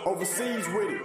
overseas with it.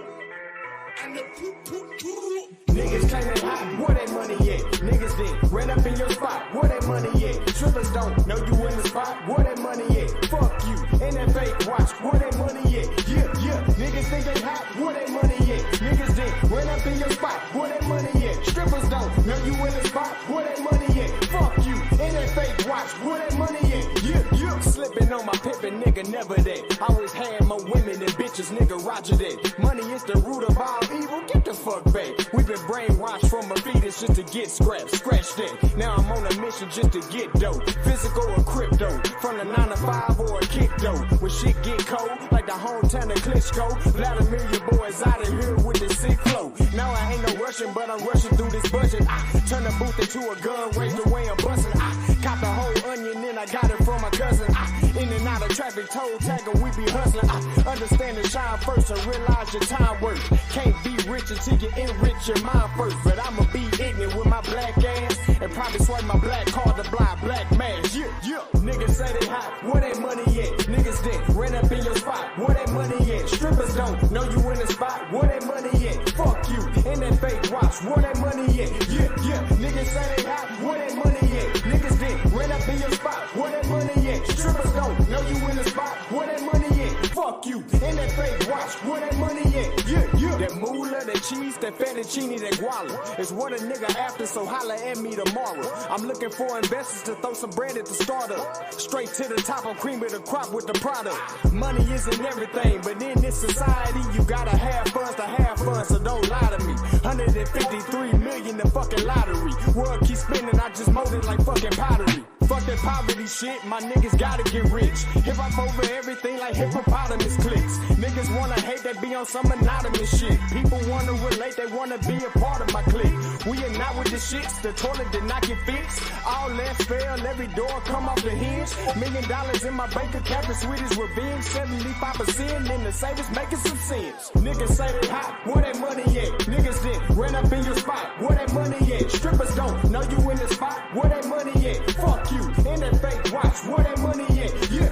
Niggas claim they hot, where that money at? Niggas then ran up in your spot, where that money at? Strippers don't know you in the spot, where that money at? Fuck you, and that fake watch, where that money at? Yeah, niggas think they hot, where that money at? Niggas then ran up in your spot, where that money at? Strippers don't know you in the spot, where that money at? Fuck you, and that fake watch, where that money at? Yeah. Slipping on my pimpin', nigga, never that. Always had more women than bitches, nigga, roger that. Money is the root of all evil, get the fuck back. We've been brainwashed from a fetus just to get scratch that. Now I'm on a mission just to get dope. Physical or crypto, from the 9 to 5 or a kick dough. When shit get cold, like the hometown of Klitschko. Vladimir, your boys out of here with the sick flow. Now I ain't no rushing, but I'm rushing through this budget. I turn the booth into a gun, raise the way I'm busting. I caught the whole onion, then I got it from my cousin. In and out of traffic, toe tagger, we be hustling. I understand the shine first and realize your time worth. Can't be rich until you enrich your mind first. But I'ma be ignorant with my black ass and probably swipe my black card to blind black mask. Yeah. Niggas say they hot, where that money at? Niggas then ran up in your spot, where that money at? Strippers don't know you in the spot, where that money at? Fuck you, and that fake watch, where that money at? Yeah. Niggas say they hot, where that money at? Niggas then ran up in your spot, where that money at? Strippers don't know you in the spot, where that money at? Fuck you, and that fake watch, where that money at? Yeah. That moolah, that cheese, that fettuccine, that guala is what a nigga after, so holla at me tomorrow. I'm looking for investors to throw some bread at the startup. Straight to the top, I'm cream of the crop with the product. Money isn't everything, but in this society, you gotta have funds to have fun, so don't lie to me. 153 million the fucking lottery. World keep spinning, I just mold it like fucking pottery. Fuck that poverty shit, my niggas gotta get rich. Hip hop over everything like hippopotamus clicks. Niggas wanna hate, that be on some anonymous shit. People wanna relate, they wanna be a part of my clique. We are not with the shits, the toilet did not get fixed. All less fail, every door come off the hinge. $1 million in my bank account, as sweet as revenge. 75% in the savings, making some sense. Niggas say they hot, where that money at? Niggas then ran up in your spot, where that money at? Strippers don't know you in the spot, where that money at? Fuck you, and that fake watch, where that money at? Yeah.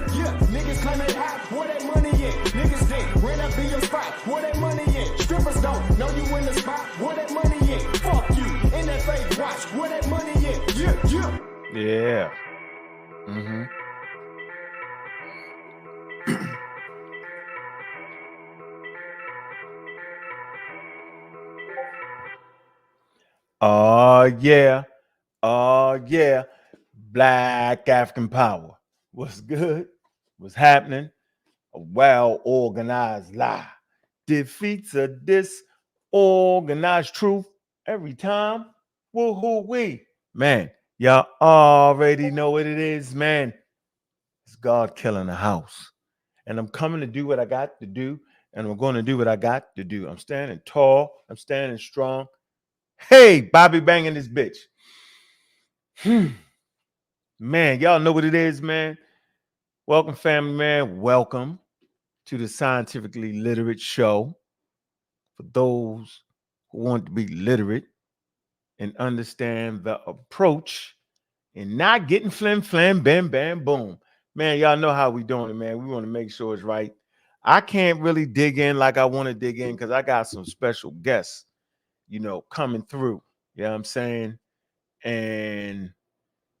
Niggas claim they hot, where that money at? Niggas then ran up in your spot, where that money at? Strippers don't know you in the spot, where that money at? Fuck you, and that fake watch, where that money at? Yeah. Oh yeah. Black African power. What's good? What's happening? A well-organized lie defeats a disorganized truth every time. Woo-hoo-wee. Man, y'all already know what it is, man. It's God killing the house. And I'm coming to do what I got to do, and I'm going to do what I got to do. I'm standing tall. I'm standing strong. Hey, Bobby banging this bitch. Man, y'all know what it is, man. Welcome, family, man. Welcome to the Scientifically Literate Show. For those who want to be literate and understand the approach and not getting flim, bam, bam, boom. Man, y'all know how we doing it, man. We want to make sure it's right. I can't really dig in like I want to dig in because I got some special guests, coming through. You know what I'm saying? And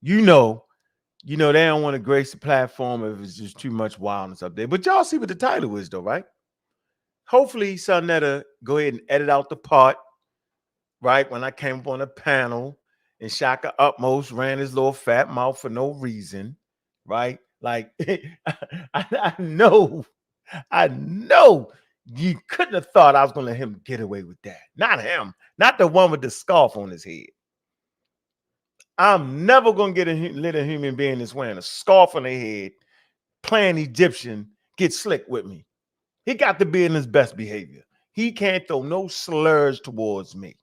they don't want to grace the platform if it's just too much wildness up there. But y'all see what the title is, though, right? Hopefully, something that'll go ahead and edit out the part, right? When I came up on a panel and Shakka Ahmose ran his little fat mouth for no reason, right? Like, I know you couldn't have thought I was going to let him get away with that. Not him. Not the one with the scarf on his head. I'm never going to let a human being that's wearing a scarf on their head, playing Egyptian, get slick with me. He got to be in his best behavior. He can't throw no slurs towards me.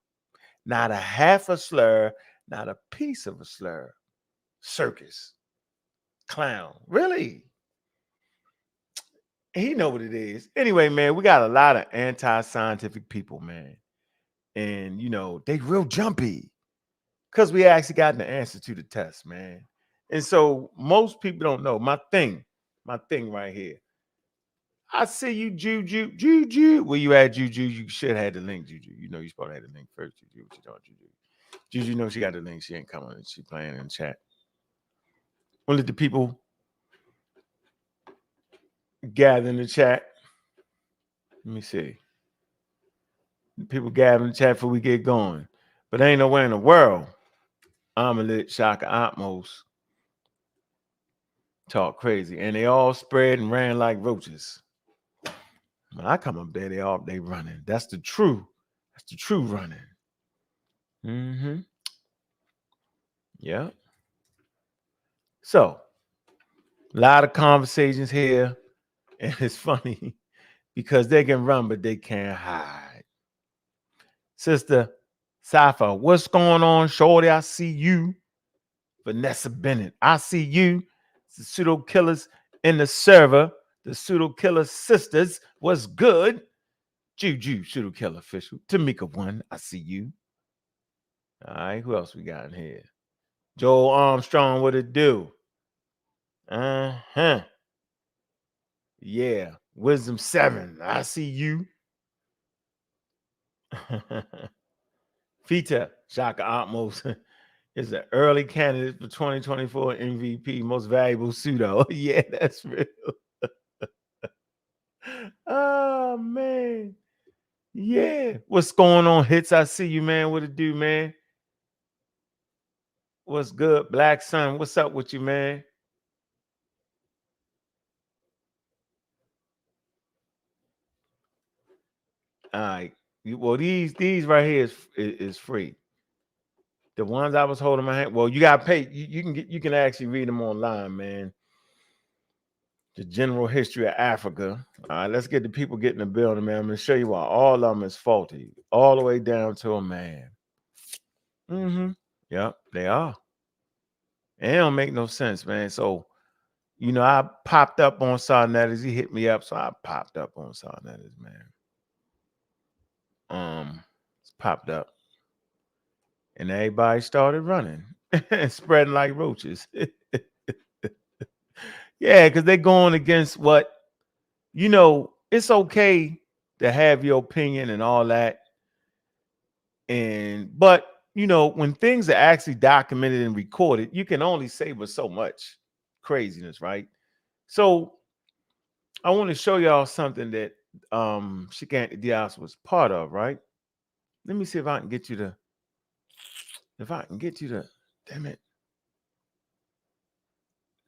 Not a half a slur, not a piece of a slur. Circus. Clown. Really? He know what it is. Anyway, man, we got a lot of anti-scientific people, man. And, they real jumpy. Because we actually got the answer to the test, man. And so most people don't know. My thing right here. I see you, Juju. Juju. Where you at, Juju? You should have the link, Juju. You know you supposed to have the link first, Juju. What you doing, Juju? Juju knows she got the link. She ain't coming. She playing in the chat. We'll let the people gather in the chat. Let me see. People gather in the chat before we get going. But ain't nowhere in the world I'ma let Shakka Ahmose talk crazy. And they all spread and ran like roaches. When I come up there, they running. That's the true running. Mm-hmm. Yeah. So a lot of conversations here. And it's funny because they can run, but they can't hide. Sister Safa, what's going on, Shorty? I see you. Vanessa Bennett, I see you. The pseudo killers in the server. The pseudo killer sisters. What's good? Juju, pseudo killer official. Tamika one, I see you. All right, who else we got in here? Joel Armstrong, what it do? Uh-huh. Yeah. Wisdom 7, I see you. Fita, Shaka Atmos is an early candidate for 2024 MVP, most valuable pseudo. Yeah, that's real. Oh, man. Yeah. What's going on, Hits? I see you, man. What it do, man? What's good, Black Sun? What's up with you, man? All right. Well, these right here is free. The ones I was holding my hand. Well, you got to pay. You can actually read them online, man. The general history of Africa. All right, let's get the people getting the building, man. I'm gonna show you why all of them is faulty, all the way down to a man. Mm-hmm. Yep, they are. And it don't make no sense, man. So, I popped up on Sarnett's. He hit me up, so I popped up on Sarnett's, man. It's popped up, and everybody started running and spreading like roaches. Yeah, because they're going against what it's okay to have your opinion and all that. But when things are actually documented and recorded, you can only say but so much craziness, right? So I want to show y'all something that Shakka Diaz was part of, right? Let me see if I can get you to damn it.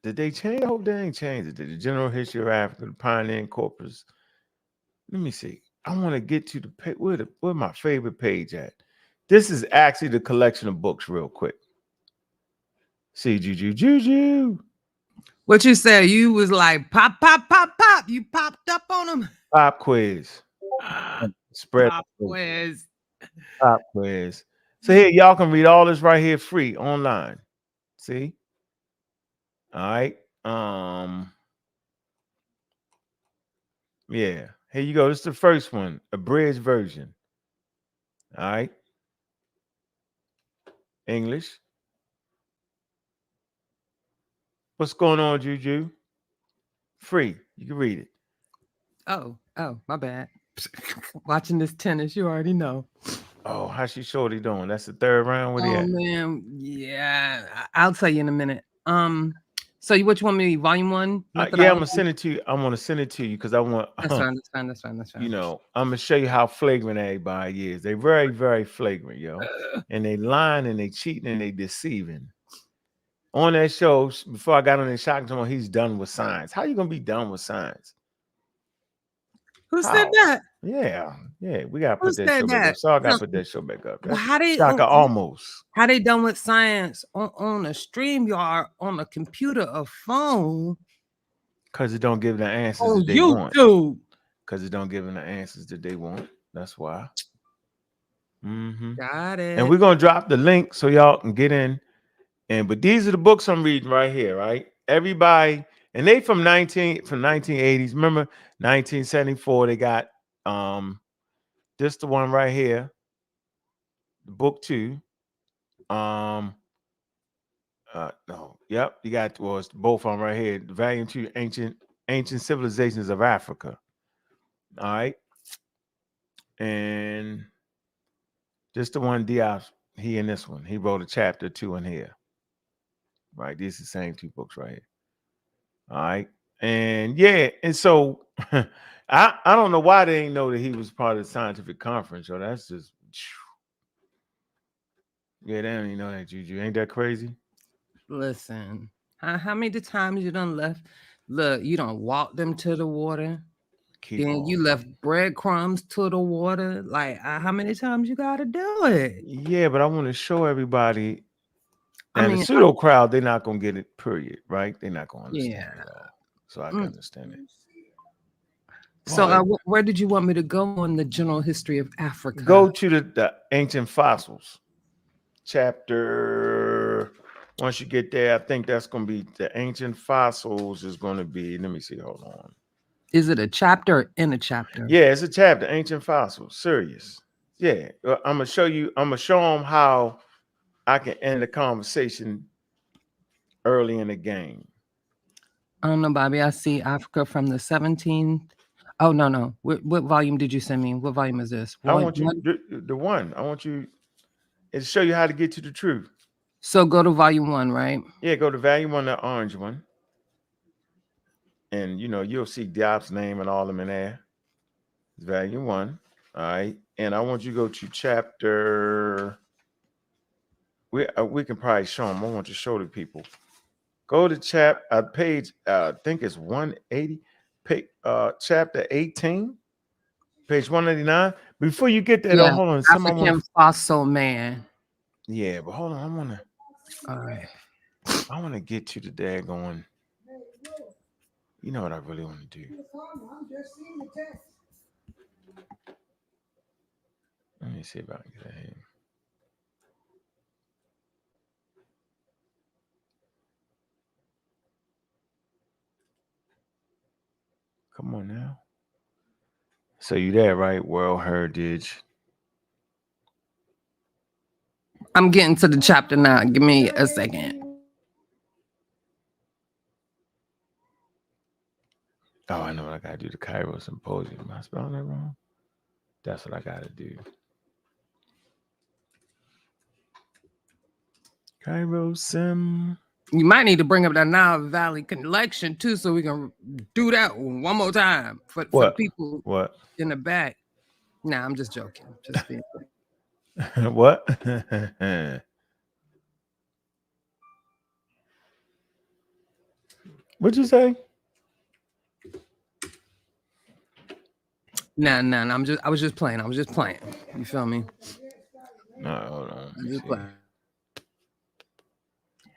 Did they change? I hope they ain't changed it. Did the general history of Africa, the pioneering corpus? Let me see. I want to get to the page. Where my favorite page at? This is actually the collection of books, real quick. See, Juju. What you say? You was like pop, pop, pop, pop. You popped up on them. Pop quiz. Spread Pop quiz. Pop quiz. So here, y'all can read all this right here free online. See? All right. Yeah. Here you go. This is the first one, abridged version. All right. English. What's going on, Juju? Free. You can read it. Oh, my bad. Watching this tennis, you already know. Oh, how's she shorty doing? That's the third round. What Oh at? man, yeah. I'll tell you in a minute. So what you want me? Volume 1 Yeah, I'm methodology. gonna send it to you. I'm gonna send it to you because I want. That's fine. That's fine. I'm gonna show you how flagrant everybody is. They're very, very flagrant, yo. And they lying and they cheating and they deceiving. On that show, before I got on the shock, he's done with science. How you gonna be done with science? Who said that? Yeah, we gotta Who put that said show back that? up. So I gotta put that show back up. That's How they Shaka almost. How they done with science on a StreamYard on a computer, a phone? Because it don't give the answers on that they want. YouTube. Because it don't give them the answers that they want. That's why. Got it. And we're gonna drop the link so y'all can get in. But these are the books I'm reading right here, right? Everybody, and they from 1980s. Remember 1974, they got this the one right here, the book 2. No, yep, you got it's both of them right here. Volume 2, Ancient Civilizations of Africa. All right. And just the one Diop, he in this one. He wrote a chapter 2 in here. Right. These are the same 2 books right here. All right. And yeah, and so I don't know why they didn't know that he was part of the scientific conference. So that's just yeah, they don't even know that, Juju. Ain't that crazy? Listen, how many times you done left? Look, you don't walk them to the water. Keep Then on. you left breadcrumbs to the water. Like, how many times you gotta do it? Yeah, but I want to show everybody. I And the mean, pseudo crowd, they're not gonna get it, period, right? They're not gonna understand yeah. it all. So I can Mm. understand it. So, But where did you want me to go on the general history of Africa? go to the ancient fossils chapter. Once you get there, I think that's gonna be the ancient fossils is gonna be. Let me see, hold on. Is it a chapter or in a chapter? Yeah, it's a chapter, ancient fossils. Serious. Yeah. I'm gonna show you, I'm gonna show them how I can end the conversation early in the game. I don't know, Bobby. I see Africa from the 17th. Oh, no. What volume did you send me? What volume is this? I want you the one. I want you to show you how to get to the truth. So go to volume 1, right? Yeah, go to volume 1, the orange one. And you'll see Diop's name and all them in there. It's volume 1. All right. And I want you to go to chapter. We can probably show them. I want you to show the people. Go to page, I think it's 180, chapter 18, page 189. Before you get there, though, Yeah, hold on. African fossil man. Yeah, but hold on. All right. I want to get to the daggone. You know what I really want to do? Let me see if I can get that here. Come on now. So you there, right? World Heritage. I'm getting to the chapter now. Give me a second. Oh, I know what I gotta do. The Cairo Symposium. Am I spelling that wrong? That's what I gotta do. Cairo Sim. You might need to bring up that Nile Valley collection too, so we can do that one more time for people What? in the back. Nah, I'm just joking. Just being. What? What'd you say? Nah. I was just playing. You feel me? No, hold on.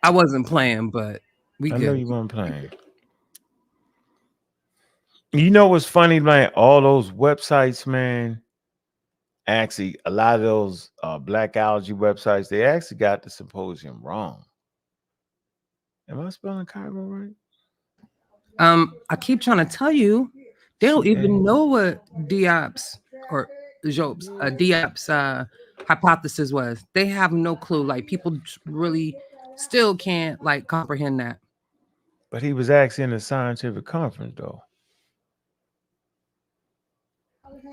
I wasn't playing, but I know you weren't playing. You know what's funny, man? All those websites, man. Actually, a lot of those black algae websites, they actually got the symposium wrong. Am I spelling Cairo right? I keep trying to tell you, they don't even know what Diop's or Diop's hypothesis was. They have no clue. Like, people really still can't comprehend that. But he was actually in a scientific conference, though.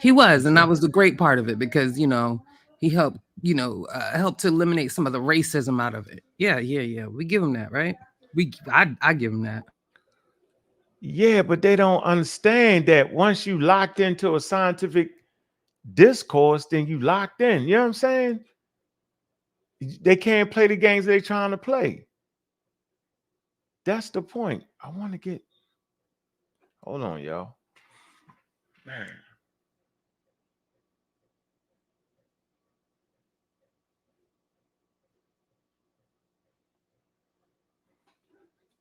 He was, and that was the great part of it, because he helped helped to eliminate some of the racism out of it. Yeah. We give him that, right? I give him that. Yeah, but they don't understand that once you locked into a scientific discourse, then you locked in. You know what I'm saying? They can't play the games they're trying to play. That's the point. I want to get. Hold on, y'all. Man.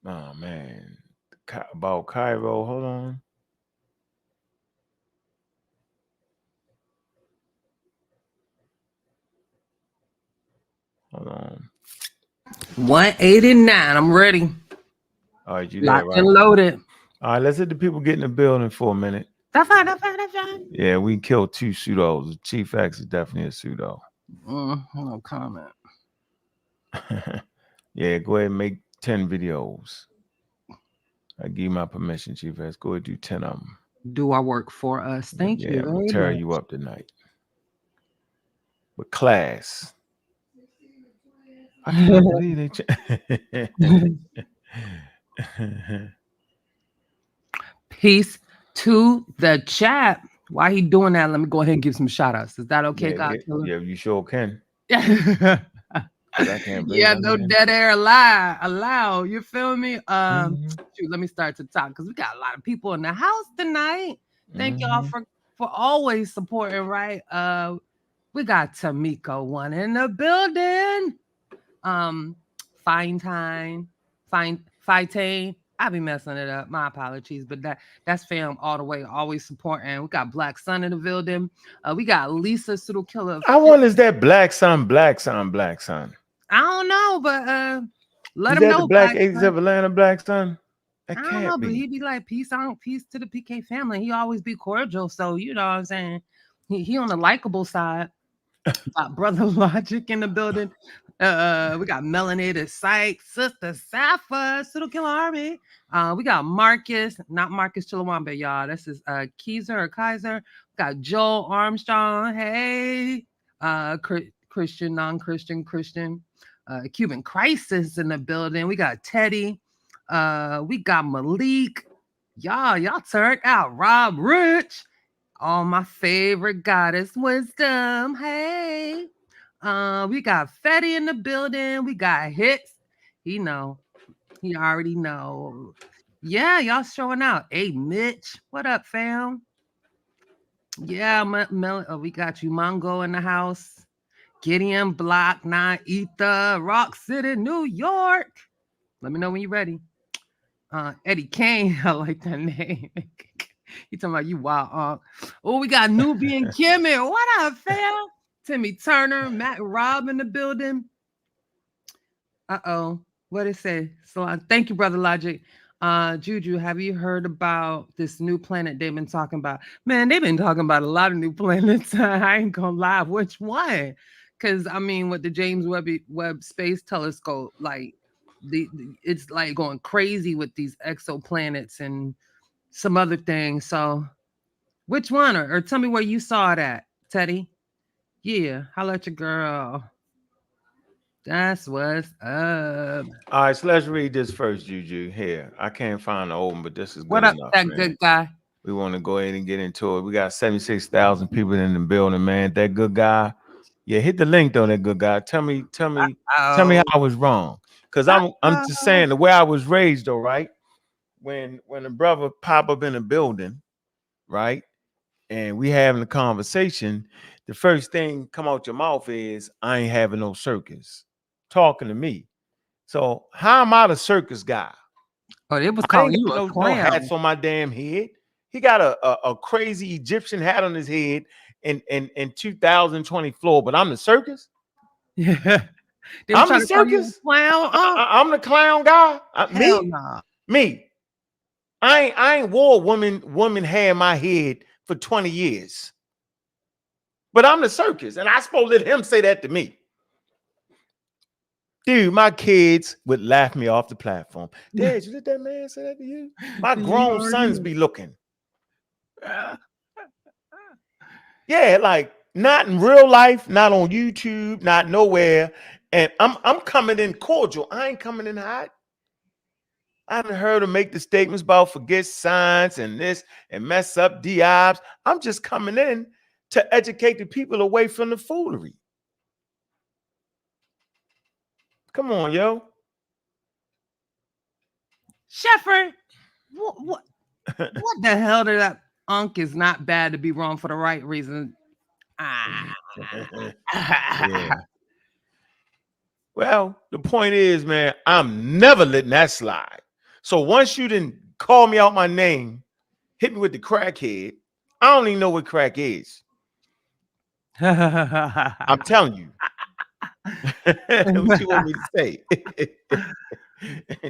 Oh man. About Cairo. Hold on. Hold on. 189. I'm ready. All right, you there, Locked right? and loaded. All right, let's hit the people get in the building for a minute. That's fine. Yeah, we killed 2 pseudos. Cheif X is definitely a pseudo. No comment. Yeah, go ahead and make 10 videos. I give you my permission, Cheif X. Go ahead and do 10 of them. do our work for us. Thank Yeah, you I'm gonna very tear much. you up tonight. But class, I cannot believe they. Peace to the chat. Why he doing that? Let me go ahead and give some shout outs. Is that okay, Yeah, God Killer? yeah, you sure can. Yeah, Cause I can't believe that no man. dead air allow. You feel me? Mhm, Shoot, let me start to the top because we got a lot of people in the house tonight. Thank y'all mhm. for always supporting, right? We got Tamiko one in the building. Um, Fine Time, Fine I be messing it up. My apologies, but that's fam all the way, always supporting. We got Black Sun in the building. We got Lisa Pseudo Killer. I wonder, is that Black Sun, Black Sun, Black Sun? I don't know, but let Is him that the know, Black Black Aces Sun. of Atlanta, Black Sun? I That don't know, can't but be. he be like, peace out, peace to the PK family. He always be cordial, so you know what I'm saying. He on the likable side. Got Brother Logic in the building. We got Melanated Psych, Sister Sappha, Pseudo Killer Army. We got Marcus, not Marcus Chilawambe, y'all. This is Keiser or Kaiser. We got Joel Armstrong. Hey, Christian, non-Christian, Christian. Cuban Crisis in the building. We got Teddy. We got Malik. Y'all turned out. Rob Rich. Oh, my favorite goddess wisdom. Hey. We got Fetty in the building. We got Hits. He know. He already know. Yeah, y'all showing out. Hey, Mitch. What up, fam? Yeah, we got you, Mongo in the house. Gideon Block 9 Ether, Rock City, New York. Let me know when you're ready. Eddie Kane, I like that name. He talking about you wild. Oh, we got Nubian Kimmy. What up, fam? Timmy Turner, Matt Robb in the building. Uh-oh. What it say? So thank you, Brother Logic. Juju, have you heard about this new planet they've been talking about? Man, they've been talking about a lot of new planets. I ain't gonna lie. Which one? Because I mean, with the James Webb Space Telescope, like it's like going crazy with these exoplanets and some other things. So which one? Or tell me where you saw it at, Teddy. Yeah, holla at your girl. That's what's up. All right, so let's read this first, Juju. Here, I can't find the old one, but this is What good up, enough, that man. good guy? We want to go ahead and get into it. We got 76,000 people in the building, man. That good guy. Yeah, hit the link though, that good guy. Tell me how Oh, I was wrong. Because I'm just saying the way I was raised, though, right? When a brother pop up in a building, right? And we having a conversation, the first thing come out your mouth is, I ain't having no circus. Talking to me. So how am I the circus guy? oh, it was I ain't calling you got a no hats clown. on my damn head. He got a crazy Egyptian hat on his head in 2020 floor, but I'm the circus. Yeah, they was I'm the trying to call you a circus. clown. I'm the clown guy. Hell Me, no. me. I ain't wore woman hair in my head for 20 years. But I'm the circus, and I supposed to let him say that to me. Dude, my kids would laugh me off the platform. Dad, you let that man say that to you? My You grown already sons know. be looking. Yeah, like not in real life, not on YouTube, not nowhere. And I'm coming in cordial. I ain't coming in hot. I haven't heard him make the statements about forget science and this and mess up DIs. I'm just coming in to educate the people away from the foolery. Come on, yo. Shepherd, what the hell did that unk is not bad to be wrong for the right reason? Ah. Yeah. Well, the point is, man, I'm never letting that slide. So once you didn't call me out my name, hit me with the crackhead, I don't even know what crack is. I'm telling you. What you want me to say?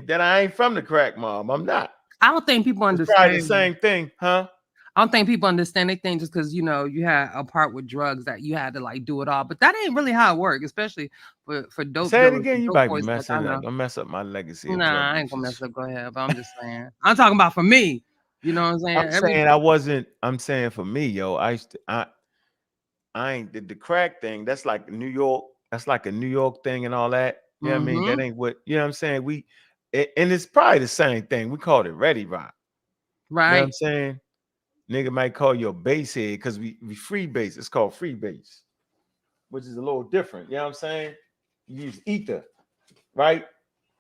That I ain't from the crack mob. I'm not. I don't think people It's probably the understand. same thing, huh? I don't think people understand. They think just because you had a part with drugs that you had to like do it all, but that ain't really how it works, especially for dope Say it dealers again. and You dope might be boys like I messing up. know. Don't mess up my legacy of drug Nah, I ain't gonna usage. mess up. Go ahead, but I'm just saying. I'm talking about for me. You know what I'm saying? I'm saying I wasn't. I'm saying for me, yo, I ain't the crack thing. That's like New York. That's like a New York thing and all that. You know what I mean? That ain't what, you know what I'm saying? And it's probably the same thing. We called it Ready Rock. You know what I'm right. saying? Nigga might call you a bass head because we free bass. It's called free bass, which is a little different. You know what I'm saying? You use ether, right?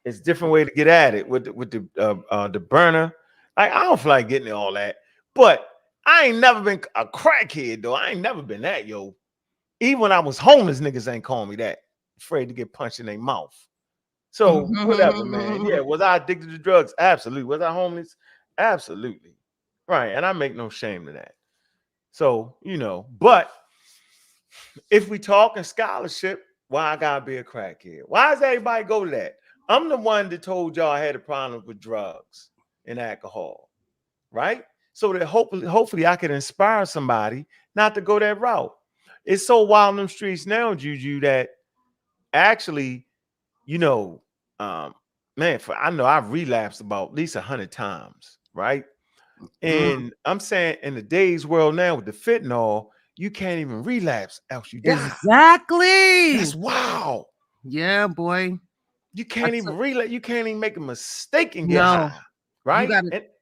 It's a different way to get at it with the burner. Like, I don't feel like getting all that, but I ain't never been a crackhead though. I ain't never been that, yo. Even when I was homeless, niggas ain't calling me that. Afraid to get punched in their mouth. So whatever, man. Yeah, was I addicted to drugs? Absolutely. Was I homeless? Absolutely. Right. And I make no shame of that. So, you know, but if we talking scholarship, why I gotta be a crackhead? Why does everybody go to that? I'm the one that told y'all I had a problem with drugs and alcohol, right? So that hopefully I could inspire somebody not to go that route. It's so wild in them streets now, Juju, that actually, you know, man, I know I've relapsed about at least 100 times, right? And I'm saying in the day's world now with the fentanyl, you can't even relapse else you die. Exactly. That's wow. Yeah, boy. You can't even relapse. You can't even make a mistake and get high, right? You got it.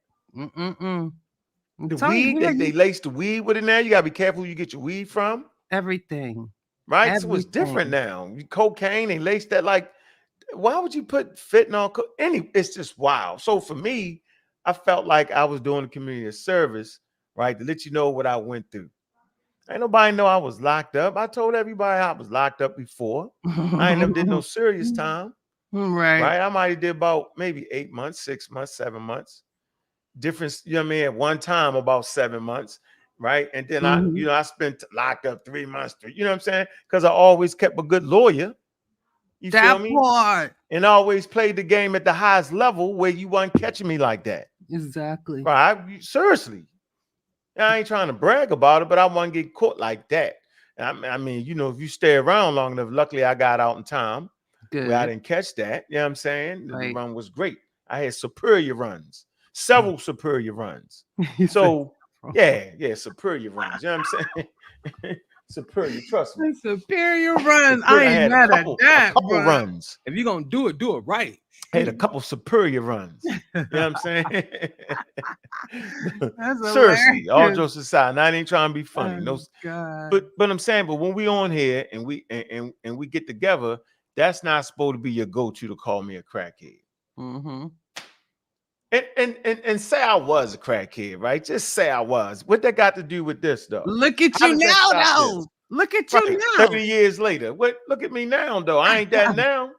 The weed, they lace the weed with it now. You gotta be careful who you get your weed from. Everything. Right? Everything. So it's different now. Cocaine, they lace that like, why would you put fentanyl? It's just wow. So for me, I felt like I was doing the community a service, right? To let you know what I went through. Ain't nobody know I was locked up. I told everybody I was locked up before. I ain't never did no serious time. Right. I might have did about maybe 8 months, 6 months, 7 months. Difference, you know what I mean? At one time, about 7 months. Right. And then I spent locked up 3 months, you know what I'm saying? Because I always kept a good lawyer. You feel me? Part. And always played the game at the highest level where you weren't catching me like that. Exactly. Right. Seriously. I ain't trying to brag about it, but I want to get caught like that. I mean, you know, if you stay around long enough, luckily I got out in time. Good. Where I didn't catch that. You know what I'm saying? Right. The run was great. I had superior runs, several superior runs. So yeah, superior runs. You know what I'm saying? Superior, trust me. Superior runs. I ain't mad at that. A couple runs. If you're gonna do it right. I had a couple superior runs. You know what I'm saying? Seriously, all jokes aside, I ain't trying to be funny. No, but I'm saying, but when we on here and we get together, that's not supposed to be your go-to to call me a crackhead. And say I was a crackhead, right? Just say I was. What that got to do with this, though? Look at you now, though. Look at you now. 30 years later. Look at me now, though. I ain't that now.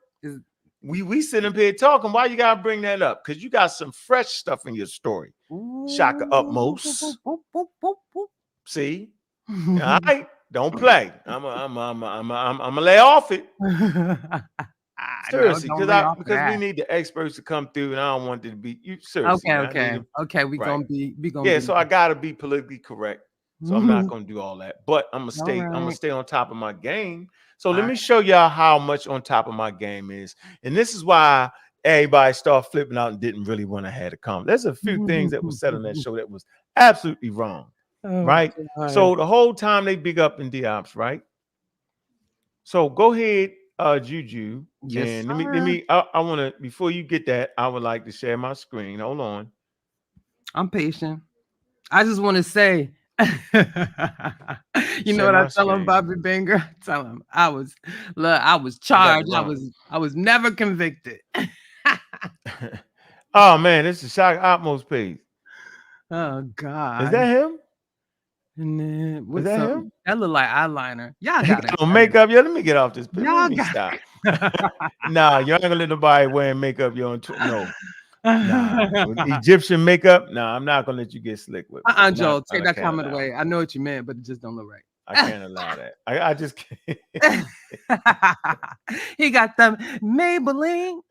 We sitting up here talking. Why you gotta bring that up? Because you got some fresh stuff in your story. Shakka Ahmose. See? All right. Don't play. I'm gonna lay off it. Seriously, because we need the experts to come through, and I don't want it to be you. Seriously, okay. We gonna be. So I gotta be politically correct. So I'm not gonna do all that, but I'm gonna stay on top of my game. So let me show y'all how much on top of my game is, and this is why everybody started flipping out and didn't really want to have a comment. There's a few things that was said on that show that was absolutely wrong, right? God. So the whole time they big up in Diops, right? So go ahead, Juju. Yes, and let me. I want to, before you get that, I would like to share my screen. Hold on. I'm patient. I just want to say, you know what I tell him, Bobby Banger? Tell him I was charged. I was never convicted. Oh man, this is Shakka Ahmose page. Oh God, is that him? And then what's that him? That look like eyeliner. Y'all got it. Makeup. Yeah, let me get off this. Y'all got Nah, you ain't gonna let nobody wearing makeup. You on no. Nah, Egyptian makeup. Nah, I'm not gonna let you get slick with me. Joel, take that comment away. I know what you meant, but it just don't look right. I can't allow that. I just can't. He got the Maybelline.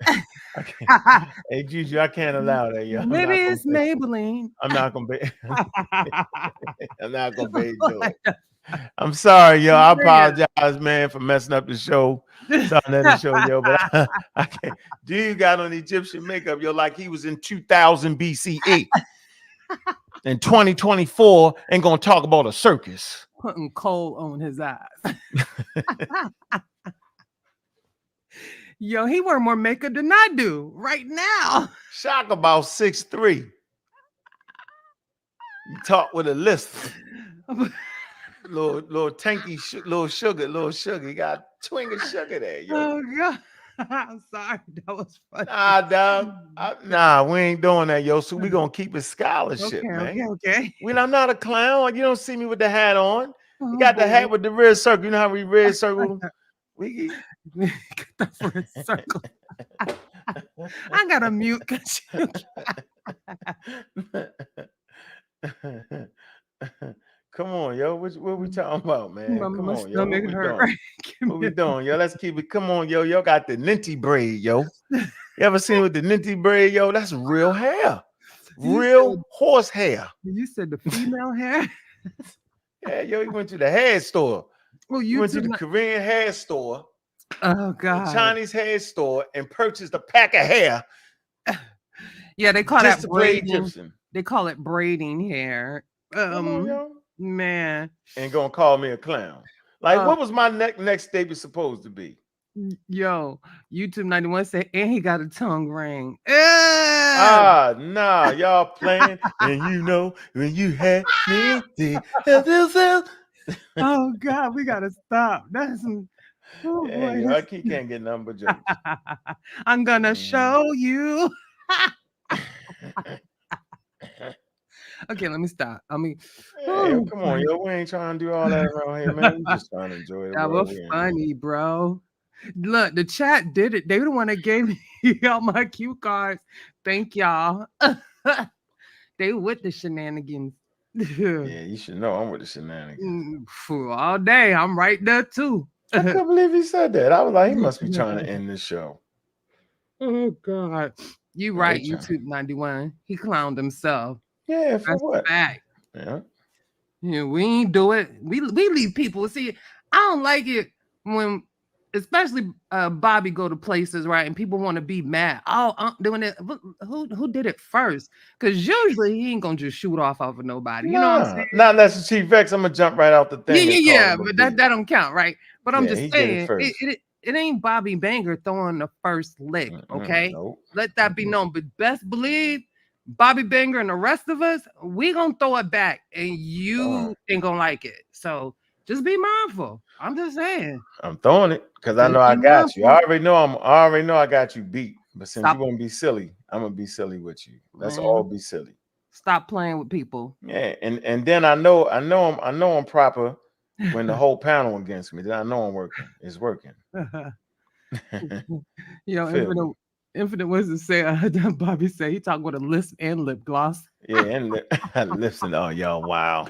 Hey Juju, I can't allow that, yo. Maybe it's Maybelline. I'm not gonna be. I'm not gonna be doing it. I'm sorry, yo. I apologize, man, for messing up the show. Something at the show, yo. But I can't. Dude got on Egyptian makeup, yo, like he was in 2000 BCE. in 2024 ain't gonna talk about a circus. Putting coal on his eyes. Yo, he wear more makeup than I do right now. Shakka about 6'3". You talk with a lisp. little tanky, little sugar. You got twinge of sugar there, yo. Oh God. I'm sorry, that was funny. Nah, dog. Nah, we ain't doing that, yo. So we gonna keep it scholarship, man. Okay. I'm not a clown. You don't see me with the hat on. Oh, You got the boy. hat with the red circle. You know how we red circle? We Got the first circle. I gotta mute because come on, yo. What we talking about, man? Come on, yo. What we doing? What we doing, yo? Let's keep it. Come on, yo. Yo got the ninty braid, yo. You ever seen with the ninty braid, yo? That's real hair. Real horse hair. You said the female hair? Yeah, yo, you went to the hair store. Well, you went to the Korean hair store. Oh God. Chinese hair store and purchased a pack of hair. Yeah, they call that braiding. Egyptian. They call it braiding hair. Come on, yo. Man. Ain't gonna call me a clown. Like, what was my next statement supposed to be? Yo, YouTube 91 said, and he got a tongue ring. Nah, y'all playing, and you know when you had me. Oh God, we gotta stop. That's some. Oh, yeah, yo, I can't get nothing but jokes. I'm gonna show you. Okay, let me stop. I mean, yo, come on, yo, we ain't trying to do all that around here, man. We just trying to enjoy it. That was funny, bro. Look, the chat did it. They were the one that gave me all my cue cards. Thank y'all. They with the shenanigans. Yeah, you should know I'm with the shenanigans. All day, I'm right there too. I can't believe he said that. I was like, he must be trying to end this show. Oh God, you right, YouTube 91. He clowned himself. Yeah, for that's what? Fact. Yeah. Yeah, we ain't do it. We leave people. See, I don't like it when, especially Bobby go to places, right, and people want to be mad. Oh, I'm doing it. Who did it first? Because usually he ain't gonna just shout off of nobody. You know what I'm saying? Not unless it's Chief X. I'm gonna jump right out the thing. Yeah. But that don't count, right? But I'm just saying, it ain't Bobby Banger throwing the first lick. Okay, nope. Let that be known. But best believe, Bobby Banger and the rest of us, we gonna throw it back, and you ain't gonna like it. So just be mindful. I'm just saying. I'm throwing it because I know I got you. I already know I got you beat. But since you want to be silly, I'm gonna be silly with you. Let's all be silly. Stop playing with people. Yeah, and then I know I'm proper when the whole panel against me. Then I know I'm working. It's working. Yo, Infinite Wisdom say, Bobby say he talked with a lisp and lip gloss. Yeah, and lips and y'all wow.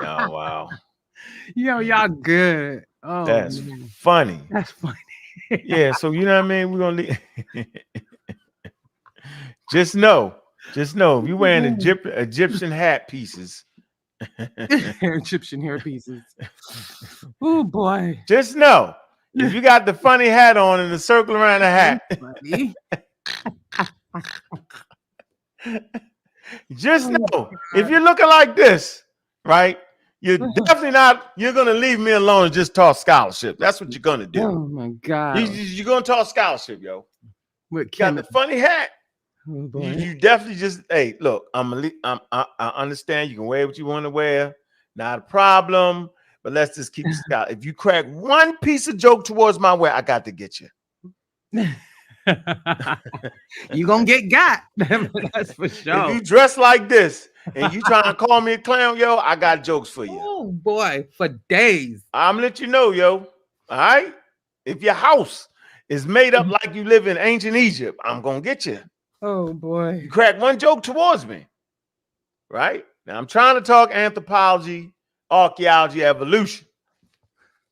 Y'all wow. Yo, y'all good. Oh, that's man. funny. That's funny. Yeah, so you know what I mean? We're gonna leave. Just know if you're wearing Egyptian hat pieces. Egyptian hair pieces. Oh boy. Just know if you got the funny hat on and the circle around the hat. Just know if you're looking like this, right? You're definitely not, you're gonna leave me alone and just talk scholarship. That's what you're gonna do. Oh my God. You're gonna talk scholarship, yo. You got the funny hat. Oh, you definitely just, hey, look, I understand you can wear what you want to wear, not a problem. But let's just keep it out. If you crack one piece of joke towards my way, I got to get you. You gonna get got. That's for sure. If you dress like this and you trying to call me a clown, yo, I got jokes for you. Oh boy, for days. I'm gonna let you know, yo. All right. If your house is made up like you live in ancient Egypt, I'm gonna get you. Oh boy. You crack one joke towards me. Right? Now I'm trying to talk anthropology, archaeology, evolution.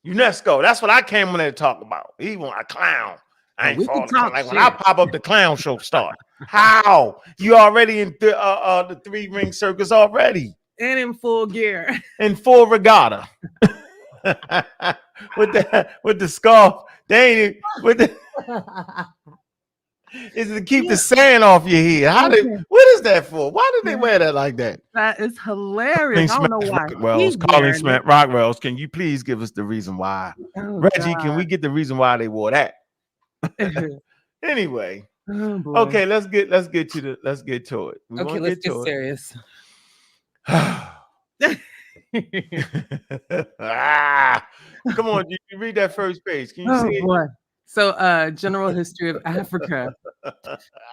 UNESCO. That's what I came in there to talk about. He want a clown. I ain't falling like when I pop up the clown show start. How? You already in the three ring circus already. And in full gear. In full regatta. with the scarf. They ain't with the is to keep the sand off your head. What is that for? Why did they wear that like that? That is hilarious. I don't know why he's Colin wearing it. Smith Rockwell's. Can you please give us the reason why? Oh Reggie, can we God. get the reason why they wore that? Anyway, Oh boy. okay, let's get to it. We Okay, want to let's get get to serious. Come on, you read that first page. Can you Oh see it? boy. So general history of Africa.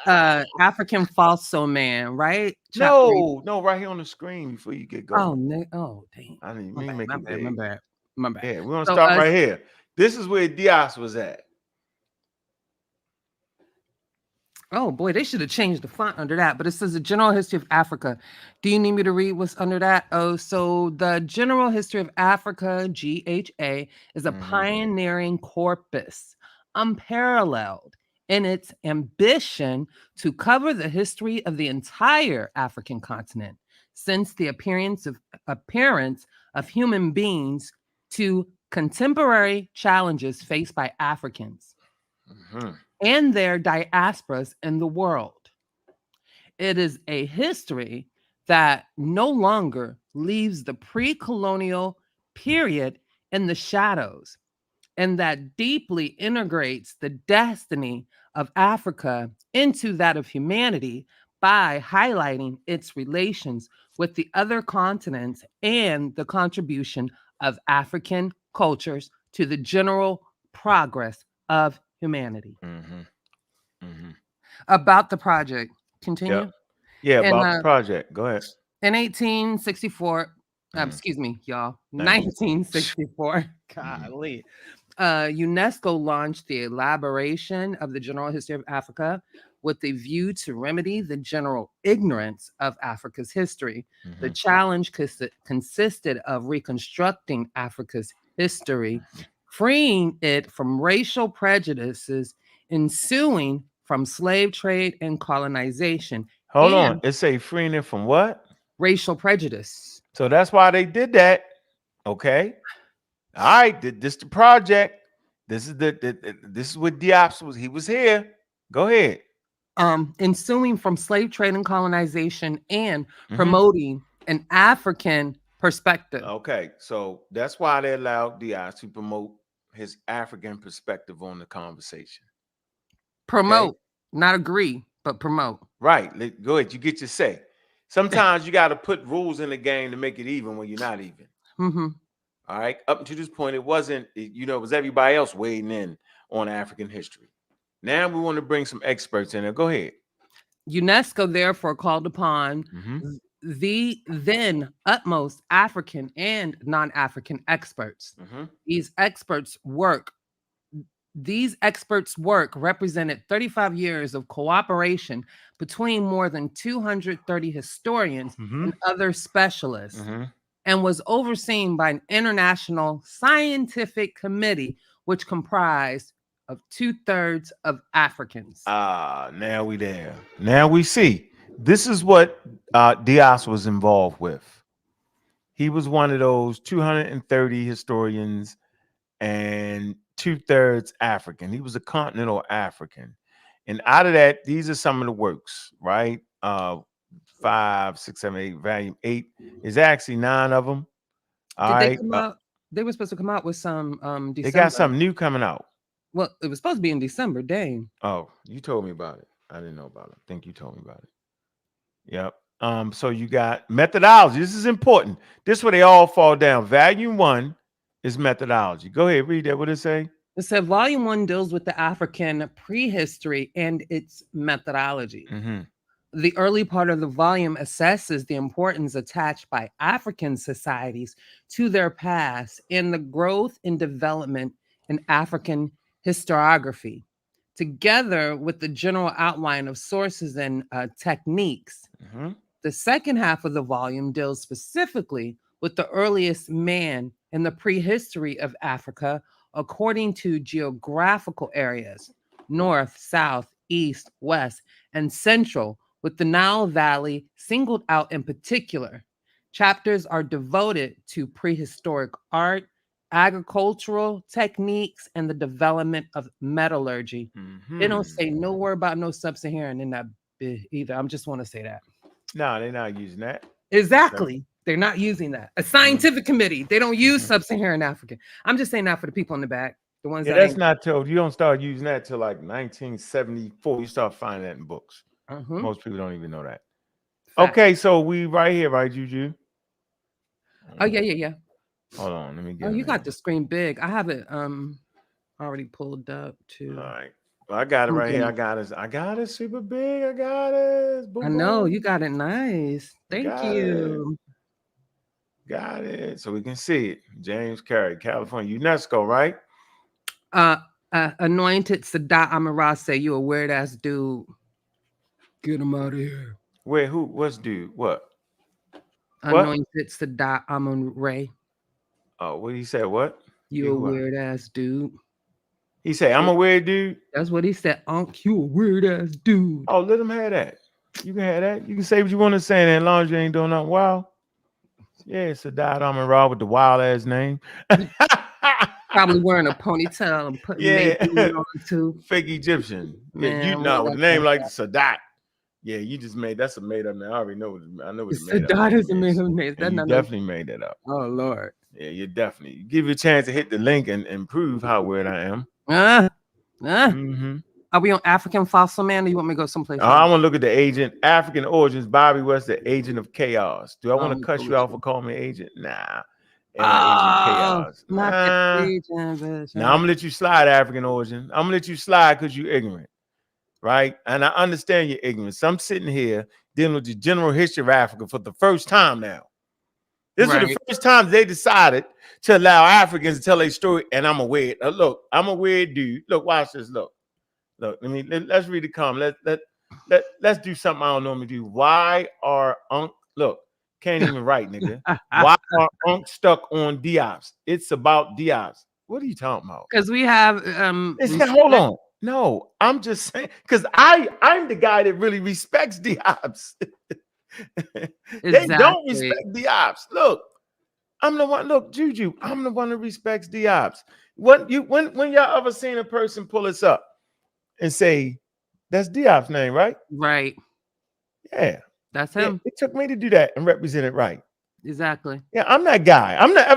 African Fossil Man, right? Chapter 8. No, right here on the screen before you get going. Oh, dang. I didn't My mean bad, make my it bad, my big. bad, my bad. Yeah, we're gonna So, start right here. This is where Diaz was at. oh boy, they should have changed the font under that, but it says the general history of Africa. Do you need me to read what's under that? Oh, so the general history of Africa, GHA, is a pioneering corpus, unparalleled in its ambition to cover the history of the entire African continent since the appearance of human beings to contemporary challenges faced by Africans and their diasporas in the world. It is a history that no longer leaves the pre-colonial period in the shadows and that deeply integrates the destiny of Africa into that of humanity by highlighting its relations with the other continents and the contribution of African cultures to the general progress of humanity. About the project. Continue. Yep. Yeah, And about the project. Go ahead. in 1864, excuse me, y'all, 1964, golly, UNESCO launched the elaboration of the general history of Africa with a view to remedy the general ignorance of Africa's history. The challenge consisted of reconstructing Africa's history, freeing it from racial prejudices ensuing from slave trade and colonization. Hold and on. It say freeing it from what? racial prejudice. So that's why they did that. Okay. All right. This the project. This is this is what Diop was. He was here. Go ahead. Ensuing from slave trade and colonization and promoting an African perspective. Okay. So that's why they allowed Diop to promote his African perspective on the conversation. Promote, not agree, but promote. Right. Go ahead. You get your say. Sometimes you got to put rules in the game to make it even when you're not even. All right. Up until this point, it wasn't, it was everybody else weighing in on African history. Now we want to bring some experts in there. Go ahead. UNESCO therefore called upon the then utmost African and non-African experts. These experts' work represented 35 years of cooperation between more than 230 historians and other specialists, and was overseen by an international scientific committee, which comprised of 2/3 of Africans. Now we there. Now we see. This is what Dias was involved with. He was one of those 230 historians and 2/3 African. He was a continental African. And out of that, these are some of the works, right? 5, 6, 7, 8, volume 8 is actually 9 of them. Did they come out? They were supposed to come out with some December. They got something new coming out. Well, it was supposed to be in December, dang. Oh, you told me about it. I didn't know about it. I think you told me about it. Yep. So you got methodology. This is important. This is where they all fall down. Volume 1 is methodology. Go ahead, read that. What it say? It said volume 1 deals with the African prehistory and its methodology. The early part of the volume assesses the importance attached by African societies to their past and the growth and development in African historiography, together with the general outline of sources and techniques. The second half of the volume deals specifically with the earliest man in the prehistory of Africa according to geographical areas, north, south, east, west, and central, with the Nile Valley singled out in particular. Chapters are devoted to prehistoric art, agricultural techniques, and the development of metallurgy. They don't say no word about no sub-Saharan in that either. I just want to say that. No, they're not using that. Exactly. They're not using that. A scientific committee. They don't use sub-Saharan African. I'm just saying that for the people in the back. The ones Yeah, that that's ain't. not told. You don't start using that till like 1974. You start finding that in books. Most people don't even know that. Fact. Okay, so we right here, right, Juju? Oh yeah. Hold on, let me get. Oh, you got the screen big. I have it already pulled up too. All right. Well, I got it right here. I got it. I got it super big. I got it. Boom, I know boom. you got it nice. Thank Got you. Got it. So we can see it. James Carey, California, UNESCO, right? Anointed Sadat Amarase, you a weird ass dude. Get him out of here. Wait, who? What's dude? What? Anointed Sadat Amarase. Oh, what he said? What? You a weird ass dude. He said, I'm a weird dude. That's what he said. Unc, you a weird ass dude. Oh, let him have that. You can have that. You can say what you want to say, and as long as you ain't doing nothing wild. Yeah, it's Sadat Amarase with the wild ass name. Probably wearing a ponytail and putting Maybelline on too. Fake Egyptian. Man, yeah, you know, with a name like Sadat. Yeah, you just made that's a made up name. I already know. I know what it made up. Sadat is a made up name. You definitely made that up. Oh Lord. Yeah, you definitely give you a chance to hit the link and prove how weird I am. Are we on African Fossil Man, or you want me to go someplace else? I want to look at the agent, African origins, Bobby West, the agent of chaos. Do I want to cuss you out for calling me agent? Nah. Agent chaos. Not the agent, now I'm gonna let you slide, African origin. I'm gonna let you slide because you're ignorant, right? And I understand your ignorance. I'm sitting here dealing with the general history of Africa for the first time now. This is the first time they decided to allow Africans to tell a story, and I'm a weird. Look, I'm a weird dude. Look, watch this. Look. Let's read the comment. Let's do something I don't normally do. Why are look, can't even write, nigga. Why are stuck on Diops? It's about Diops. What are you talking about? Because we have hold on. No, I'm just saying because I'm the guy that really respects Diops. They don't respect Diops. Look, I'm the one. Look, Juju, I'm the one that respects Diops. When y'all ever seen a person pull us up and say, that's Diop's name, right? Right. Yeah. That's him. It took me to do that and represent it right. Exactly. Yeah, I'm that guy. I'm the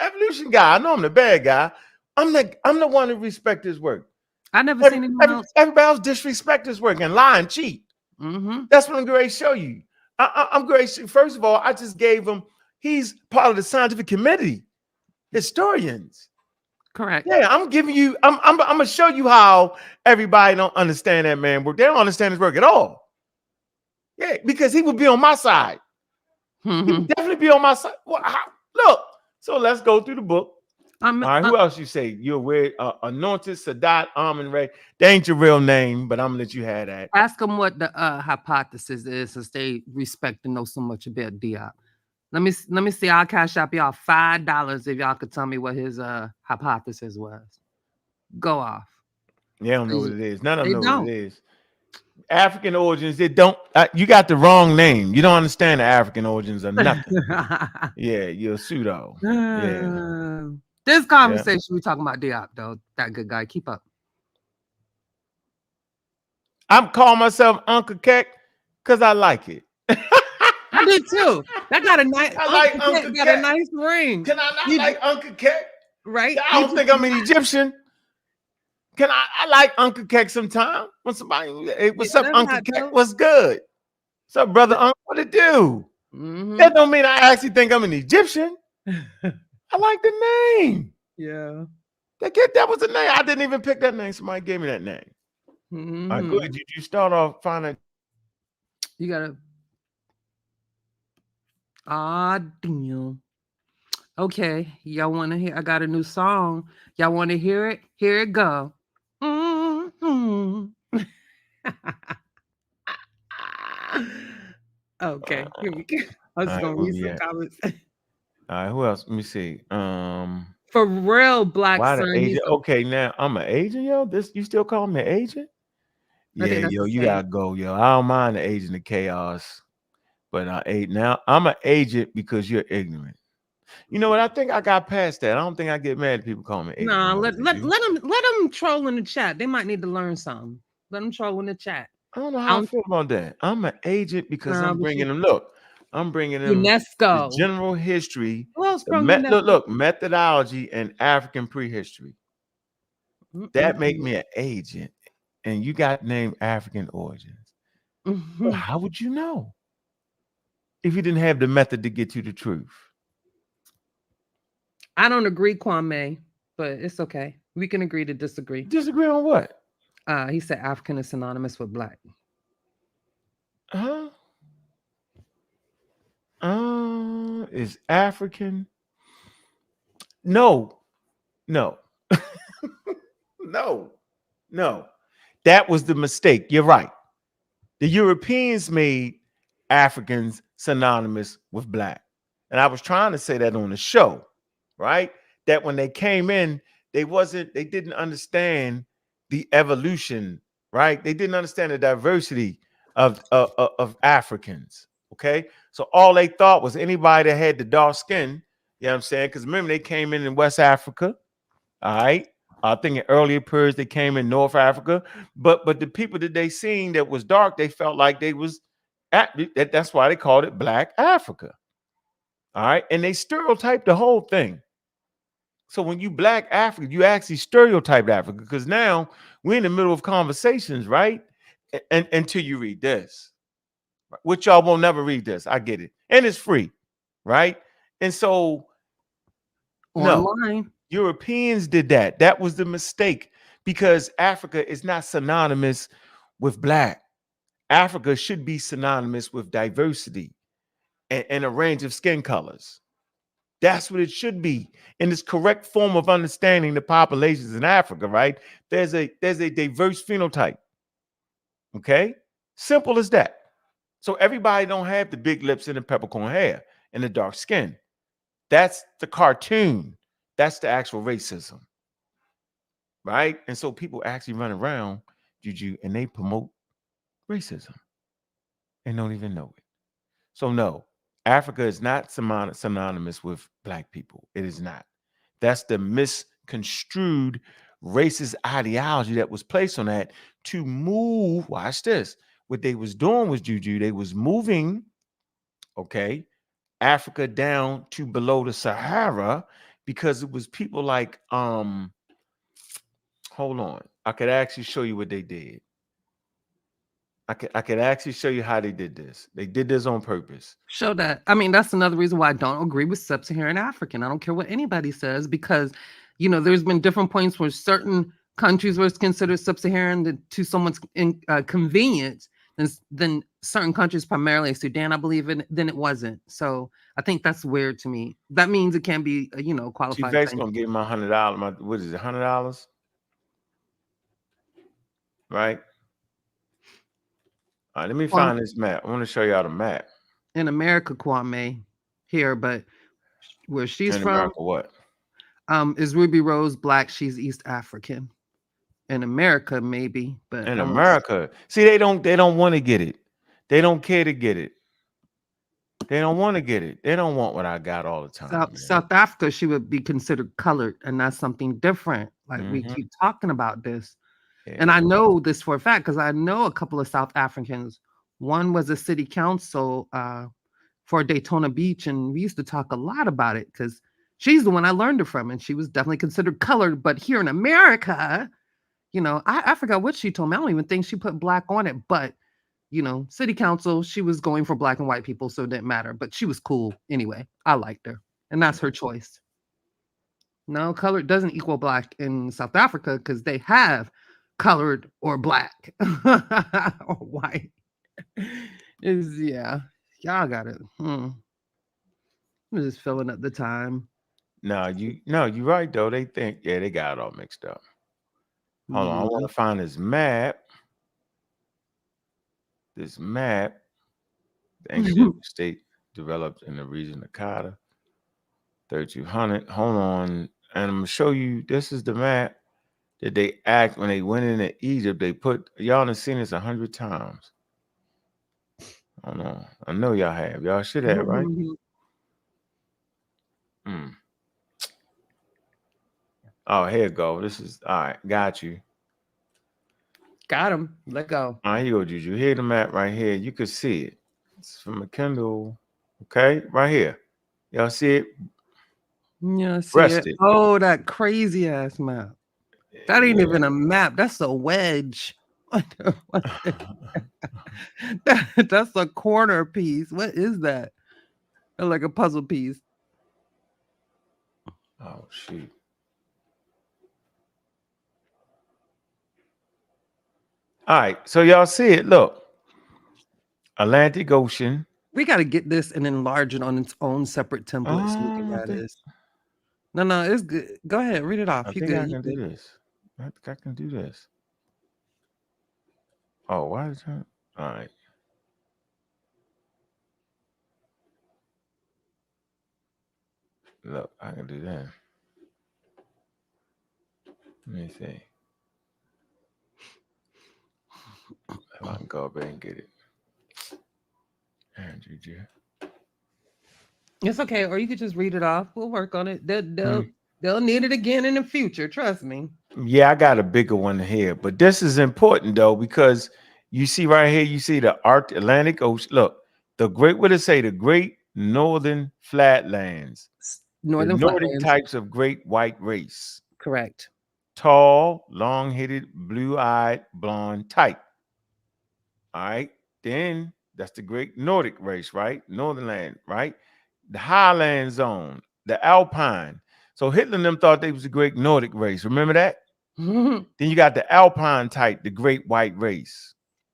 evolution guy. I know I'm the bad guy. I'm the one who respect his work. I never seen anyone else. Everybody else disrespect his work and lie and cheat. That's what I'm going to show you. I'm going to first of all, I just gave him, he's part of the scientific committee, historians. Correct. Yeah, I'm giving you, I'm gonna show you how everybody don't understand that man work. They don't understand his work at all. Yeah, because he would be on my side. He would definitely be on my side. Well, look, so let's go through the book. All right, who else you say? You're weird. Anointed Sadat Amun-Re. They ain't your real name, but I'm gonna let you have that. Ask them what the hypothesis is, since they respect and know so much about Diop. Let me see. I'll cash up y'all $5 if y'all could tell me what his hypothesis was. Go off. They don't know what it is. None of them know what it is. African origins, they don't. You got the wrong name. You don't understand the African origins or nothing. Yeah, you're a pseudo. Yeah. This conversation we talking about Diop though. That good guy. Keep up. I'm calling myself Uncle Keck because I like it. I did too. That got a nice. I like Uncle Keck. Got a nice ring. Can I not like Uncle Keck? Right. I don't think I'm an Egyptian. Can I like Uncle Keck sometime? When somebody, hey, what's up, Uncle Keck? What's good? What's up, brother? Uncle, what it do? That don't mean I actually think I'm an Egyptian. I like the name. Yeah. That was a name. I didn't even pick that name. Somebody gave me that name. All right, go ahead. You start off finding. You gotta. Ah, damn. Okay, y'all want to hear? I got a new song. Y'all want to hear it? Here it go. Okay, here we go. I was gonna read some comments. All right, who else? Let me see. For real, Black Why Son. the agent? Okay, now I'm an agent, yo. You still call me an agent? Yeah, yo, you gotta go, yo. I don't mind the agent of chaos, but now I'm an agent because you're ignorant. You know what? I think I got past that. I don't think I get mad at people calling me agent. Nah, let them troll in the chat. They might need to learn something. Let them troll in the chat. I don't know I how I don't, feel about that. I'm an agent because nah, I'm but bringing them. Look, I'm bringing them the UNESCO. general history, Who else the from UNESCO? methodology, and African prehistory. That make Mm-mm-mm. me an agent, and you got named African origins. Well, Mhm. how would you know if you didn't have the method to get to the truth? I don't agree, Kwame, but it's okay. We can agree to disagree. Disagree on what? He said African is synonymous with black. Huh? Is African? No, no, no, no. That was the mistake. You're right. The Europeans made Africans synonymous with black. And I was trying to say that on the show, right? That when they came in, they didn't understand the evolution, right? They didn't understand the diversity of Africans. Okay. So all they thought was anybody that had the dark skin, you know what I'm saying? Because remember, they came in West Africa. All right. I think in earlier periods they came in North Africa, but the people that they seen that was dark, they felt like they was that's why they called it Black Africa. All right, and they stereotyped the whole thing. So when you Black Africa, you actually stereotyped Africa because now we're in the middle of conversations, right? And until you read this, which y'all won't never read this. I get it, and it's free, right? And so no, Online. Europeans did that. That was the mistake because Africa is not synonymous with black. Africa should be synonymous with diversity and a range of skin colors. That's what it should be in this correct form of understanding the populations in Africa, right? There's a diverse phenotype. Okay, simple as that. So everybody don't have the big lips and the peppercorn hair and the dark skin. That's the cartoon. That's the actual racism. Right? And so people actually run around, Juju, and they promote racism and don't even know it. So no, Africa is not synonymous with black people. It is not. That's the misconstrued racist ideology that was placed on that to move. Watch this. What they was doing was Juju, they was moving, okay, Africa down to below the Sahara because it was people like hold on. I could actually show you what they did. I could actually show you how they did this. They did this on purpose. Show that. I mean, that's another reason why I don't agree with sub-Saharan African. I don't care what anybody says because, there's been different points where certain countries were considered sub-Saharan to someone's convenience, then certain countries, primarily Sudan, I believe, then it wasn't. So I think that's weird to me. That means it can be, Chief qualified. X gonna give me my $100. My what is it, $100? Right? All right, let me Well, find this map. I want to show y'all the map. in America, Kwame here, but where she's In from, America, what? is Ruby Rose black? She's East African. In America, maybe, but In I won't. America. See, they don't want to get it. They don't care to get it. They don't want to get it. They don't want what I got all the time, man. South Africa, she would be considered colored, and that's something different. Like we Mm-hmm. keep talking about this, and Yeah. I know this for a fact because I know a couple of South Africans. One was a city council for Daytona Beach, and we used to talk a lot about it because she's the one I learned it from, and she was definitely considered colored. But here in America, I forgot what she told me. I don't even think she put black on it, but city council, she was going for black and white people, so it didn't matter. But she was cool anyway. I liked her, and that's her choice. No, colored doesn't equal black in South Africa because they have colored or black or white. Is yeah, y'all got it. I'm just filling up the time. No, you're right though. They think, yeah, they got it all mixed up. Hold on, I want Mhm. to find this map. This map, the ancient state developed in the region of Kata, 3200. Hold on, and I'm gonna show you. This is the map that they act when they went into Egypt. They put y'all have seen this 100 times. Hold on, I know y'all have. Y'all should have, right? Mm. Oh, here you go. This is all right. Got you. Got him. Let go. All right, here you go, Juju. Here the map right here. You can see it. It's from a Kindle. Okay, right here. Y'all see it? Yeah, I see it. Breasted. Oh, that crazy ass map. That ain't Yeah. even a map. That's a wedge. That's a corner piece. What is that? Like a puzzle piece. Oh shoot. All right, so y'all see it. Look, Atlantic Ocean. We got to get this and enlarge it on its own separate template so we can I add think this. No, it's good. Go ahead, read it off. I You think I good? You can good? do this. I think I can do this. Oh, why is that? All right. Look, I can do that. Let me see. If I can go up there and get it. And Juju. It's okay, or you could just read it off. We'll work on it. Hmm. They'll need it again in the future. Trust me. Yeah, I got a bigger one here, but this is important though because you see right here, you see the Atlantic Ocean. Look, the great. What did it say? The Great Northern Flatlands. The Northern Nordic Flatlands. types of great white race. Correct. Tall, long-headed, blue-eyed, blonde type. All right. Then that's the great Nordic race, right? Northern land, right? The highland zone, the Alpine. So Hitler and them thought they was the great Nordic race. Remember that? Then you got the Alpine type, the great white race.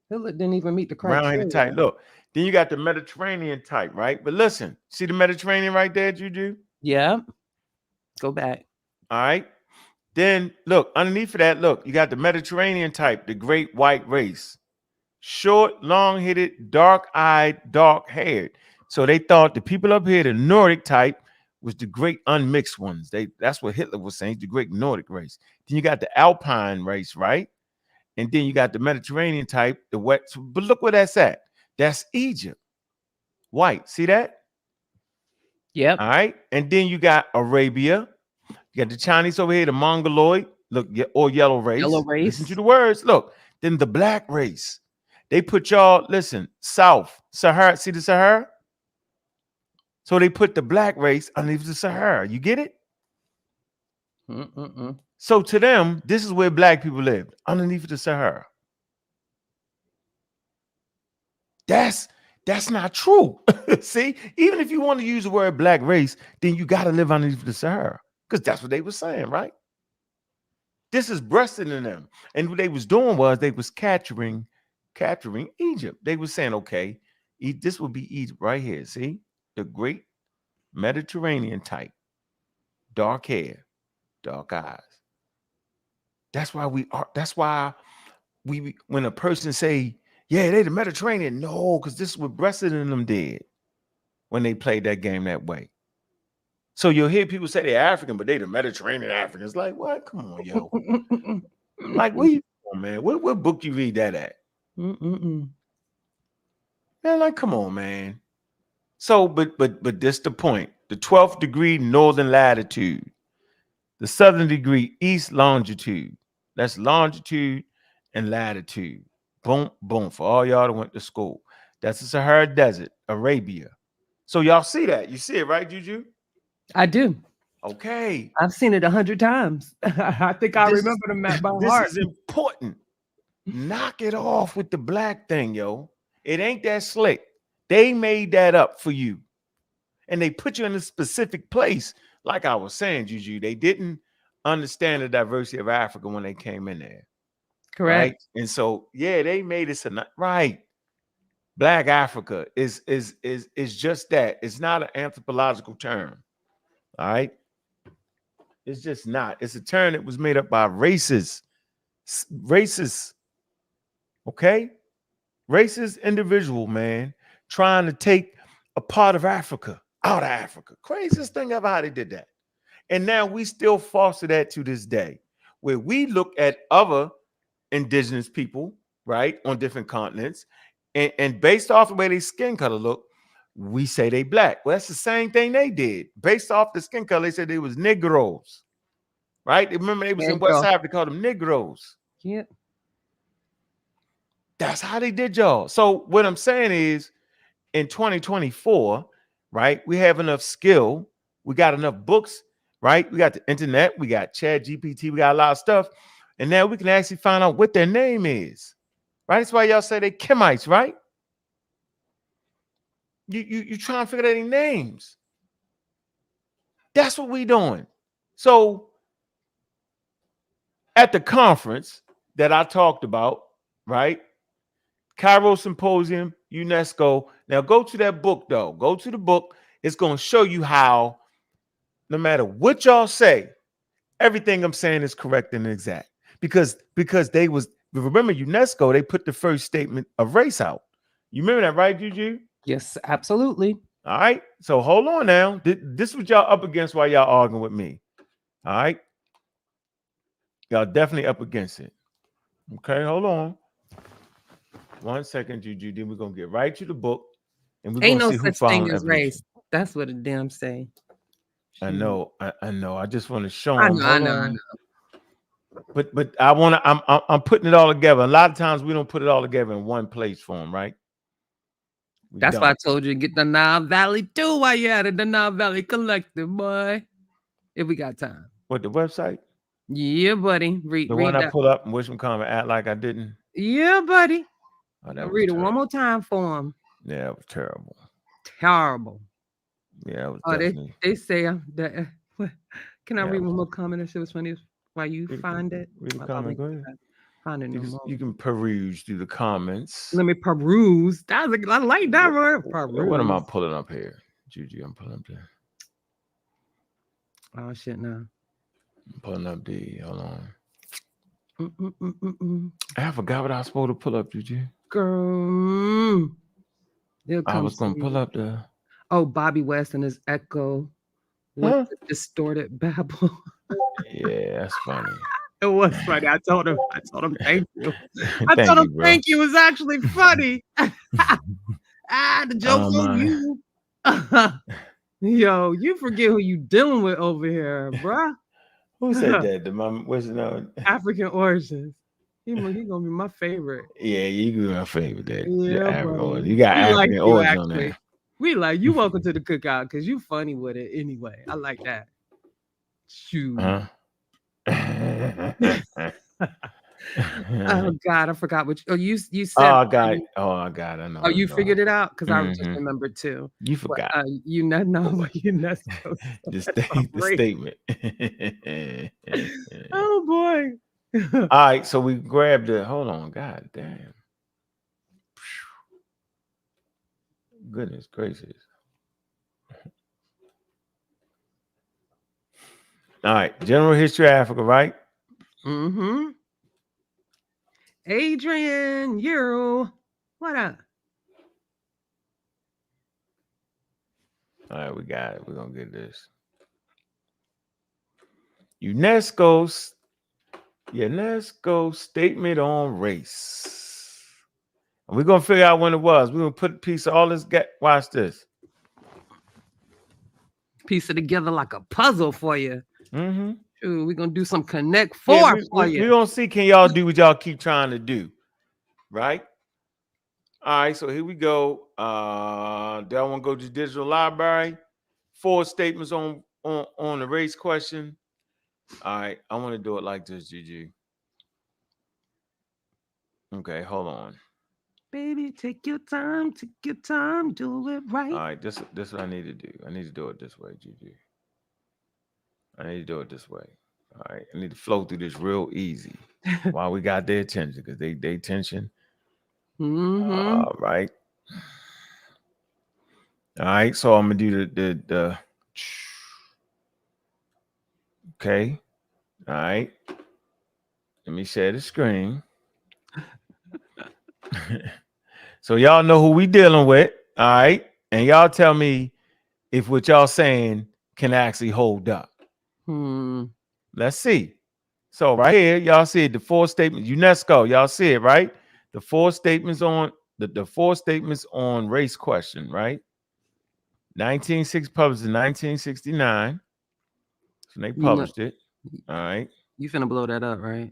Hitler didn't even meet the Round-headed type. criteria. Look. Then you got the Mediterranean type, right? But listen, see the Mediterranean right there, Juju? Yeah. Go back. All right. Then look, underneath of that, look, you got the Mediterranean type, the great white race. Short, long-headed, dark-eyed, dark-haired. So they thought the people up here, the Nordic type, was the great unmixed ones. That's what Hitler was saying, the great Nordic race. Then you got the Alpine race, right? And then you got the Mediterranean type, the wet. But look where that's at. That's Egypt. White. See that? Yep. All right. And then you got Arabia. You got the Chinese over here, the Mongoloid, look, or yellow race. Yellow race. Listen to the words. Look, then the black race. They put y'all, listen, South, Sahara. See the Sahara? So they put the black race underneath the Sahara. You get it? So to them, this is where black people lived, underneath the Sahara. That's not true. See, even if you want to use the word black race, then you got to live underneath the Sahara because that's what they were saying, right? This is breasted in them. And what they was doing was they was capturing Egypt. They was saying, okay, this would be Egypt right here. See? The great Mediterranean type. Dark hair, dark eyes. That's why we when a person say, yeah, they the Mediterranean. No, because this is what breasted in them did when they played that game that way. So you'll hear people say they're African, but they the Mediterranean Africans. Like, what? Come on, yo. Like, where you going, man? What book you read that at? Man, like, come on, man. So, but this the point. The 12th degree northern latitude, the southern degree east longitude. That's longitude and latitude. Boom, boom. For all y'all that went to school. That's the Sahara Desert, Arabia. So y'all see that? You see it, right, Juju? I do. Okay. I've seen it 100 times. I think I remember the map by heart. This is important. Knock it off with the black thing, yo. It ain't that slick. They made that up for you. And they put you in a specific place. Like I was saying, Juju, they didn't understand the diversity of Africa when they came in there. Correct. Right? And so, yeah, they made it right. Black Africa is just that. It's not an anthropological term. All right. It's just not. It's a term that was made up by racists. Okay? Racist individual, man, trying to take a part of Africa out of Africa. Craziest thing ever how they did that. And now we still foster that to this day, where we look at other indigenous people, right, on different continents, and based off the way their skin color look, we say they black. Well, that's the same thing they did. Based off the skin color, they said they was Negroes, right? Remember they was in West Africa, called them Negroes. Yeah. That's how they did y'all. So what I'm saying is, in 2024, right, we have enough skill, we got enough books, right? We got the internet, we got Chat GPT, we got a lot of stuff, and now we can actually find out what their name is, right? That's why y'all say they Kemites, right? You trying to figure out their names. That's what we doing. So at the conference that I talked about, right? Cairo Symposium, UNESCO. Now go to that book, though. Go to the book. It's going to show you how, no matter what y'all say, everything I'm saying is correct and exact. Because they was, remember UNESCO, they put the first statement of race out. You remember that, right, Juju? Yes, absolutely. All right. So hold on now. This is what y'all up against while y'all arguing with me. All right. Y'all definitely up against it. Okay, hold on. 1 second, Juju. Then we're gonna get right to the book, and we're Ain't gonna no see who such thing found as evolution. race. That's what a damn say. I know. I know. I just want to show I them. know, Hold I know, on. I know. But I want to. I'm putting it all together. A lot of times we don't put it all together in one place for them, right? That's why I told you to get the Nile Valley too while you at it. The Nile Valley Collective, boy. If we got time. What, the website? Yeah, buddy. Read one I that. put up and wish them comment act like I didn't. Yeah, buddy. Oh, I'll read it one more time for him. Yeah, it was terrible. Terrible. Yeah, it was definitely. They say that. Can I read one more comment? That shit was funny. While you find it. Read the comment. Go ahead. Find it You can peruse through the comments. Let me peruse. I like that word. Peruse. What am I pulling up here? Juju, I'm pulling up there. Oh shit! Now I'm pulling up the. Hold on. I forgot what I was supposed to pull up, Juju. Girl, I was gonna pull up the. Oh, Bobby West and his echo. What distorted babble. Yeah, that's funny. It was funny. I told him thank you. I told him thank you was actually funny. The joke's on you. Yo, you forget who you dealing with over here, bruh. Who said that? The mom, what's it known? African origins. He gonna be my favorite. Yeah, you can be my favorite. That yeah, you got African origins on there. We like you. Welcome to the cookout because you funny with it anyway. I like that. Shoot. Oh God, I forgot what you said. Oh, I got it. I know. Oh, you figured it out because I just remembered too. You forgot. You know what UNESCO. The statement. Oh boy. All right, so we grabbed it. Hold on, God damn. Goodness gracious. All right, general history of Africa, right? Mm-hmm. Adrian, what up? All right, we got it. We're gonna get this. UNESCO statement on race. And we're gonna figure out when it was. We're gonna put a piece of all this. Watch this. Piece it together like a puzzle for you. Mm-hmm. Ooh, we're gonna do some connect for you. We're gonna see, can y'all do what y'all keep trying to do, right? All right, so here we go. Do I want to go to the digital library? 4 statements on the race question. All right, I want to do it like this, Gigi. Okay, hold on. Baby, take your time, do it right. All right, this is what I need to do. I need to do it this way, Gigi. I need to do it this way. All right, I need to flow through this real easy while we got their attention, because they attention. Mm-hmm. All right. All right, so I'm gonna do the okay. All right. Let me share the screen. So y'all know who we dealing with. All right. And y'all tell me if what y'all saying can actually hold up. Let's see. So right here, y'all see it, the 4 statements, UNESCO, y'all see it, right? The 4 statements on the 4 statements on race question, right? 1960 published in 1969. So they published it. All right. You finna blow that up, right?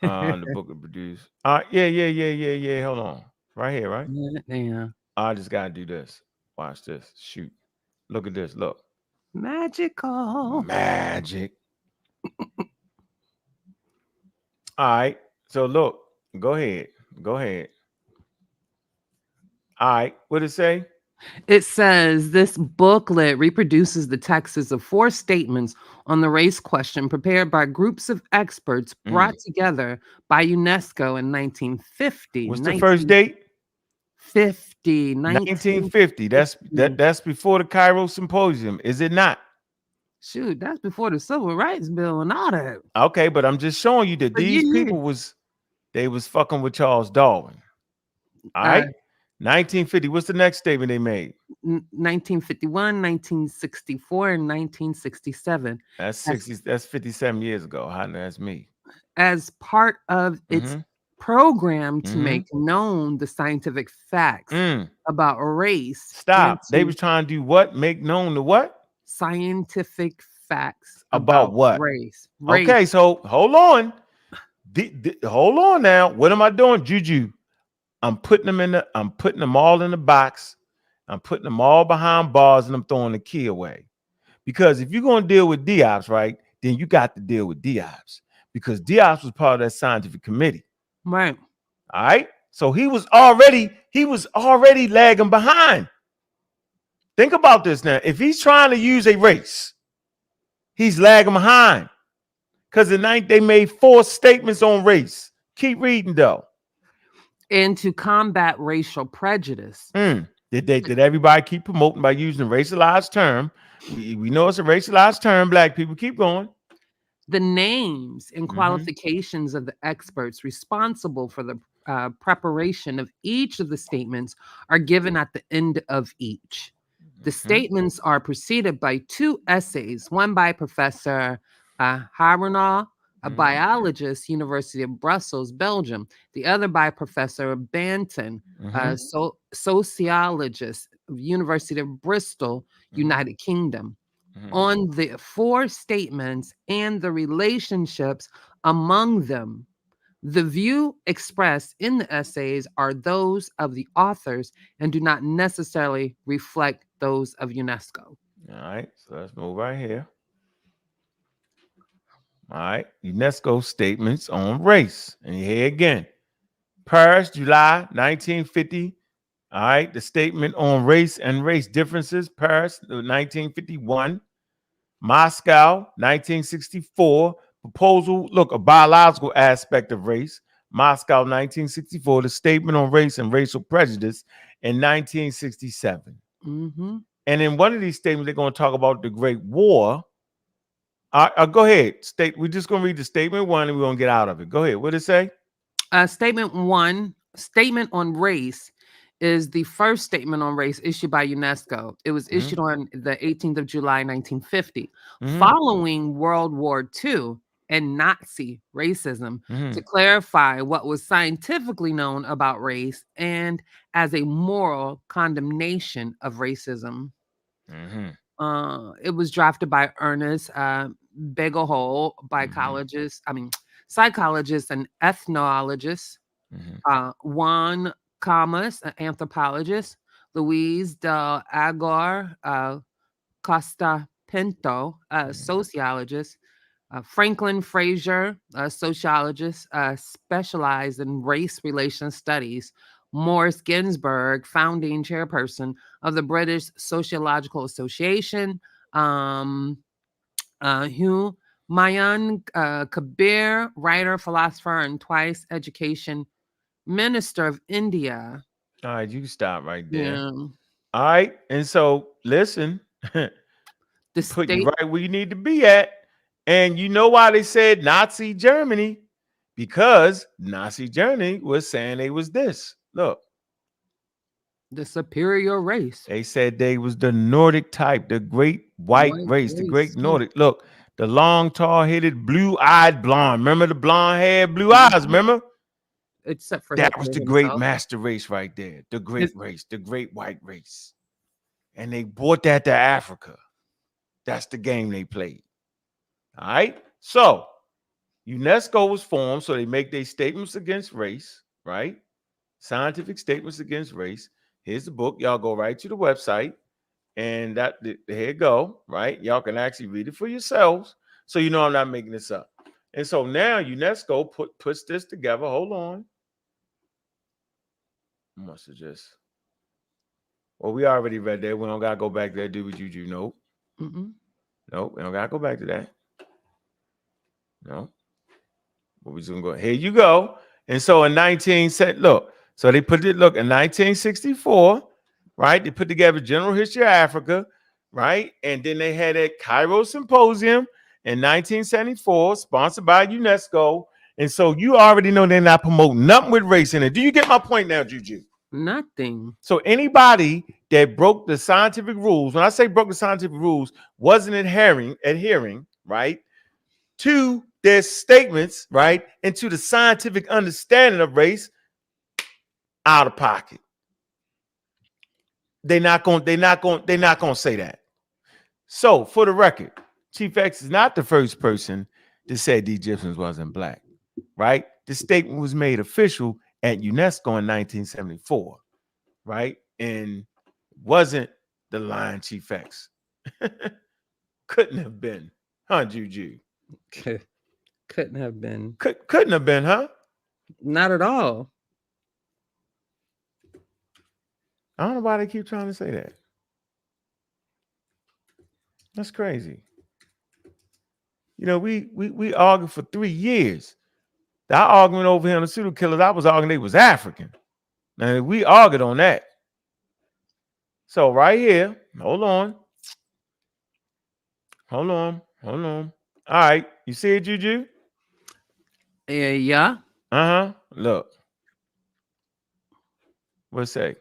The book it produced. Yeah. Hold on. Right here, right? Yeah. I just gotta do this. Watch this. Shoot. Look at this. Look. Magical. Magic. All right. So look. Go ahead. Go ahead. All right. What it say? It says this booklet reproduces the texts of 4 statements on the race question prepared by groups of experts brought together by UNESCO in 1950. What's the first date? 1950. That's before the Cairo Symposium, is it not? Shoot, that's before the Civil Rights Bill and all that. Okay, but I'm just showing you that these people was fucking with Charles Darwin. All right. 1950. What's the next statement they made? 1951, 1964, and 1967. That's 60. That's 57 years ago. That's me. As part of its program to make known the scientific facts about race. Stop. They was trying to do what? Make known the what? Scientific facts about what? Race. Okay, so hold on. Hold on now. What am I doing, Juju? I'm putting them all in the box. I'm putting them all behind bars and I'm throwing the key away. Because if you're going to deal with Diops, right, then you got to deal with Diops. Because Diops was part of that scientific committee. Right. All right. So he was already lagging behind. Think about this now. If he's trying to use a race, he's lagging behind. Because they made 4 statements on race. Keep reading though. And to combat racial prejudice. Did everybody keep promoting by using a racialized term? We know it's a racialized term. Black people, keep going. The names and qualifications of the experts responsible for the preparation of each of the statements are given at the end of each. The statements are preceded by 2 essays, one by Professor Harunal, a biologist, University of Brussels, Belgium. The other by Professor Banton, a sociologist, University of Bristol, United Kingdom. On the 4 statements and the relationships among them. The view expressed in the essays are those of the authors and do not necessarily reflect those of UNESCO. All right, so let's move right here. All right, UNESCO statements on race. And here again, Paris, July 1950. All right, the statement on race and race differences, Paris, 1951. Moscow, 1964. Proposal, look, a biological aspect of race. Moscow, 1964. The statement on race and racial prejudice in 1967. And in one of these statements, they're going to talk about the Great War. Go ahead. We're just going to read the statement 1 and we're going to get out of it. Go ahead. What did it say? Statement 1, statement on race, is the first statement on race issued by UNESCO. It was issued on the 18th of July, 1950, following World War II and Nazi racism, to clarify what was scientifically known about race and as a moral condemnation of racism. It was drafted by Ernest Begelhol, psychologist and ethnologist, Juan Camus, an anthropologist, Luis del Agar Costa Pinto, a sociologist, Franklin Fraser, a sociologist specialized in race relations studies, Morris Ginsburg, founding chairperson of the British Sociological Association, Humayun Kabir, writer, philosopher, and twice education minister of India. All right, you can stop right there. Yeah. All right, and so listen, put you right where you need to be at. And you know why they said Nazi Germany? Because Nazi Germany was saying they was this. Look. The superior race. They said they was the Nordic type, the great white race, the great Nordic. Look, the long, tall-headed, blue-eyed blonde. Remember the blonde hair, blue eyes, remember? Except for that was the great master race right there. The great race, the great white race. And they brought that to Africa. That's the game they played. All right. So UNESCO was formed so they make their statements against race, right? Scientific statements against race. Here's the book. Y'all go right to the website, and here you go, right? Y'all can actually read it for yourselves, so you know I'm not making this up. And so now UNESCO puts this together. Hold on. I must have just. Well, we already read that. We don't gotta go back there. Do what you do. Nope. Nope. We don't gotta go back to that. No. But we just gonna go. Here you go. And so in 1960, look. So they put it. Look in 1964, right? They put together General History of Africa, right? And then they had a Cairo Symposium in 1974, sponsored by UNESCO. And so you already know they're not promoting nothing with race in it. Do you get my point now, Juju? Nothing. So anybody that broke the scientific rules, when I say broke the scientific rules, wasn't adhering, right, to their statements, right, and to the scientific understanding of race, out of pocket. They're not gonna say that. So for the record, Chief X is not the first person to say the Egyptians wasn't black, right? The statement was made official at UNESCO in 1974, right? And wasn't the Lion Chief X. Couldn't have been, huh, Juju? Couldn't have been. Couldn't have been, huh? Not at all. I don't know why they keep trying to say that. That's crazy. You know, we argued for 3 years. That argument over here on the pseudo killers, I was arguing they was African. And we argued on that. So right here, hold on. All right, you see it, Juju? Yeah. Look. What's say?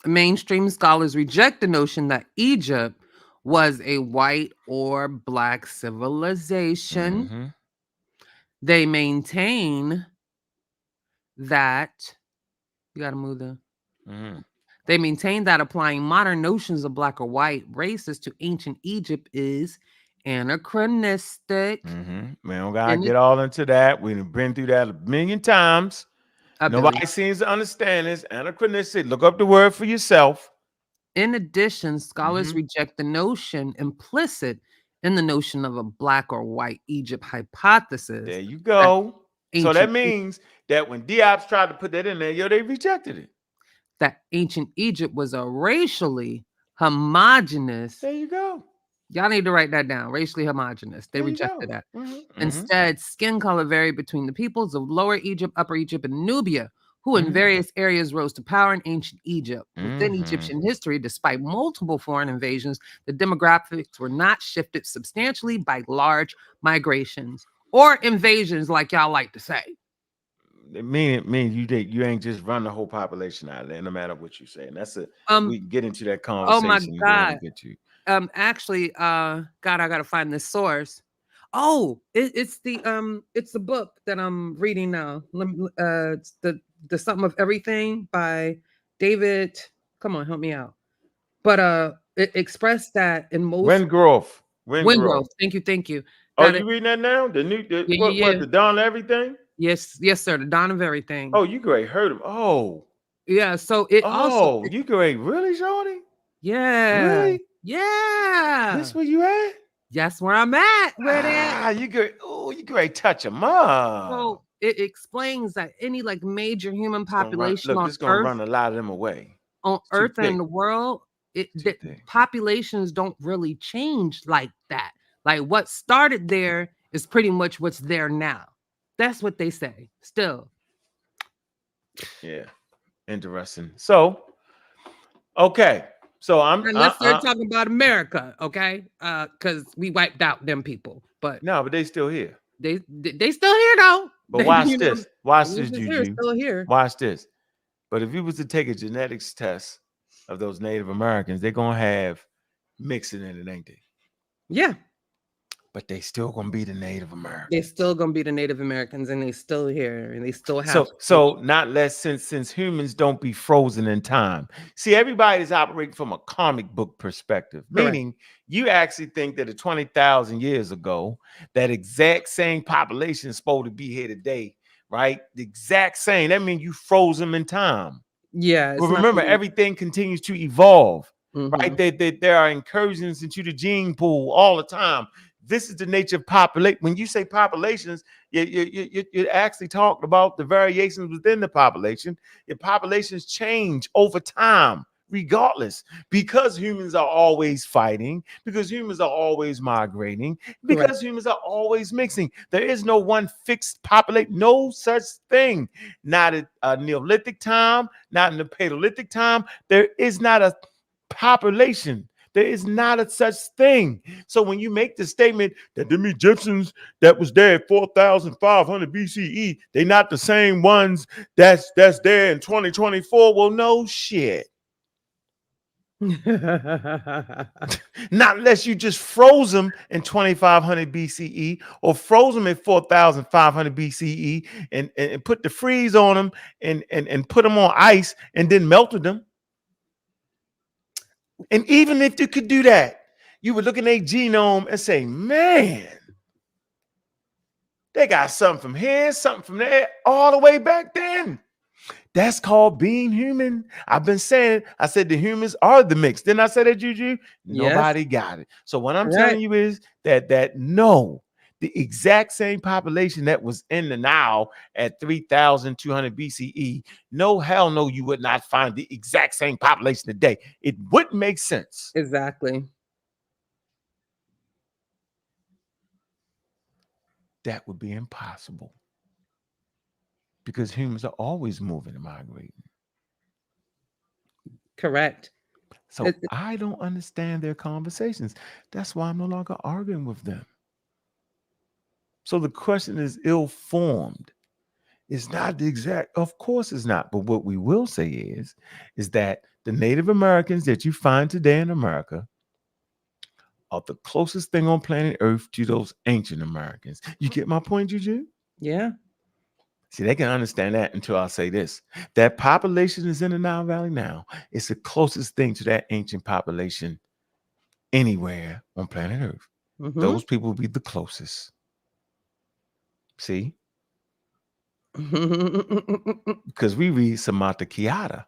Mainstream scholars reject the notion that Egypt was a white or black civilization. They maintain that you got to move the. They maintain that applying modern notions of black or white races to ancient Egypt is anachronistic. We don't gotta get all into that. We've been through that a million times. Nobody seems to understand this. Anachronistic. Look up the word for yourself. In addition, scholars reject the notion implicit in the notion of a black or white Egypt hypothesis. There you go. So that means that when Diop's tried to put that in there, they rejected it. That ancient Egypt was a racially homogenous. There you go. Y'all need to write that down. Racially homogenous. They rejected that. Instead, skin color varied between the peoples of Lower Egypt, Upper Egypt, and Nubia, who in various areas rose to power in ancient Egypt. Within Egyptian history, despite multiple foreign invasions, the demographics were not shifted substantially by large migrations or invasions, like y'all like to say. It means you ain't just run the whole population out of there, no matter what you say. And that's it. We can get into that conversation. Oh my God. Actually, God, I gotta find this source. Oh, it's the book that I'm reading now. It's the Something of Everything by David. Come on, help me out. But it expressed that in most Windgrove. Thank you. Oh, you reading that now? The new what the Dawn of Everything? Yes, sir. The Dawn of Everything. Oh, you great heard him. Oh. Yeah, so it also you great, really, Shorty? Yeah. Really? Yeah. That's where you at? That's where I'm at. Where they you great. Oh, you great touch them up. So it explains that any like major human population on Earth, it's gonna run a lot of them away. On Earth and the world, populations don't really change like that. Like what started there is pretty much what's there now. That's what they say. Still. Yeah. Interesting. So, okay. So let's start talking about America, okay? Because we wiped out them people, but no, but they still here. They still here though. But watch this. Watch this, Juju. Still here. Watch this. But if you was to take a genetics test of those Native Americans, they're gonna have mixing in it, ain't they? Yeah. but they still gonna be the Native They're Americans. still gonna be the Native Americans, and they still here, and they still have. So not less since humans don't be frozen in time. See, everybody's operating from a comic book perspective, Correct. meaning you actually think that 20,000 years ago, that exact same population is supposed to be here today, right? The exact same. That means you froze them in time. Yeah. But remember, everything continues to evolve, right? Mm-hmm. There are incursions into the gene pool all the time. This is the nature of population. When you say populations, you actually talked about the variations within the population. Your populations change over time, regardless, because humans are always fighting, because humans are always migrating, because humans are always mixing. There is no one fixed population, no such thing. Not at a Neolithic time, not in the Paleolithic time. There is not a population. There is not a such thing. So when you make the statement that them Egyptians that was there at 4,500 BCE, they not the same ones that's there in 2024. Well, no shit. Not unless you just froze them in 2,500 BCE or froze them at 4,500 BCE and put the freeze on them and put them on ice and then melted them. And even if you could do that, you would look at their genome and say, man, they got something from here, something from there, all the way back then. That's called being human. I've been saying it. I said the humans are the mix. Didn't I say that, Juju? Nobody got it. So what I'm telling you is that no, the exact same population that was in the Nile at 3,200 BCE, no, hell no, you would not find the exact same population today. It wouldn't make sense. Exactly. That would be impossible because humans are always moving and migrating. Correct. So I don't understand their conversations. That's why I'm no longer arguing with them. So the question is ill-formed. It's not the exact, of course it's not. But what we will say is that the Native Americans that you find today in America are the closest thing on planet Earth to those ancient Americans. You get my point, Juju? Yeah. See, they can understand that until I say this. That population is in the Nile Valley now. It's the closest thing to that ancient population anywhere on planet Earth. Mm-hmm. Those people will be the closest. See? Because we read Samantha Kiata.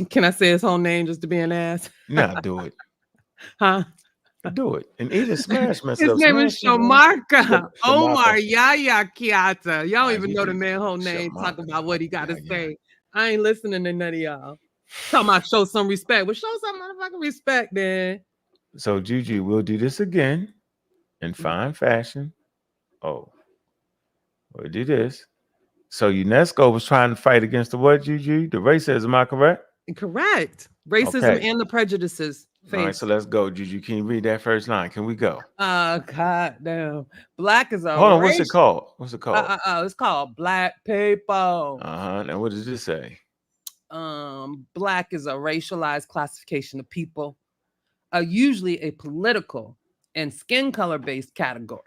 Can I say his whole name just to be an ass? Nah, do it. Huh? Do it. And even smash myself. His name is Shamarka. Omar Yaya Kiata. Y'all don't even know the man whole name. Talk about what he got to say. I ain't listening to none of y'all. Talking about show some respect. Well, show some motherfucking respect, then. So, Juju, we'll do this again in fine fashion. Oh, we'll do this. So, UNESCO was trying to fight against the what, Juju? The racism, am I correct? Correct. Racism and the prejudices. All right, so let's go, Juju. Can you read that first line? Can we go? God damn. Black is a Hold on, what's it called? What's it called? It's called Black People. Now what does this say? Black is a racialized classification of people, usually a political and skin color based category.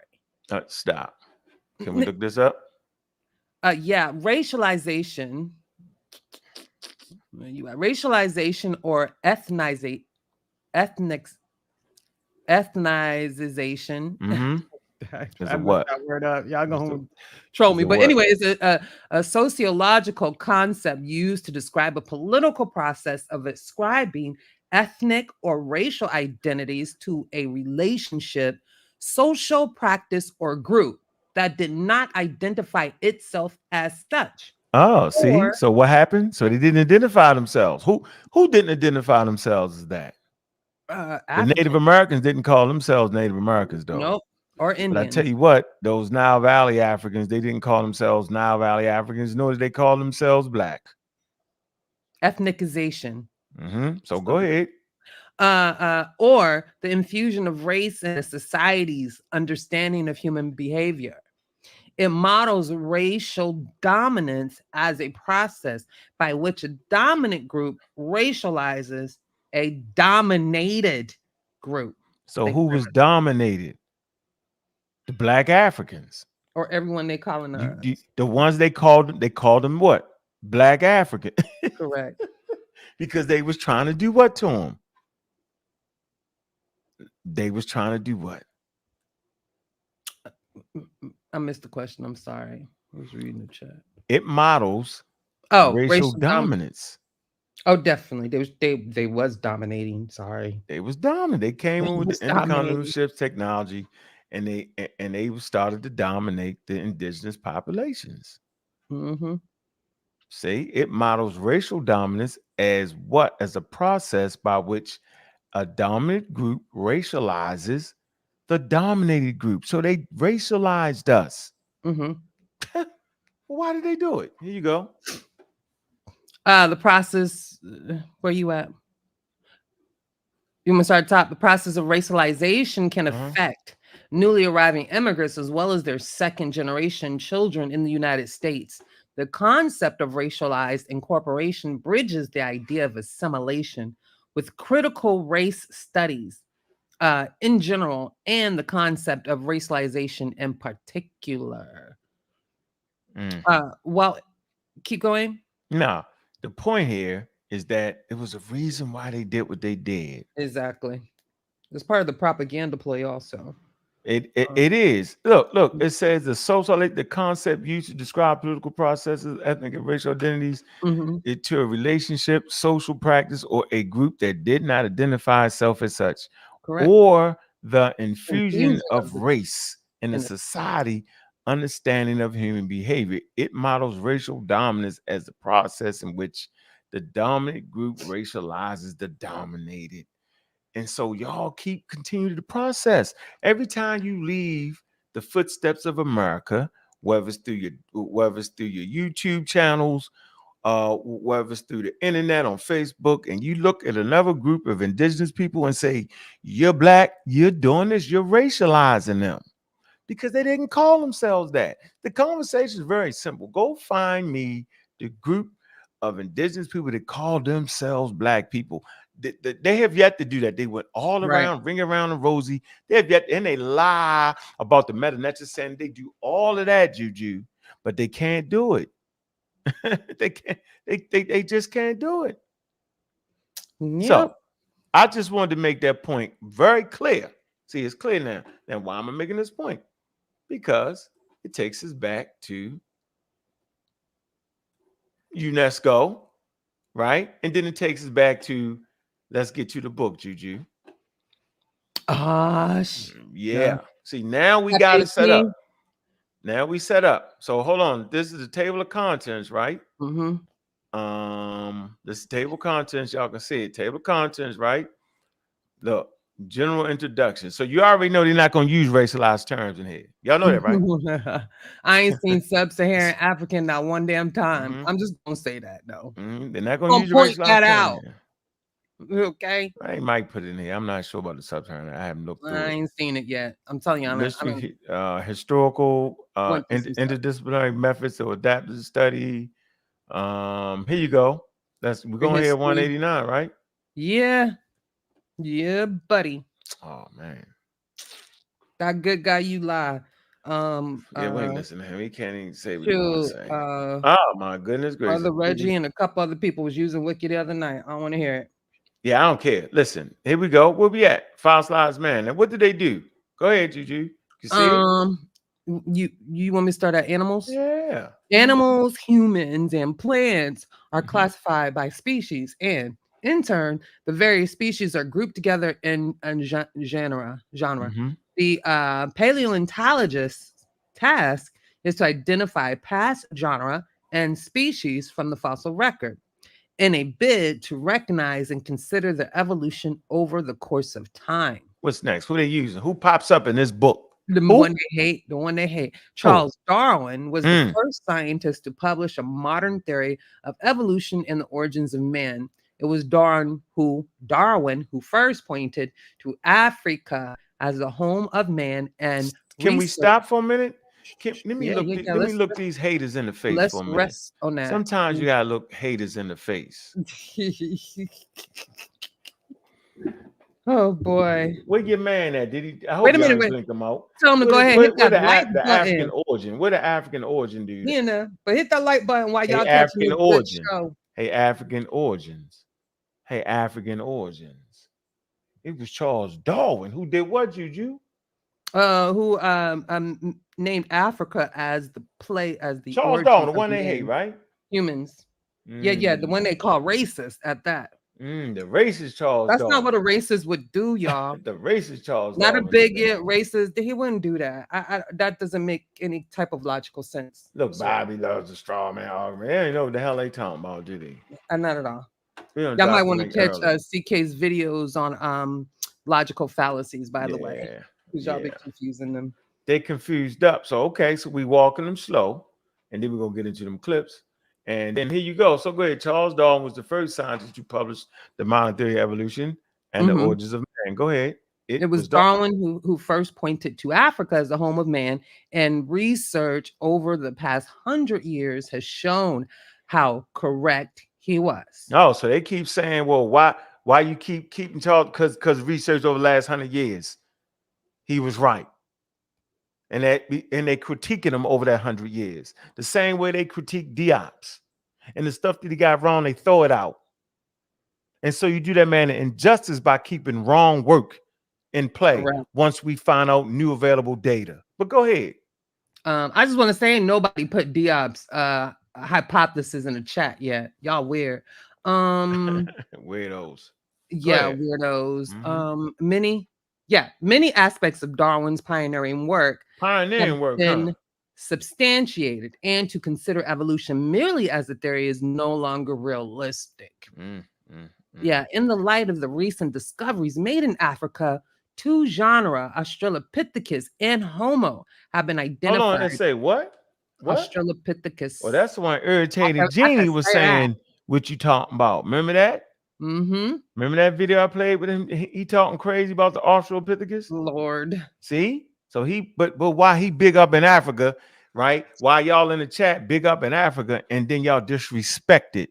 Stop. Can we look this up? Yeah, racialization. Racialization or ethnization. Mm-hmm. I what? That word up. Y'all gonna troll me. But anyway, it's a sociological concept used to describe a political process of ascribing ethnic or racial identities to a relationship, social practice, or group that did not identify itself as such. Oh, see? So what happened? So they didn't identify themselves. Who didn't identify themselves as that? The Native Americans didn't call themselves Native Americans, though. Nope. Or Indians. But I tell you what, those Nile Valley Africans, they didn't call themselves Nile Valley Africans, nor did they call themselves Black. Ethnicization. Mm-hmm. So go ahead. Or the infusion of race in a society's understanding of human behavior. It models racial dominance as a process by which a dominant group racializes a dominated group. So who was dominated? The black Africans. or everyone they colonized. The ones they called them what? Black African. Correct. Because they was trying to do what to them? They was trying to do what? I missed the question. I'm sorry. I was reading the chat. It models racial Racial dominance. Oh, definitely. They was dominating. Sorry. They was dominant. They came in with the Dominating. intercontinental technology, and they started to dominate the indigenous populations. Mm-hmm. See, it models racial dominance as what? As a process by which a dominant group racializes the dominated group. So they racialized us. Mm-hmm. Why did they do it? Here you go. The process. Where you at? You want to start top? The process of racialization can affect newly arriving immigrants as well as their second generation children in the United States. The concept of racialized incorporation bridges the idea of assimilation with critical race studies in general and the concept of racialization in particular. Well, keep going. Now, the point here is that it was a reason why they did what they did. Exactly. It's part of the propaganda play also. It is. Look, it says the concept used to describe political processes, ethnic and racial identities to a relationship, social practice, or a group that did not identify itself as such. Correct. Or the infusion of race in a society understanding of human behavior. It models racial dominance as the process in which the dominant group racializes the dominated. And so y'all continue the process. Every time you leave the footsteps of America, whether it's through your YouTube channels, whether it's through the internet on Facebook, and you look at another group of indigenous people and say, you're black, you're doing this, you're racializing them. Because they didn't call themselves that. The conversation is very simple. Go find me the group of indigenous people that call themselves black people. They have yet to do that. They went all around, ring around the rosy. They have yet, and they lie about the meta-necessary. They do all of that, Juju, but they can't do it. They can't. They just can't do it. Yep. So I just wanted to make that point very clear. See, it's clear now. Now, why am I making this point? Because it takes us back to UNESCO, right? And then it takes us back to, let's get to the book, Juju. Yeah. See, now we got it set up. Now we set up. So hold on. This is the table of contents, right? This is table of contents. Y'all can see it. Table of contents, right? Look. General introduction. So you already know they're not going to use racialized terms in here. Y'all know that, right? I ain't seen sub-Saharan African not one damn time. I'm just going to say that, though. They're not going to use point racialized that terms. Out. Okay. I might put it in here. I'm not sure about the sub-Saharan. I haven't looked through I ain't seen it yet. I'm telling you. Historical, interdisciplinary methods to adaptive study. Here you go. We're going here 189, right? Yeah. Yeah, buddy. Oh man, that good guy you lie. Yeah, we ain't listen to him. He can't even say what he wants to say. Oh my goodness gracious! Brother Reggie and a couple other people was using Wiki the other night. I don't want to hear it. Yeah, I don't care. Listen, here we go. Where we at? 5 slides, man. And what did they do? Go ahead, Juju. You see it? You want me to start at animals? Yeah. Animals, humans, and plants are classified by species, and in turn, the various species are grouped together in genre. The paleontologist's task is to identify past genre and species from the fossil record in a bid to recognize and consider their evolution over the course of time. What's next? Who they using? Who pops up in this book? The one they hate. Charles Darwin was the first scientist to publish a modern theory of evolution and the origins of man. It was Darwin who first pointed to Africa as the home of man. And can we stop for a minute? Let me look these haters in the face for a minute. Rest on that. Sometimes you gotta look haters in the face. Oh boy. Where your man at? Did he? I Wait hope a y'all minute. ain't Wait. blink him out. Tell him to go ahead and hit Where that like the African button. origin? Where the African origin dude? You know, but hit that like button while Hey, y'all catching African this good origin. show. Hey, African origins. Hey, African origins. It was Charles Darwin who did what, Juju? Who named Africa as the Charles origin Darwin, the of one they hate, man, right? humans. Yeah, the one they call racist at that. The racist Charles That's Darwin. not what a racist would do, y'all. The racist Charles Not a Darwin. did that. bigot, racist. He wouldn't do that. That doesn't make any type of logical sense. Look, Bobby loves the straw man argument. They ain't know what the hell they talking about, did they? Not at all. Y'all Y'all might want to catch CK's videos on logical fallacies, by the way, because y'all be confusing them. They confused up. So okay, so we walking them slow, and then we're gonna get into them clips. And then here you go. So go ahead. Charles Darwin was the first scientist who published the modern theory of evolution and the origins of man. Go ahead. It was Darwin who first pointed to Africa as the home of man, and research over the past 100 years has shown how correct he was. Oh, so they keep saying, well, why you keeping Charles? Because research over the last 100 years, he was right. And they critiquing him over that 100 years. The same way they critique Diop's. And the stuff that he got wrong, they throw it out. And so you do that man an injustice by keeping wrong work in play once we find out new available data. But go ahead. I just want to say nobody put Diop's hypothesis in the chat yet. Y'all weird. Weirdos. Yeah, weirdos. Many aspects of Darwin's pioneering work have been substantiated, and to consider evolution merely as a theory is no longer realistic. Yeah, in the light of the recent discoveries made in Africa, two genera, Australopithecus and Homo, have been identified. Hold on, and say what? Australopithecus. Well, that's the one irritated Jeannie was saying what you talking about. Remember that? Remember that video I played with him? He talking crazy about the Australopithecus? Lord. See? So but why he big up in Africa, right? Why y'all in the chat big up in Africa, and then y'all disrespect it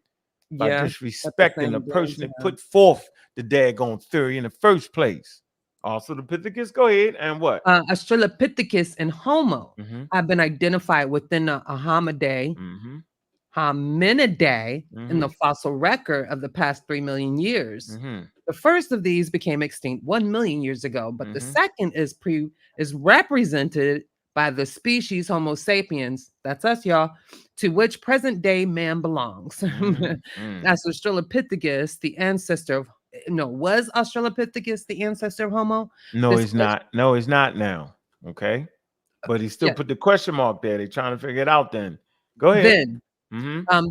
by disrespecting the person that put forth the daggone theory in the first place. Australopithecus, go ahead, and what? Australopithecus and Homo have been identified within the hominidae in the fossil record of the past 3 million years. The first of these became extinct 1 million years ago, but the second is represented by the species Homo sapiens, that's us, y'all, to which present day man belongs. That's Australopithecus, the ancestor of was Australopithecus the ancestor of Homo? No, he's not. No, he's not now. Okay. But he still put the question mark there. They're trying to figure it out then. Go ahead.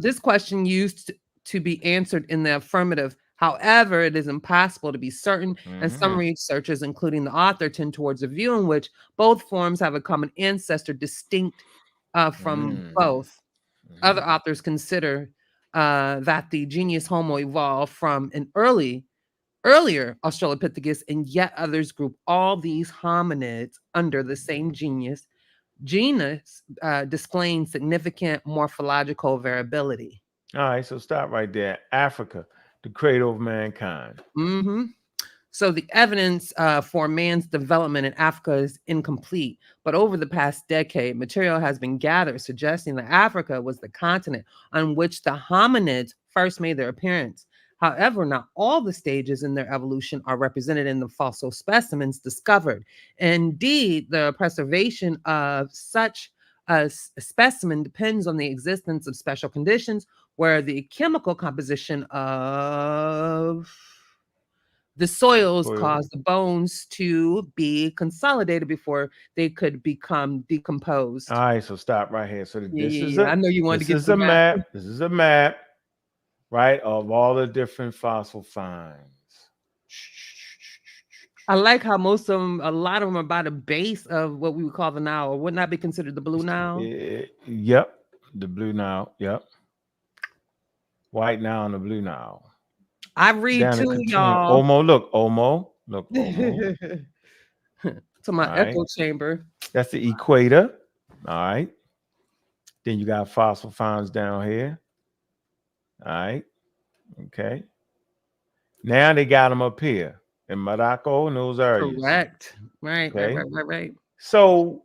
This question used to be answered in the affirmative. However, it is impossible to be certain, and some researchers, including the author, tend towards a view in which both forms have a common ancestor distinct from both. Other authors consider that the genus Homo evolved from an earlier Australopithecus, and yet others group all these hominids under the same genus displaying significant morphological variability. All right, so stop right there. Africa, the cradle of mankind. So the evidence for man's development in Africa is incomplete, but over the past decade, material has been gathered suggesting that Africa was the continent on which the hominids first made their appearance. However, not all the stages in their evolution are represented in the fossil specimens discovered. Indeed, the preservation of such a specimen depends on the existence of special conditions where the chemical composition of the soils cause the bones to be consolidated before they could become decomposed. All right, so stop right here. So I know you wanted to get to the map. This is a map, right, of all the different fossil finds. I like how most of them, a lot of them are by the base of what we would call the Nile, or would not be considered the Blue Nile. Yep, the Blue Nile. Yep, White Nile and the Blue Nile. I read too, y'all. Look, Omo. To my echo chamber. That's the equator. All right. Then you got fossil finds down here. All right. Okay. Now they got them up here in Morocco and those areas. Correct. Right, right, Okay. right, right, right. So,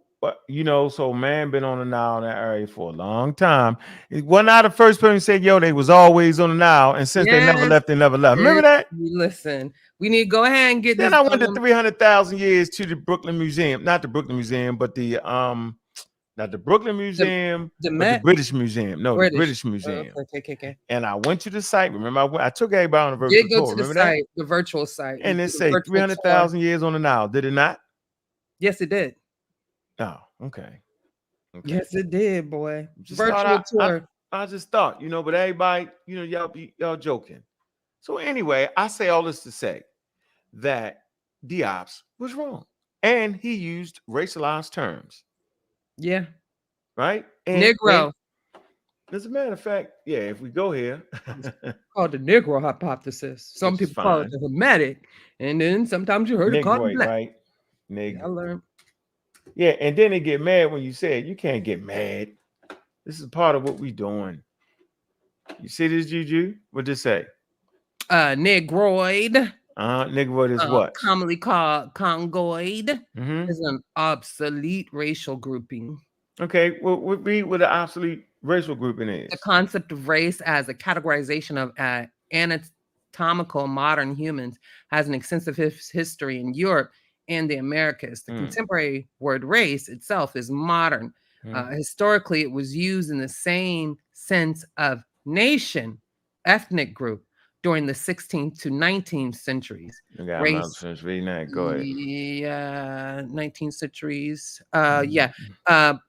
so man been on the Nile in that area for a long time. It wasn't I the first person who said, yo, they was always on the Nile. And since they never Yes. left, they never left. Remember that? Listen, we need to go ahead and get Then this. I went to 300,000 years to the Brooklyn Museum. Not the Brooklyn Museum, but not the Brooklyn Museum, the but the Met? British Museum. No, the British Oh, Museum. okay. And I went to the site. Remember, I took everybody on a Did virtual go tour. to the Remember that? site, the virtual site. And We it did a say virtual 300,000 years on the Nile. Did it not? Yes, it did. Oh, okay. Yes, it did, boy. Just Virtual tour. I just thought, but everybody, y'all joking. So anyway, I say all this to say that Diop's was wrong. And he used racialized terms. Yeah. Right? Negro. As a matter of fact, yeah, if we go here. Called the Negro hypothesis. Some people call it the Thematic. And then sometimes you heard it called black. Right? Yeah, I learned. Yeah, and then they get mad when you say it. You can't get mad. This is part of what we doing. You see this, Juju? What'd it say? Negroid. Negroid is what? Commonly called Congoid. Is an obsolete racial grouping. Okay, well, read what the obsolete racial grouping is. The concept of race as a categorization of anatomical modern humans has an extensive history in Europe and the Americas. The contemporary word race itself is modern. Historically, it was used in the same sense of nation, ethnic group during the 16th to 19th centuries. Race, reading that. Go ahead. Yeah, 19th centuries.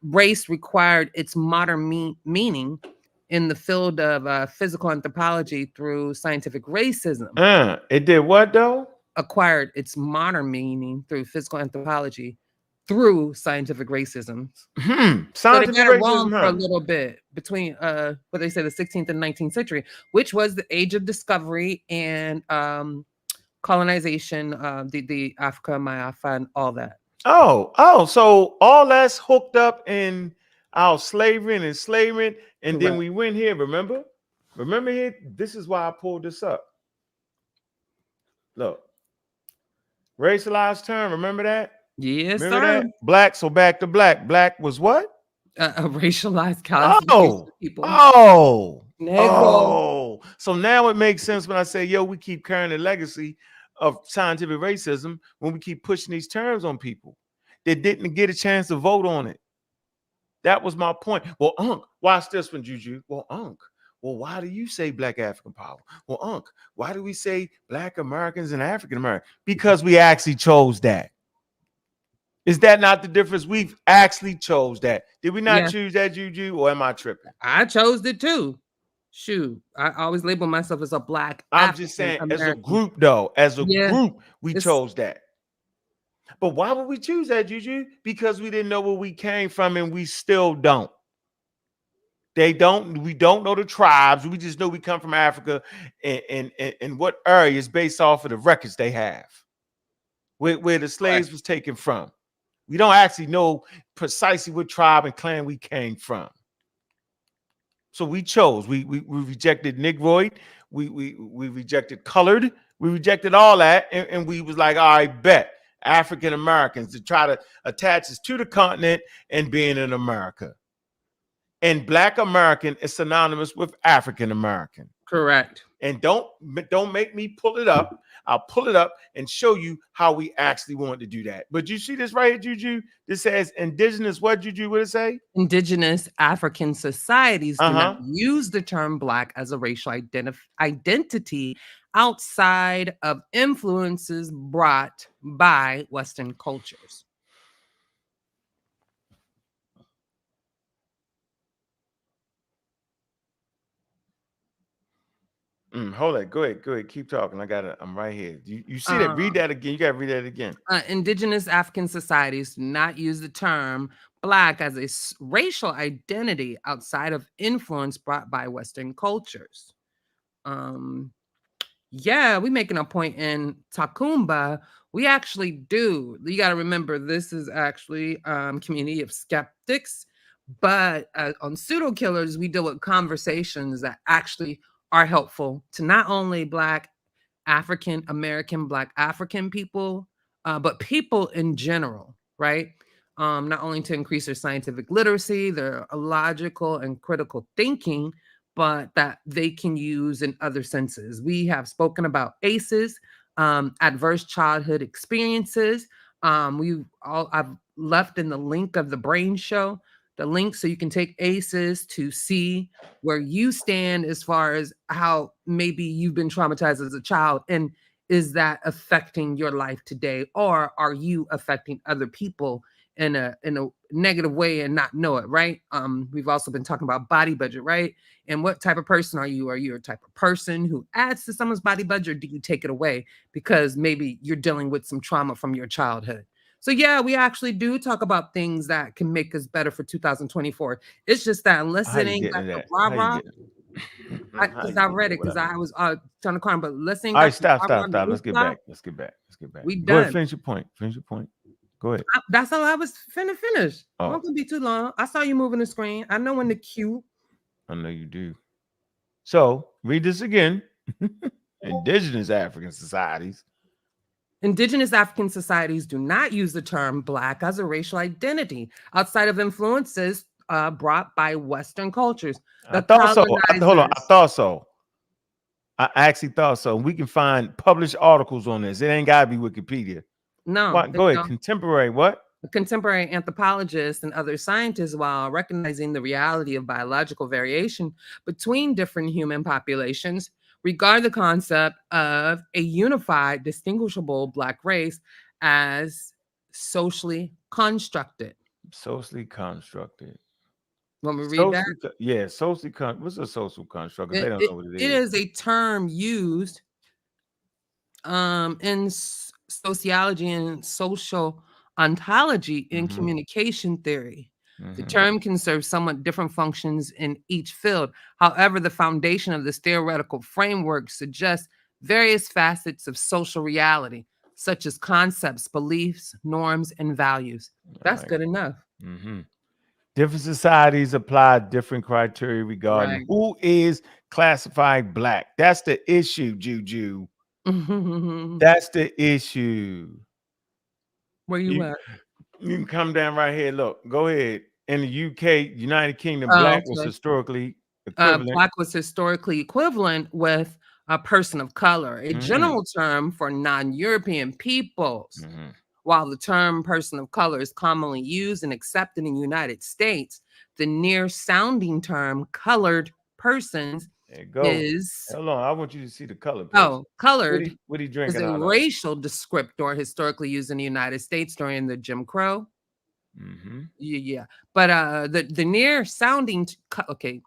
Race required its modern meaning in the field of physical anthropology through scientific racism. It did what though? Acquired its modern meaning through physical anthropology through scientific racism. So they got it wrong for a little bit between what they say the 16th and 19th century, which was the age of discovery and colonization, the Africa, Mayafa, and all that. So all that's hooked up in our slavery and enslavement, and Correct. Then we went here. Remember here. This is why I pulled this up. Look, racialized term. Remember that? Yes, remember sir. that? Black. So back to black. Black was what? A racialized classification of people. So now it makes sense when I say, yo, we keep carrying the legacy of scientific racism when we keep pushing these terms on people that didn't get a chance to vote on it. That was my point. Well, watch this one, Juju. Well, why do you say Black African power? Well, why do we say Black Americans and African Americans? Because we actually chose that. Is that not the difference? We've actually chose that. Did we not choose that, Juju, or am I tripping? I chose it too. Shoot, I always label myself as a Black I'm African just saying, American. as a group, though, group, we chose that. But why would we choose that, Juju? Because we didn't know where we came from, and we still don't. We don't know the tribes. We just know we come from Africa, and what area is based off of the records they have, where the slaves was taken from. We don't actually know precisely what tribe and clan we came from. So we chose. We rejected Negroid. We rejected colored. We rejected all that, and we was like, all right, bet African Americans to try to attach us to the continent and being in America. And Black American is synonymous with African American. Correct. And don't make me pull it up. I'll pull it up and show you how we actually want to do that. But you see this right here, Juju? This says indigenous. What, Juju? What it say? Indigenous African societies do not use the term Black as a racial identity outside of influences brought by Western cultures. Hold it. Go ahead. Keep talking. I'm right here. You see that? Read that again. You got to read that again. Indigenous African societies do not use the term Black as a racial identity outside of influence brought by Western cultures. Yeah, we making a point in Takumba. We actually do. You got to remember, this is actually community of skeptics. But on pseudo killers, we deal with conversations that actually are helpful to not only Black African American, Black African people, but people in general, right? Not only to increase their scientific literacy, their logical and critical thinking, but that they can use in other senses. We have spoken about ACEs, adverse childhood experiences. I've left in the link of the brain show, the link so you can take ACEs to see where you stand as far as how maybe you've been traumatized as a child, and is that affecting your life today, or are you affecting other people in a negative way and not know it, right? We've also been talking about body budget, right? And what type of person are you? Are you a type of person who adds to someone's body budget, or do you take it away because maybe you're dealing with some trauma from your childhood? So yeah, we actually do talk about things that can make us better for 2024. It's just that unless How it you ain't getting got to the that? rah How you rah, getting? How because you I getting read there it because without me? I was trying to call him, but unless it ain't All right, got the stop, rah stop, rah stop. Let's get back. Let's get back. we Go ahead, done. finish your point. Finish your point. Go ahead. That's all I was finna finish. Oh. Won't gonna be too long. I saw you moving the screen. I know when to cue. I know you do. So read this again. Indigenous African societies. Indigenous African societies do not use the term Black as a racial identity outside of influences brought by Western cultures. I The thought so. Hold on. I colonizers. thought so. I actually thought so. We can find published articles on this. It ain't gotta be Wikipedia. No, What? Go ahead. Contemporary. What? contemporary anthropologists and other scientists, while recognizing the reality of biological variation between different human populations, regard the concept of a unified, distinguishable Black race as socially constructed. Socially constructed. Want me to read that? Yeah, socially what's a social construct? Because they It, don't it, know what it it is. is a term used in sociology and social ontology in communication theory. The term can serve somewhat different functions in each field. However, the foundation of this theoretical framework suggests various facets of social reality, such as concepts, beliefs, norms, and values. That's Right. good enough. Different societies apply different criteria regarding Right. who is classified Black. That's the issue, Juju. That's the issue. Where you at? You can come down right here. Look, go ahead. In the UK, United Kingdom, Oh, Black was okay. historically equivalent. Black was historically equivalent with a person of color, a general term for non-European peoples. While the term person of color is commonly used and accepted in the United States, the near sounding term colored persons There you go. is Hold on, I want you to see the colored person. colored What he is drinking a out of? racial descriptor historically used in the United States during the Jim Crow. Yeah. But the near sounding okay.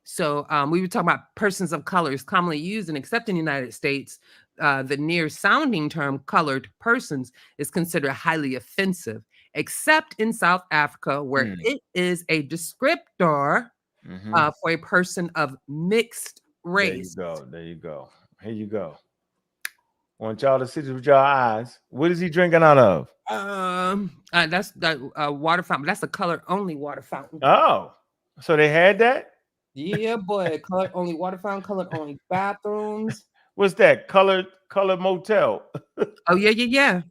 So we were talking about persons of color is commonly used and accepted in the United States. The near sounding term colored persons is considered highly offensive, except in South Africa, where it is a descriptor for a person of mixed race. There you go. Here you go. I want y'all to see this with your eyes. What is he drinking out of? That's the water fountain. That's a color only water fountain. Oh, so they had that? Yeah, boy. Color only water fountain, color only bathrooms. What's that? Color motel. Oh, yeah.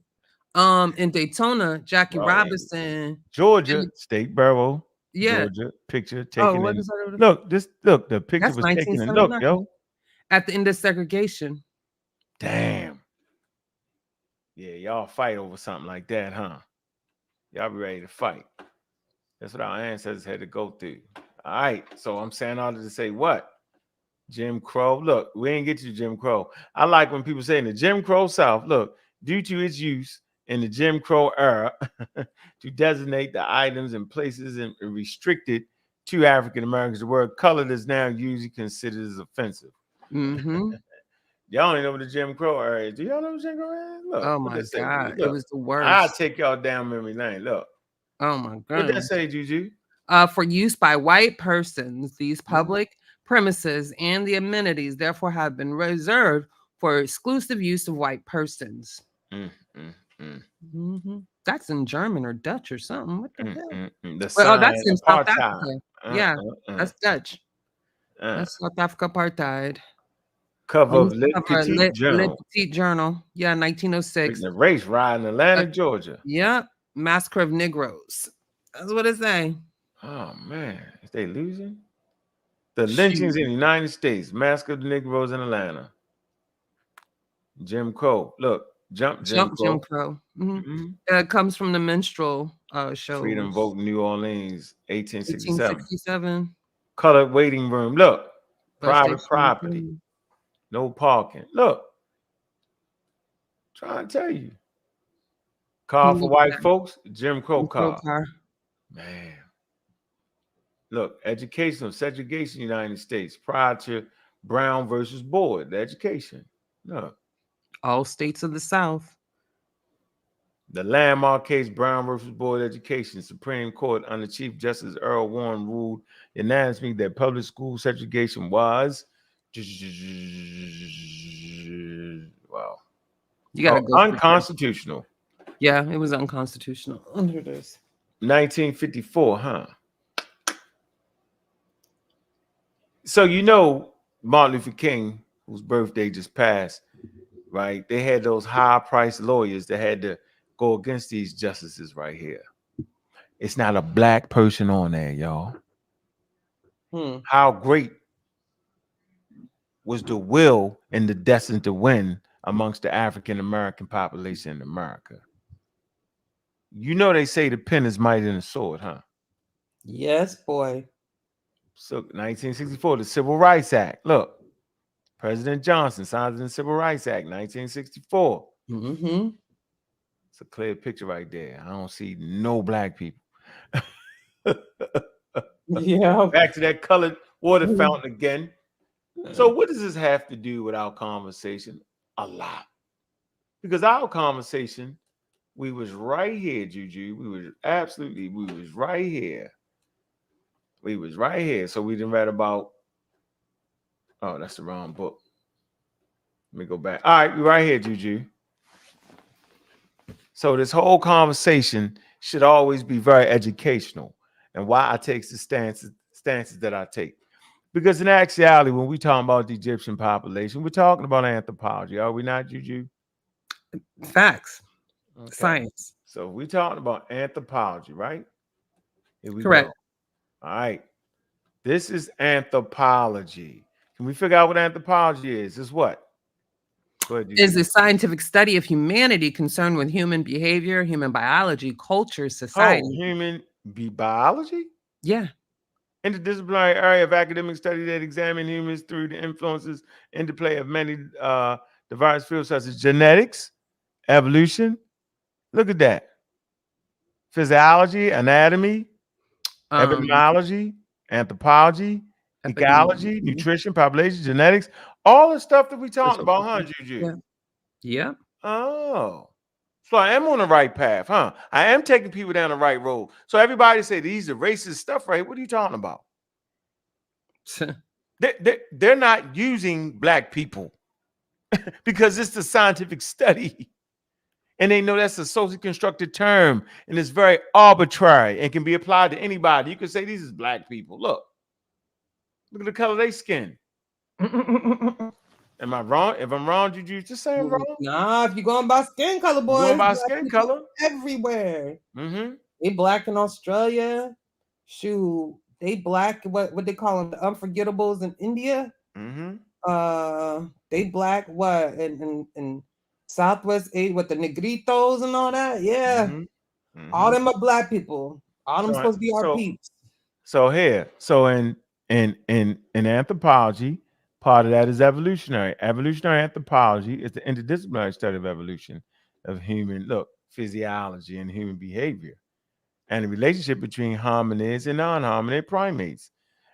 In Daytona, Jackie Robinson, Georgia State Borough. yeah. Georgia picture taken in. Look, the picture that's was taken in. Look, yo. At the end of segregation. Damn. Yeah, y'all fight over something like that, huh? Y'all be ready to fight. That's what our ancestors had to go through. All right. So I'm saying all this to say what? Jim Crow. Look, we ain't get to Jim Crow. I like when people say in the Jim Crow South, look, due to its use in the Jim Crow era to designate the items and places and restricted to African Americans, the word colored is now usually considered as offensive. Y'all don't know what the Jim Crow era is. Do y'all know what Jim Crow is? Look, oh my God, it was the worst. I'll take y'all down memory lane. Look. Oh my God. What did that say, Juju? For use by white persons, these public premises and the amenities therefore have been reserved for exclusive use of white persons. That's in German or Dutch or something. What the hell? That's in South Africa. Yeah, that's Dutch. That's South Africa apartheid. Cover On of the Le cover of Petit Le Journal. Petit Journal. Yeah, 1906. The race ride in Atlanta, Georgia. Yep. Massacre of Negroes. That's what it say. Oh man, is they losing? The lynchings Shoot. in the United States, massacre of the Negroes in Atlanta. Jim Crow. Look, jump Jim Jim Crow. Crow. Mhm. It comes from the minstrel Freedom shows. Vote, New Orleans, 1867. 1867. Colored waiting room. Look, Bus private station. property. No parking. Look, trying to tell you. Car for Look at white that. folks, Jim Crow Jim Crow car. car. Man. Look, educational segregation in the United States prior to Brown versus Board, the education. Look. All states of the South. The landmark case Brown versus Board of Education, Supreme Court under Chief Justice Earl Warren ruled unanimously that public school segregation was You got to go through. unconstitutional. Yeah, it was unconstitutional under this. 1954, huh? So you know Martin Luther King, whose birthday just passed, right? They had those high-priced lawyers that had to go against these justices right here. It's not a black person on there, y'all. How great was the will and the destiny to win amongst the African American population in America? You know they say the pen is mightier than the sword, huh? Yes, boy. So 1964, the Civil Rights Act. Look, President Johnson signed the Civil Rights Act, 1964. It's a clear picture right there. I don't see no black people. Yeah. Back to that colored water fountain again. So what does this have to do with our conversation? A lot. Because our conversation, we was right here, Juju. We was right here. We was right here. So we didn't read about, oh, that's the wrong book. Let me go back. All right, we're right here, Juju. So this whole conversation should always be very educational. And why I take the stances that I take. Because in actuality, when we talk about the Egyptian population, we're talking about anthropology. Are we not, Juju? Facts. Okay. Science. So we're talking about anthropology, right? Here we Correct. go. All right. This is anthropology. Can we figure out what anthropology is? It's what? Go ahead, Is a scientific study of humanity concerned with human behavior, human biology, culture, society. Oh, human biology? Yeah. Interdisciplinary area of academic study that examine humans through the influences interplay of many diverse fields such as genetics, evolution. Look at that. Physiology, anatomy, epidemiology, anthropology, ecology, nutrition, population, genetics, all the stuff that we talking about, huh, Juju? Yeah. Oh. So I am on the right path, huh? I am taking people down the right road. So everybody say these are racist stuff, right? What are you talking about? They're not using black people because it's the scientific study. And they know that's a socially constructed term and it's very arbitrary and can be applied to anybody. You can say these is black people. Look at the color of their skin. Am I wrong? If I'm wrong, Juju, just say I'm wrong. Nah, if you're going by skin color, boys. Going by skin color everywhere. Mm-hmm. They black in Australia. Shoot, they black. What they call them? The unforgettables in India. Mm-hmm. They black. What in Southwest Asia with the negritos and all that. Yeah, Mm-hmm. all them are black people. All them supposed to be our peeps. So here, so in anthropology, part of that is evolutionary. Evolutionary anthropology is the interdisciplinary study of evolution of human physiology and human behavior, and the relationship between hominids and non-hominid primates.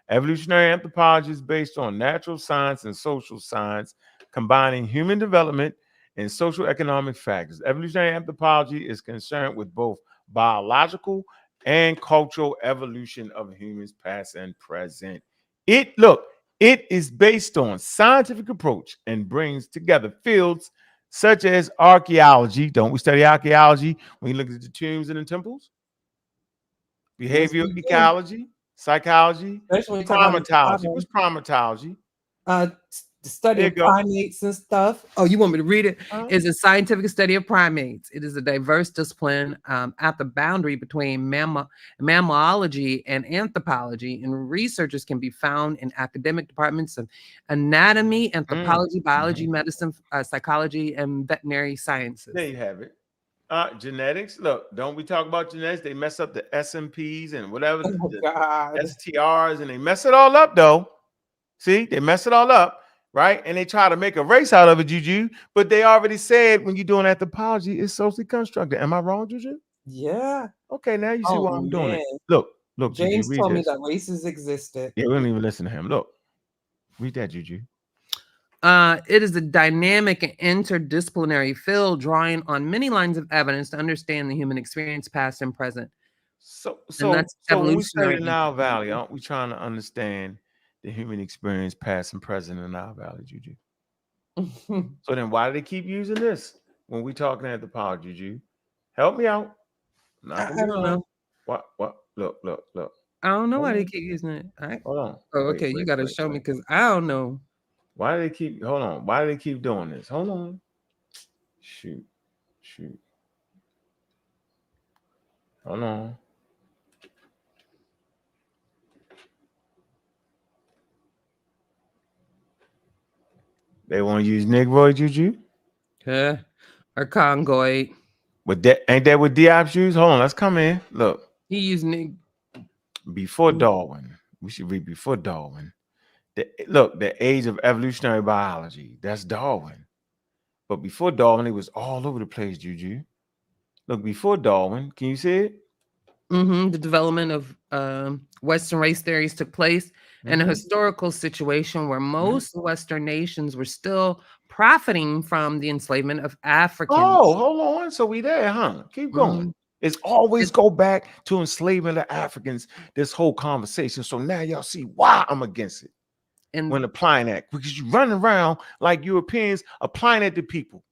Evolutionary anthropology is based on natural science and social science, combining human development and social economic factors. Evolutionary anthropology is concerned with both biological and cultural evolution of humans past and present. It is based on scientific approach and brings together fields such as archaeology. Don't we study archaeology when you look at the tombs and the temples? Behavioral ecology, psychology, primatology. What's primatology? The study There of you go. primates and stuff. Oh, you want me to read it? Uh-huh. It's a scientific study of primates. It is a diverse discipline at the boundary between mammalogy and anthropology, and researchers can be found in academic departments of anatomy, anthropology, biology, medicine, psychology, and veterinary sciences. There you have it. Genetics. Look, don't we talk about genetics? They mess up the SMPs and whatever the God. STRs, and they mess it all up though. See, they mess it all up, right? And they try to make a race out of it, Juju. But they already said when you're doing anthropology, it's socially constructed. Am I wrong, Juju? Yeah. Okay, now you see why I'm doing it. Look, Juju, James read told me this. that races existed. Yeah, we don't even listen to him. Look, read that, Juju. It is a dynamic and interdisciplinary field drawing on many lines of evidence to understand the human experience, past and present. So that's when we say evolutionary. the Nile Valley, aren't we trying to understand the human experience, past and present in the Nile Valley, Juju? So then why do they keep using this when we talking anthropology, Juju? Help me out. I don't know. What? Look. I don't know why they keep using it. Hold on. Oh, okay. You got to show me because I don't know. Why do they keep? Hold on. Why do they keep doing this? Hold on. Shoot. Hold on. They want to use Negroid, Juju? Yeah. Or Congoid. But that ain't that what Diop's use? Hold on. Let's come in. Look. He used Before Darwin. We should read before Darwin. The age of evolutionary biology. That's Darwin. But before Darwin, it was all over the place, Juju. Look, before Darwin, can you see it? The development of Western race theories took place in a historical situation where most Western nations were still profiting from the enslavement of Africans. Oh, hold on. So we there, huh? Keep going. It's always go back to enslavement of Africans, this whole conversation. So now y'all see why I'm against it. And when applying that, because you run around like Europeans applying it to people.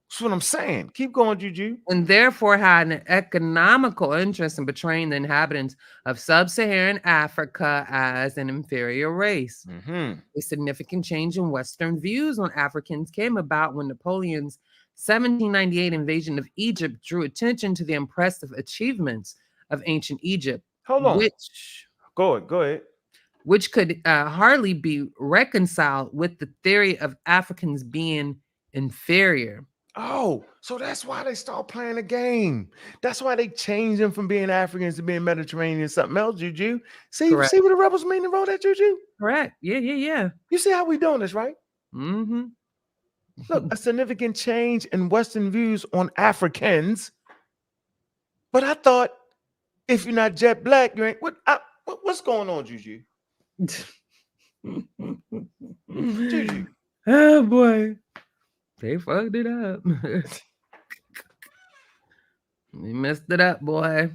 That's what I'm saying. Keep going, Juju. And therefore had an economical interest in portraying the inhabitants of sub-Saharan Africa as an inferior race. A significant change in Western views on Africans came about when Napoleon's 1798 invasion of Egypt drew attention to the impressive achievements of ancient Egypt. Hold on. Go ahead. Which could hardly be reconciled with the theory of Africans being inferior. Oh, so that's why they start playing the game. That's why they change them from being Africans to being Mediterranean, something else, Juju. See what the rebels mean to roll that, Juju? Correct. Yeah. You see how we doing this, right? Look, a significant change in Western views on Africans. But I thought if you're not jet black, you ain't. What's going on, Juju? Juju. Oh boy. They fucked it up. They messed it up, boy.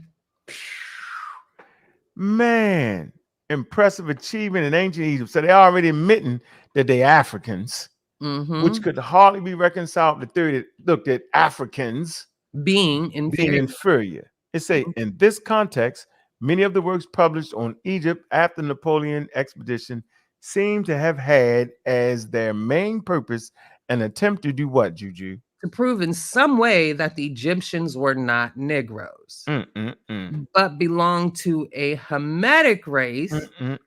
Man, impressive achievement in ancient Egypt. So they're already admitting that they're Africans, which could hardly be reconciled with the theory that looked at Africans being inferior. It say in this context, many of the works published on Egypt after Napoleon expedition seem to have had as their main purpose an attempt to do what, Juju? To prove in some way that the Egyptians were not Negroes, but belonged to a Hamitic race,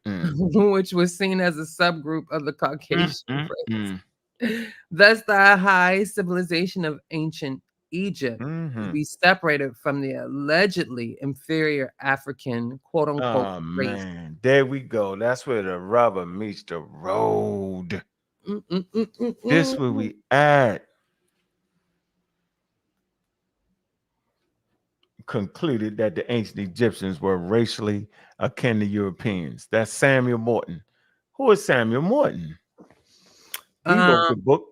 which was seen as a subgroup of the Caucasian race. Thus, the high civilization of ancient Egypt to be separated from the allegedly inferior African quote-unquote race. Man, there we go. That's where the rubber meets the road. This where we at. Concluded that the ancient Egyptians were racially akin to Europeans. That's Samuel Morton. Who is Samuel Morton? He wrote the book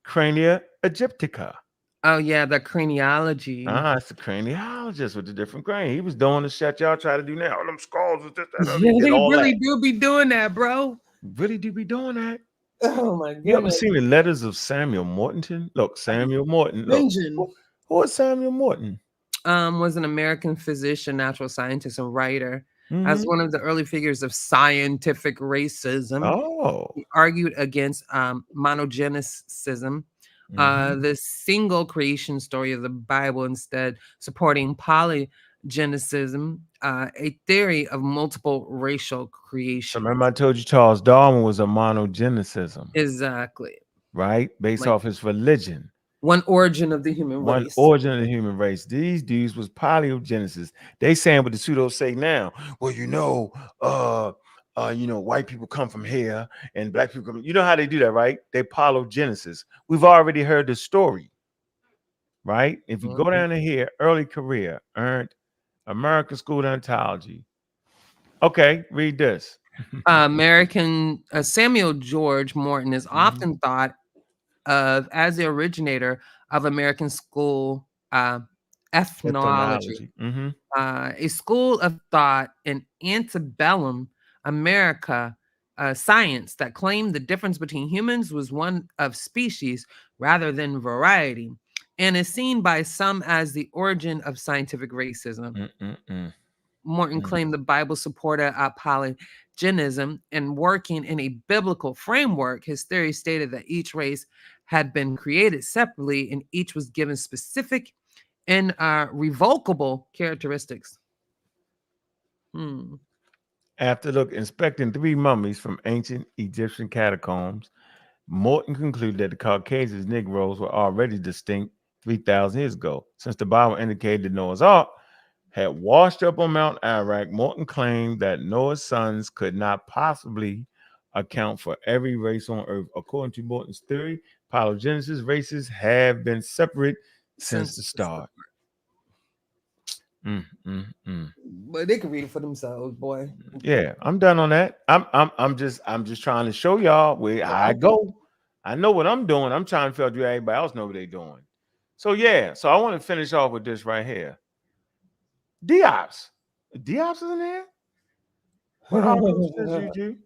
Crania Egyptica. Oh yeah, the craniology. It's the craniologist with the different grain. He was doing the shit y'all try to do now. All them skulls with this, that, yeah, they really do be doing that, bro. Really do be doing that. Oh my goodness. You ever seen the letters of Samuel Morton? Look, Samuel Morton. Look, who is Samuel Morton? Was an American physician, natural scientist, and writer. As one of the early figures of scientific racism, Oh. he argued against monogenicism, the single creation story of the Bible, instead supporting polygenism, a theory of multiple racial creation. Remember I told you Charles Darwin was a monogenicism, Exactly. right? Based Like off his religion. one origin of the human One race. origin of the human race. These dudes was polygenesis. They saying what the pseudo say now. Well, white people come from here and black people come. You know how they do that, right? They polygenesis. We've already heard the story, right? If you go down to here, early career, earned American School of Anthropology. Okay, read this. American Samuel George Morton is often thought of as the originator of American school ethnology, a school of thought in antebellum America science that claimed the difference between humans was one of species rather than variety, and is seen by some as the origin of scientific racism. Morton claimed the Bible supported polygenism, and working in a biblical framework, his theory stated that each race had been created separately and each was given specific and revocable characteristics. After inspecting 3 mummies from ancient Egyptian catacombs, Morton concluded that the Caucasians Negroes were already distinct 3,000 years ago. Since the Bible indicated that Noah's Ark had washed up on Mount Ararat, Morton claimed that Noah's sons could not possibly account for every race on Earth. According to Morton's theory, polygenesis races have been separate since the start. But they can read it for themselves, boy. Yeah, I'm done on that. I'm just trying to show y'all where I go. I know what I'm doing. I'm trying to figure out do everybody else know what they're doing. So yeah, so I want to finish off with this right here. Diops. Diops is in there? What are those you do?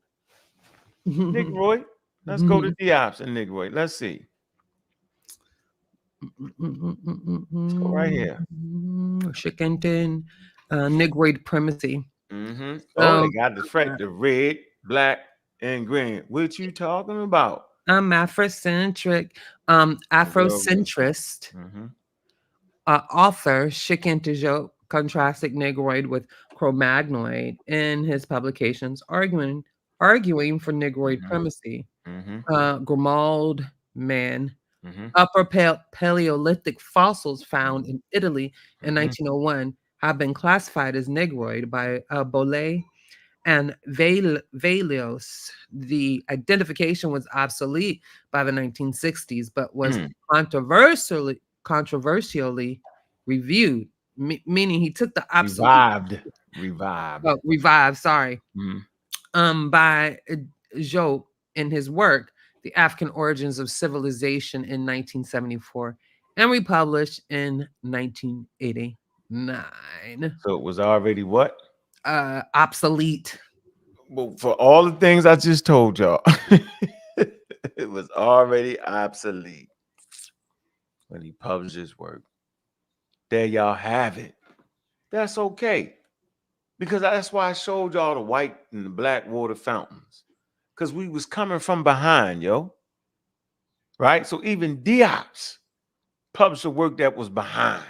Negroid. Let's go to Diops and Negroid. Let's see. Let's go right here. Shikenten, Negroid primacy. Oh, they got the red, black, and green. What you talking about? I'm Afrocentric, Afrocentrist. Author Shikenten contrasted Negroid with Cro-Magnoid in his publications, arguing for Negroid primacy. Grimaud man. Upper Paleolithic fossils found in Italy in 1901 have been classified as Negroid by Bolle and Velios. The identification was obsolete by the 1960s, but was controversially reviewed, meaning he took the obsolete revived. Sorry, by Job in his work, The African Origins of Civilization in 1974, and republished in 1989. So it was already what? Obsolete. Well, for all the things I just told y'all, it was already obsolete when he published his work. There y'all have it. That's okay. Because that's why I showed y'all the white and the black water fountains. Because we was coming from behind, yo. Right? So even Diops published a work that was behind.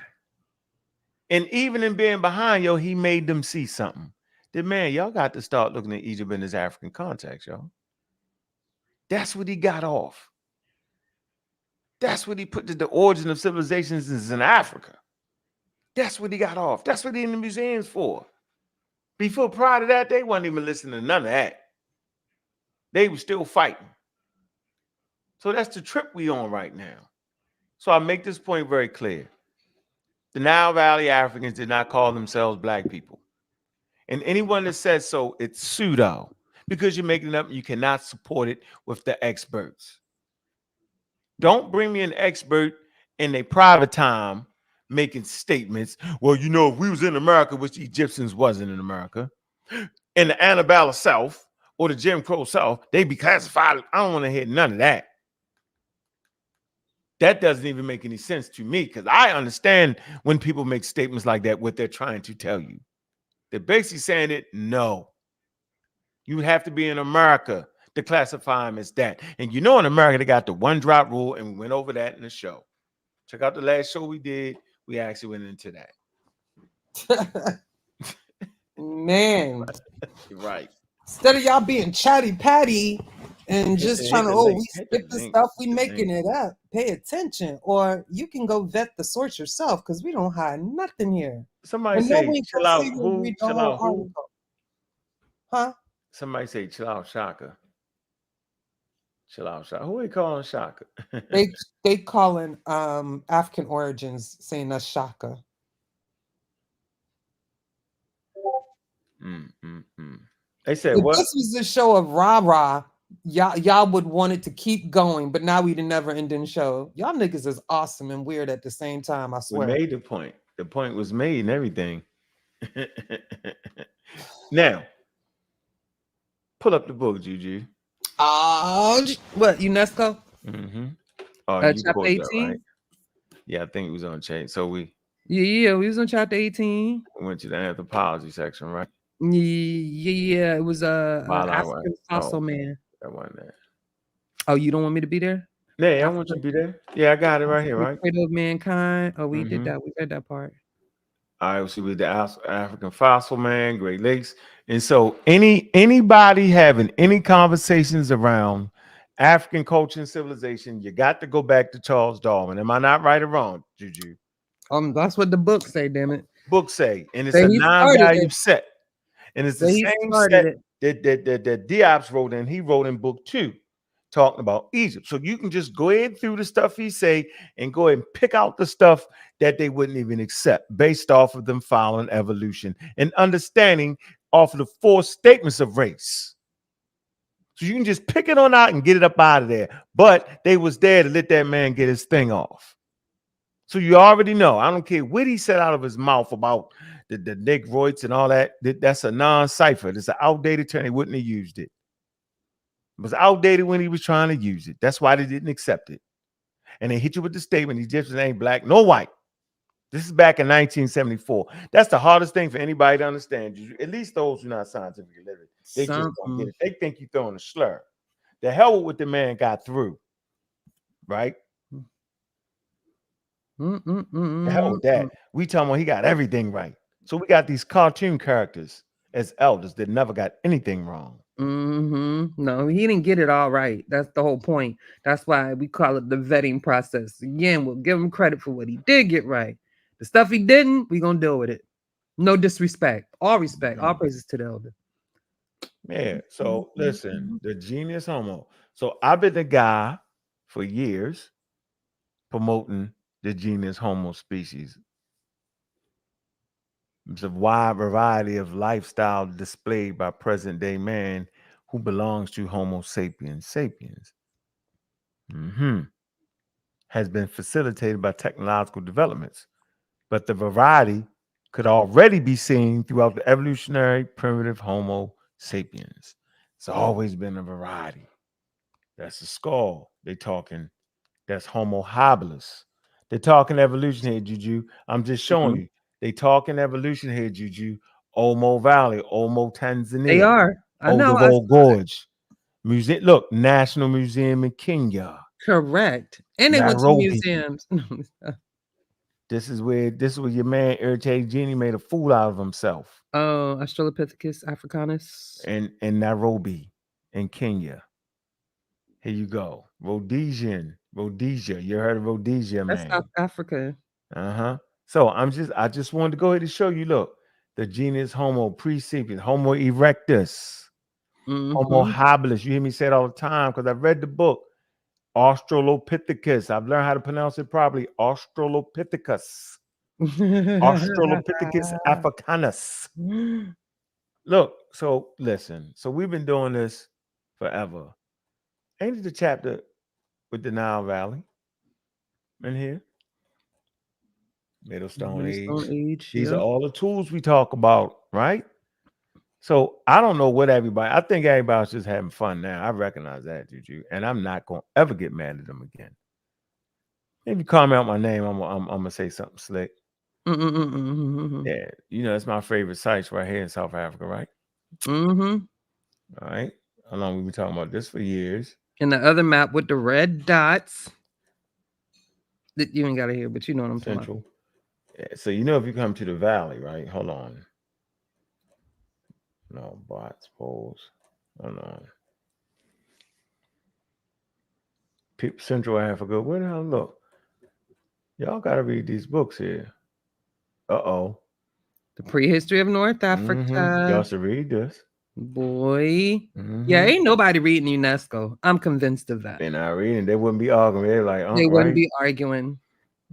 And even in being behind, yo, he made them see something. That, man, y'all got to start looking at Egypt in this African context, yo. That's what he got off. That's what he put to the origin of civilizations is in Africa. That's what he got off. That's what he in the museums for. Before, prior to that, they wasn't even listening to none of that. They were still fighting. So that's the trip we on right now. So I make this point very clear. The Nile Valley Africans did not call themselves black people. And anyone that says so, it's pseudo. Because you're making it up, you cannot support it with the experts. Don't bring me an expert in a private time making statements. Well, you know, if we was in America, which the Egyptians wasn't in America, in the Annabella South or the Jim Crow South, they'd be classified. I don't want to hear none of that. That doesn't even make any sense to me because I understand when people make statements like that, what they're trying to tell you. They're basically saying it, no. You have to be in America to classify them as that. And you know, in America, they got the one drop rule, and we went over that in the show. Check out the last show we did. We actually went into that. Man. You're right. Instead of y'all being chatty patty and just Hit trying to, the oh, link. we Hit skip the the link. stuff, we The making link. it up. Pay attention. Or you can go vet the source yourself because we don't hide nothing here. Somebody And then say, we go chill out. see you Who? read the Chill whole out. Who? article. Huh? Somebody say, chill out, Shakka. Chill out, Shakka. Who they calling Shakka? They calling African origins saying that's Shakka. They said If what? this was a show of rah-rah, y'all would want it to keep going, but now we the never ending show. Y'all niggas is awesome and weird at the same time, I We swear. made the point. The point was made and everything. Now, pull up the book, Juju. What, UNESCO? Mm-hmm. Oh, you Chapter pulled that, 18? right? Yeah, I think it was on Cheif. So we Yeah, we was on chapter 18. went to the anthropology section, right? Yeah, it was While I African was, fossil man. that wasn't there. Oh, you don't want me to be there? Yeah, I want you to be there. Yeah, I got it right here, right? Cradle of mankind. Oh, we did Mhm. that. We read that part. I was with the African fossil man, Great Lakes, and so anybody having any conversations around African culture and civilization, you got to go back to Charles Darwin. Am I not right or wrong, Juju? That's what the book say, damn it. Book say, and it's Say a he started non-value it. set, and it's the Say he same started set it. that Diop's wrote in. He wrote in book 2, talking about Egypt. So you can just go ahead through the stuff he say and go ahead and pick out the stuff that they wouldn't even accept based off of them following evolution and understanding off of the 4 statements of race. So you can just pick it on out and get it up out of there. But they was there to let that man get his thing off. So you already know. I don't care what he said out of his mouth about the Negroids and all that. That's a non-cipher. It's an outdated term. He wouldn't have used it. It was outdated when he was trying to use it. That's why they didn't accept it. And they hit you with the statement, Egyptians ain't black, no white. This is back in 1974. That's the hardest thing for anybody to understand. At least those who are not scientifically literate. They just don't get it. They think you're throwing a slur. The hell with what the man got through. Right? The hell with that. We talking about he got everything right. So we got these cartoon characters as elders that never got anything wrong. No, he didn't get it all right. That's the whole point. That's why we call it the vetting process. Again, we'll give him credit for what he did get right. The stuff he didn't, we gonna deal with it. No disrespect. All respect. All praises to the elder. Yeah. So listen, the genius homo. So I've been the guy for years promoting the genius homo species. It's a wide variety of lifestyle displayed by present day man who belongs to Homo sapiens sapiens. Has been facilitated by technological developments, but the variety could already be seen throughout the evolutionary primitive Homo sapiens. It's always been a variety. That's the skull. They talking. That's Homo habilis. They're talking evolution here, Juju. I'm just showing you. They talking evolution here, Juju. Omo Valley, Omo Tanzania. They are. I know. Old Gorge. Museum. Look, National Museum in Kenya. Correct. And they went to Nairobi. museums. This is where your man Irritated Genie made a fool out of himself. Oh, Australopithecus africanus. In Nairobi, in Kenya. Here you go. Rhodesia. You heard of Rhodesia, man. That's South Africa. So I just wanted to go ahead and show you, look, the genus Homo pre-sapien, Homo erectus, Homo habilis. You hear me say it all the time because I've read the book, Australopithecus. I've learned how to pronounce it properly, Australopithecus. Australopithecus africanus. Look, so listen. So we've been doing this forever. Ain't it the chapter with the Nile Valley in here? Middle Stone Age. These are all the tools we talk about, right? So I don't know what everybody. I think everybody's just having fun now. I recognize that, Juju, and I'm not gonna ever get mad at them again. If you call me out my name, I'm gonna say something slick. Yeah, you know, it's my favorite sites right here in South Africa, right? Mm-hmm. All right. How long we been talking about this for years? And the other map with the red dots. That you ain't got to hear, but you know what I'm talking about. Central. Yeah, so you know if you come to the valley, right? Hold on. No, bots, polls. Hold on. Central Africa. Where the hell look? Y'all gotta read these books here. Uh-oh. The prehistory of North Mm-hmm. Africa. Y'all should read this. Boy. Mm-hmm. Yeah, ain't nobody reading UNESCO. I'm convinced of that. They're not reading. They wouldn't be arguing. They're like, They wouldn't right? be arguing.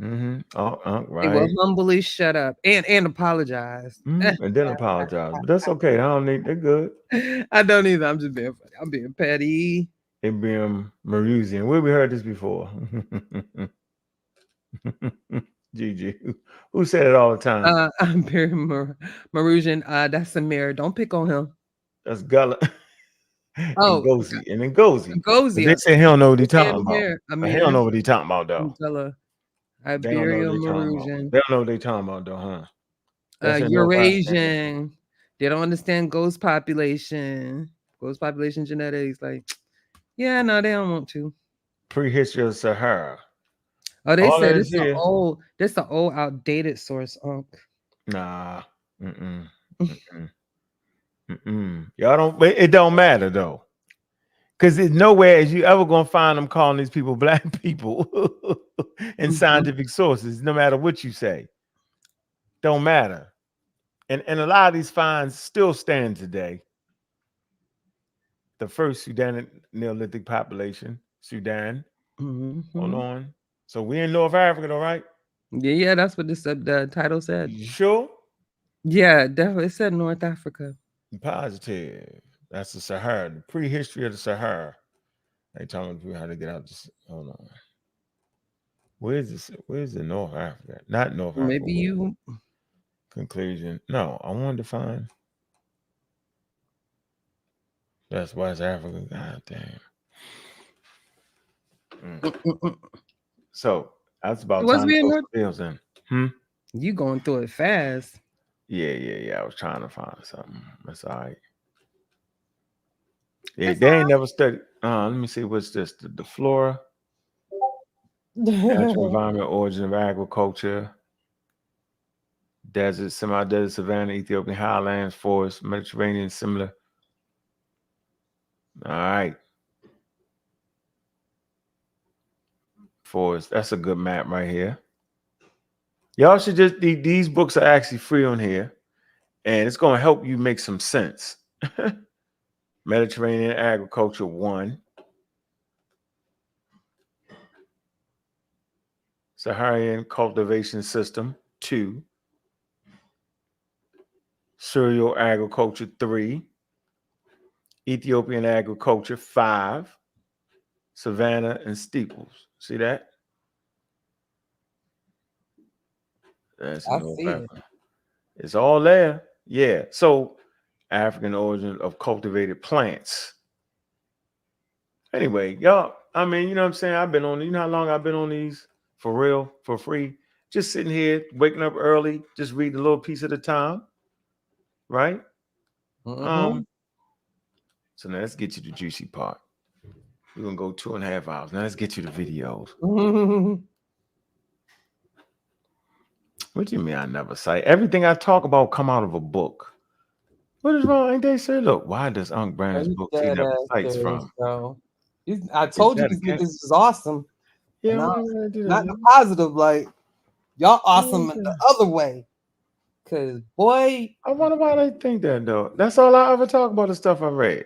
Mm-hmm. They will Right. humbly shut up and apologize. Mm-hmm. And then apologize. But that's okay. I don't need. They're good. I don't either. I'm just being funny. I'm being petty. Ibram Maruzian. Where we heard this before? Gigi. Who said it all the time? I'm Barry Marusian. That's Samir. Don't pick on him. That's Gullah. Oh, Ngozi. And Ngozi. Ngozi. They say he don't know what he's talking about. Amir. He don't know what he's talking about, though. They don't know what Iberian they talking about. Marusian. They don't know what they talking about, though, huh? Eurasian. They don't understand ghost population genetics. Like, yeah, no, they don't want to. Prehistory of Sahara. Oh, they All said this it's an old outdated source, Unc. Nah. Y'all don't. It don't matter though, because there's nowhere as you ever gonna find them calling these people black people in scientific sources. No matter what you say, don't matter. And a lot of these finds still stand today. The first Sudan Neolithic population, Sudan. Hold on. So we in North Africa, though, right? Yeah, that's what the title said. You sure? Yeah, definitely. It said North Africa. Positive. That's the Sahara, the prehistory of the Sahara. They telling you how to get out this. Hold on. Where's this? Where's the North Africa? Not North Africa. Maybe you. Conclusion. No, I wanted to find. That's West Africa. God damn. So that's about time to put bills in. You going through it fast. Yeah. I was trying to find something. That's all right. Yeah, they ain't never studied. Let me see. What's this? The flora, natural environment, origin of agriculture, desert, semi-desert, savanna, Ethiopian highlands, forest, Mediterranean, similar. All right. Forest. That's a good map right here. Y'all should just, these books are actually free on here, and it's going to help you make some sense. Mediterranean agriculture 1. Saharan cultivation system 2. Cereal agriculture 3. Ethiopian agriculture 5. Savannah and steeples. See that? That's it's all there. Yeah. So African origin of cultivated plants. Anyway, y'all, I mean, you know what I'm saying? I've been on, you know how long I've been on these for real, for free? Just sitting here, waking up early, just reading a little piece at a time. Right? So now let's get you the juicy part. We're gonna go 2.5 hours. Now let's get you the videos. What do you mean I never cite? Everything I talk about come out of a book. What is wrong? Ain't they say, look, why does Unc Brandon's books he never cites from? Bro. I told you these niggas is awesome. Yeah, not the positive, like y'all awesome the other way. Cause boy, I wonder why they think that though. That's all I ever talk about, the stuff I read.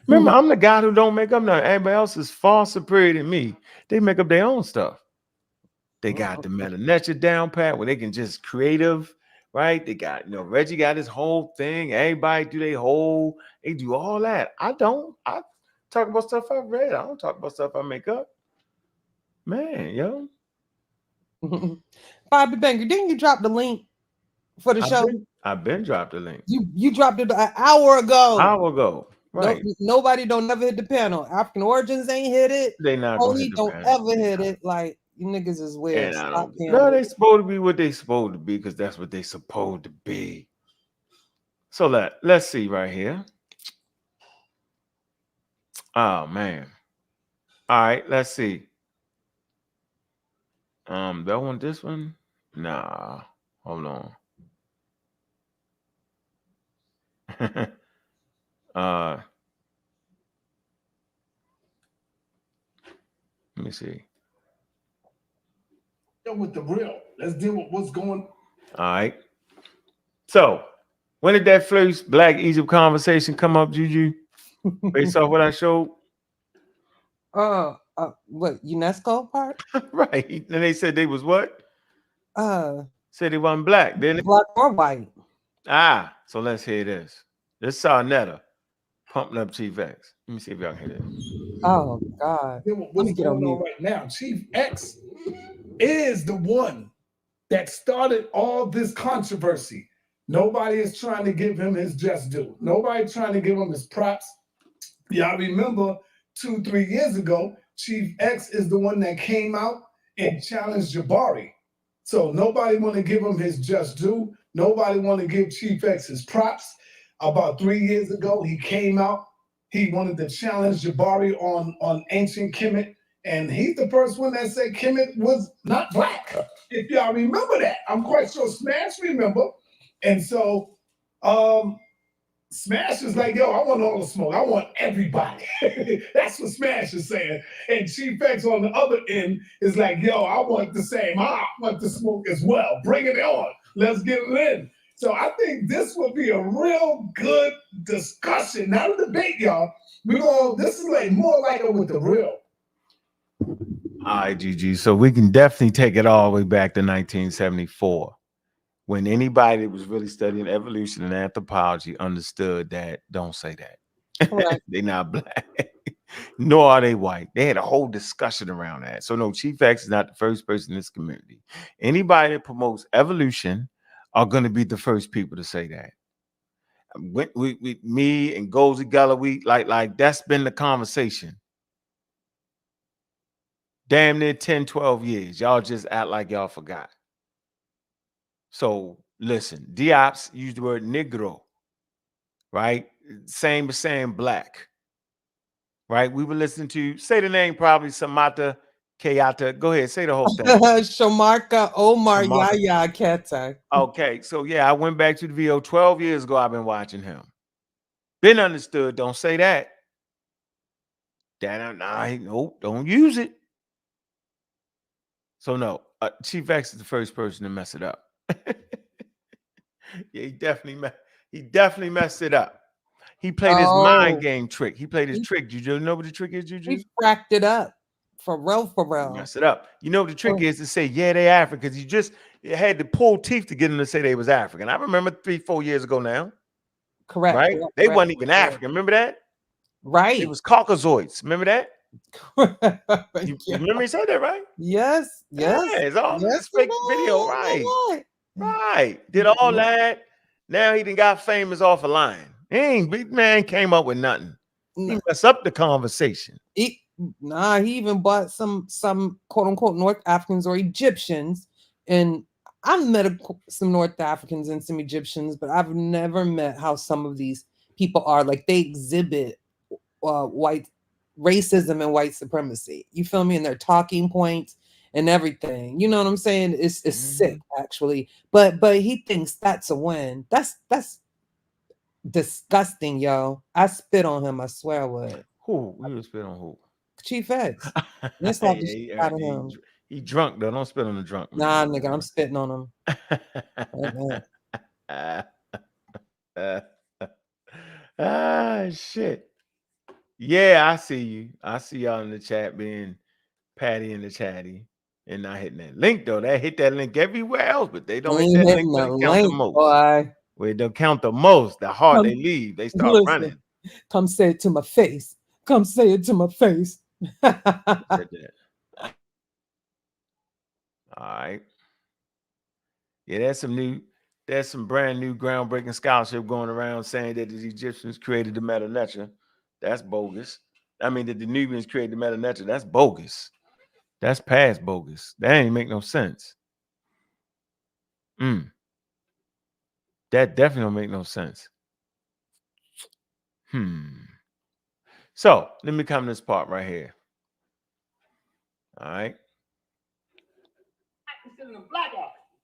Remember, I'm the guy who don't make up nothing. Everybody else is far superior than me. They make up their own stuff. They got the meta-nature down pat where they can just creative, right? They got, Reggie got his whole thing. Everybody do they do all that. I don't. I talk about stuff I read. I don't talk about stuff I make up. Man, yo. Bobby Banger, didn't you drop the link for the show? I've been dropped the link. You dropped it an hour ago. Right. Nobody don't never hit the panel. African origins ain't hit it. They not Only don't ever hit it. Like You niggas is weird. And I Stop don't. being No, weird. they supposed to be what they supposed to be because that's what they supposed to be. So let's see right here. Oh man. All right, let's see. Do I want this one? Nah. Hold on. Let me see. With the real. Let's deal with what's going. All right. So, when did that first Black Egypt conversation come up, Juju? Based off what I showed? What UNESCO part? Right. And they said they was what? Said they wasn't black, didn't it? Black or white. So let's hear this. This is Sarnetta pumping up Cheif X. Let me see if y'all can hear this. Oh God. What's going on right now? Cheif X is the one that started all this controversy. Nobody is trying to give him his just due. Nobody trying to give him his props. Y'all remember 2-3 years ago, Cheif X is the one that came out and challenged Jabari. So nobody want to give him his just due. Nobody want to give Cheif X his props. About 3 years ago, he came out. He wanted to challenge Jabari on ancient Kemet. And he's the first one that said Kemet was not black. If y'all remember that. I'm quite sure Smash remember. And so Smash is like, yo, I want all the smoke. I want everybody. That's what Smash is saying. And Cheif X on the other end is like, yo, I want the same. I want the smoke as well. Bring it on. Let's get it in. So I think this will be a real good discussion. Not a debate, y'all. This is like more like it with the real. All right, GG. So we can definitely take it all the way back to 1974. When anybody that was really studying evolution and anthropology understood that, don't say that. Correct. They're not black, nor are they white. They had a whole discussion around that. So no, Cheif X is not the first person in this community. Anybody that promotes evolution are going to be the first people to say that. We me and Gozy Gullah, like that's been the conversation. Damn near 10, 12 years. Y'all just act like y'all forgot. So listen, Diops used the word Negro, right? Same as saying black, right? We were listening to, say the name probably, Samata Kayata. Go ahead, say the whole thing. Shamarka Omar Shamarka. Yaya Keta. Okay, so yeah, I went back to the video 12 years ago. I've been watching him. Been understood, don't say that. Nope, don't use it. So no, Cheif X is the first person to mess it up. Yeah, he definitely messed it up. He played his mind game trick. He played his trick. Juju, you know what the trick is, Juju? He cracked it up. For real. Mess it up. You know what the trick is to say, yeah, they African, because you just had to pull teeth to get them to say they was African. I remember 3-4 years ago now. Correct. Right? They wasn't even African. Remember that? Right. It was Caucasoids. Remember that? You remember he said that, right? Yes. Yeah, it's all this fake video, right? Right. Did all that. Now he done got famous off a line. Big man came up with nothing. He messed up the conversation. He even bought some quote unquote North Africans or Egyptians. And I've met some North Africans and some Egyptians, but I've never met how some of these people are. Like they exhibit white racism and white supremacy. You feel me? And their talking points and everything. You know what I'm saying? It's sick, actually. But he thinks that's a win. That's disgusting, yo. I spit on him. I swear I would. Who? You spit on who? Cheif X. Let's not out of him. He drunk though. Don't spit on the drunk. Nah, nigga, I'm spitting on him. Shit. Yeah, I see you. I see y'all in the chat being patty in the chatty and not hitting that link though. They hit that link everywhere else, but they don't hit that link where they count the most. Boy. Where they don't count the most. The hard they leave, they start running. Come say it to my face. Come say it to my face. All right. Yeah, there's some brand new groundbreaking scholarship going around saying that the Egyptians created the Meta Nature. That's bogus. I mean, that the Nubians created the Meta Nature. That's bogus. That's past bogus. That ain't make no sense. That definitely don't make no sense. So let me come to this part right here. All right.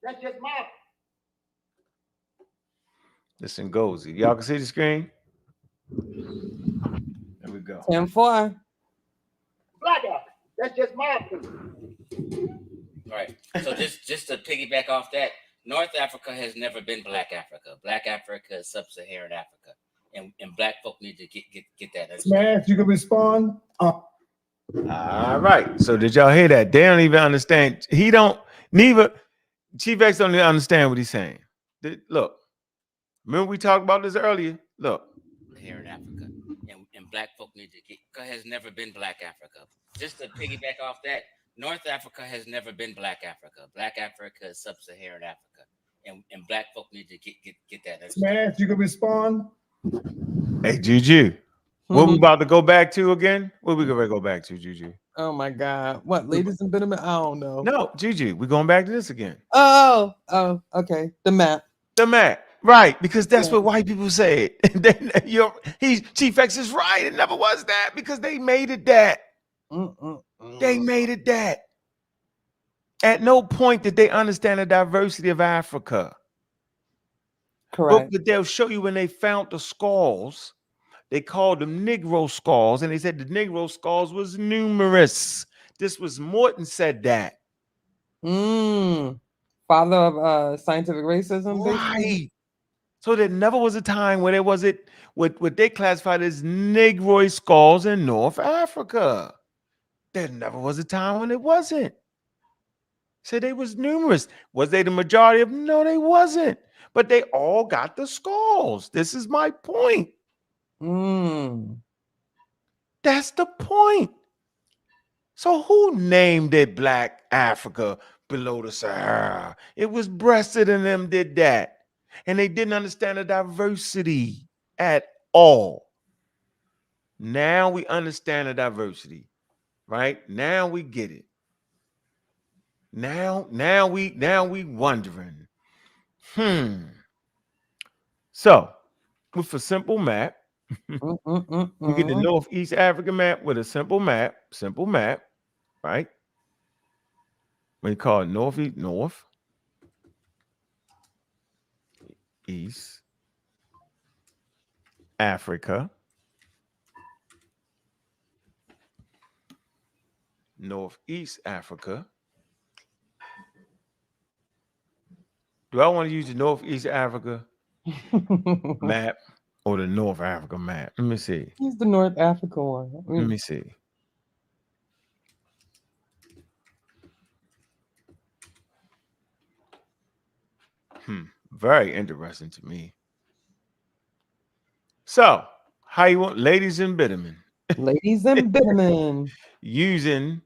That's just my. Listen, Gozy. Y'all can see the screen? There we go. 10-4. Black Africa. That's just my opinion. Right. So just to piggyback off that, North Africa has never been Black Africa. Black Africa is sub-Saharan Africa. And Black folk need to get that. Smash, you can respond. All right. So did y'all hear that? They don't even understand. Cheif X don't even understand what he's saying. Look, remember we talked about this earlier? Look. Saharan Africa. And Black folk need to has never been Black Africa. Just to piggyback off that, North Africa has never been Black Africa. Black Africa is sub-Saharan Africa. And Black folk need to get that. Smash, you can respond. Hey, Juju. What we about to go back to again? What we gonna go back to, Juju? Oh my God. What, ladies and gentlemen? I don't know. No, Juju, we're going back to this again. Oh, okay. The map. The map. Right, because that's what white people say. Cheif X is right. It never was that because they made it that. They made it that. At no point did they understand the diversity of Africa. Correct. But they'll show you when they found the skulls, they called them Negro skulls, and they said the Negro skulls was numerous. This was Morton said that. Father of scientific racism, basically. Right. So there never was a time where there was what they classified as Negroid skulls in North Africa. There never was a time when it wasn't. So they was numerous. Was they the majority of them? No, they wasn't. But they all got the skulls. This is my point. That's the point. So who named it Black Africa below the Sahara? It was Breasted and them did that. And they didn't understand the diversity at all. Now we understand the diversity, right? Now we get it. Now we wondering. So with a simple map, we get the Northeast Africa map with a simple map, right? We call it North, East Africa, Northeast Africa. Do I want to use the Northeast Africa map or the North Africa map? Let me see. Use the North Africa one. Let me see. Very interesting to me. So, how you want, ladies and bittermen? Ladies and bittermen. using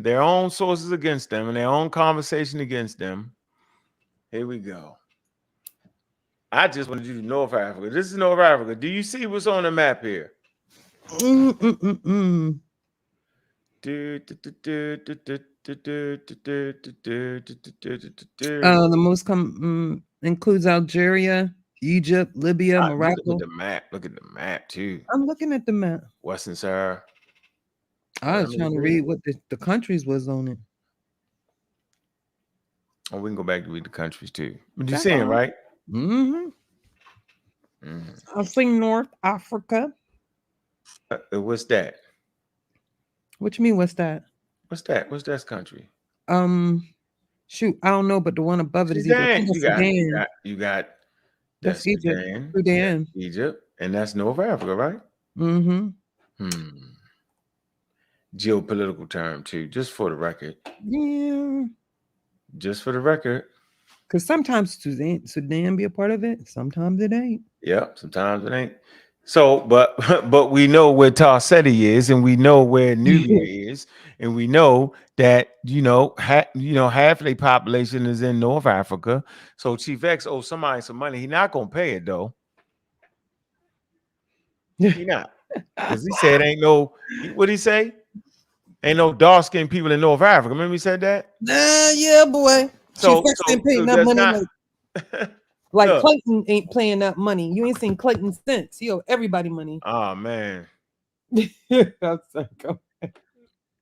their own sources against them and their own conversation against them. Here we go. I just want to do North Africa. This is North Africa. Do you see what's on the map here? The most includes Algeria, Egypt, Libya, Morocco. Look at the map. Look at the map too. I'm looking at the map. Western Sahara. I was trying to read what the countries was on it. Oh, we can go back to read the countries too. But you seeing, right? I've seen North Africa. What's that? What you mean? What's that? What's that? What's that country? Shoot, I don't know, but the one above it is Sudan. You got that's Egypt. Sudan. Egypt, and that's North Africa, right? Geopolitical term too, just for the record. Yeah. Just for the record. Because sometimes Sudan be a part of it, sometimes it ain't. Yep, sometimes it ain't. So, but we know where Tarseti is, and we know where Nubia is, and we know that half of the population is in North Africa. So Cheif X owes somebody some money. He's not gonna pay it though. He not, because he said ain't no. What'd he say? Ain't no dark-skinned people in North Africa. Remember we said that? Yeah, boy. Chief So ain't paying that does money not like look. Clayton ain't playing that money. You ain't seen Clayton since. He owe everybody money. Oh man. That's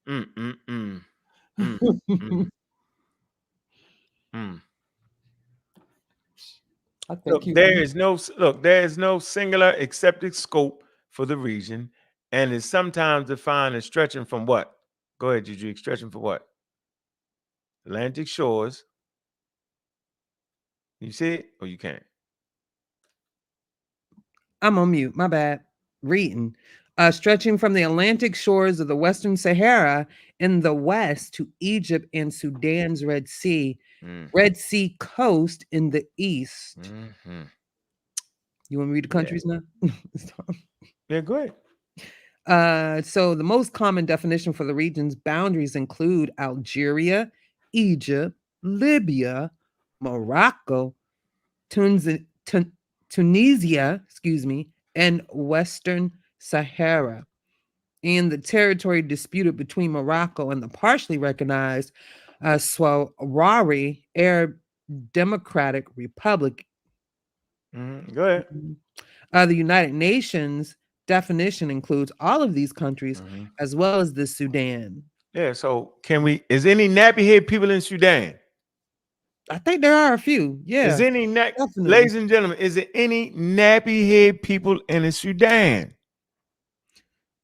Mm, mm, mm. Mm, mm, mm. I think There is no singular accepted scope for the region, and is sometimes defined as stretching from what? Go ahead, Juju. Stretching for what? Atlantic shores. You see it or you can't? I'm on mute. My bad. Reading. Stretching from the Atlantic shores of the Western Sahara in the west to Egypt and Sudan's Red Sea, Mm, Red Sea coast in the east. mm-hmm. You want me to read the Yeah. countries now? Yeah, go ahead. So the most common definition for the region's boundaries include Algeria, Egypt, Libya, Morocco, Tunisia, excuse me, and Western Sahara, and the territory disputed between Morocco and the partially recognized Sahrawi Arab Democratic Republic. Go ahead. The United Nations definition includes all of these countries Mm-hmm. as well as the Sudan. Yeah, so is any nappy head people in Sudan? I think there are a few. Yeah, definitely. Ladies and gentlemen, is there any nappy head people in the Sudan?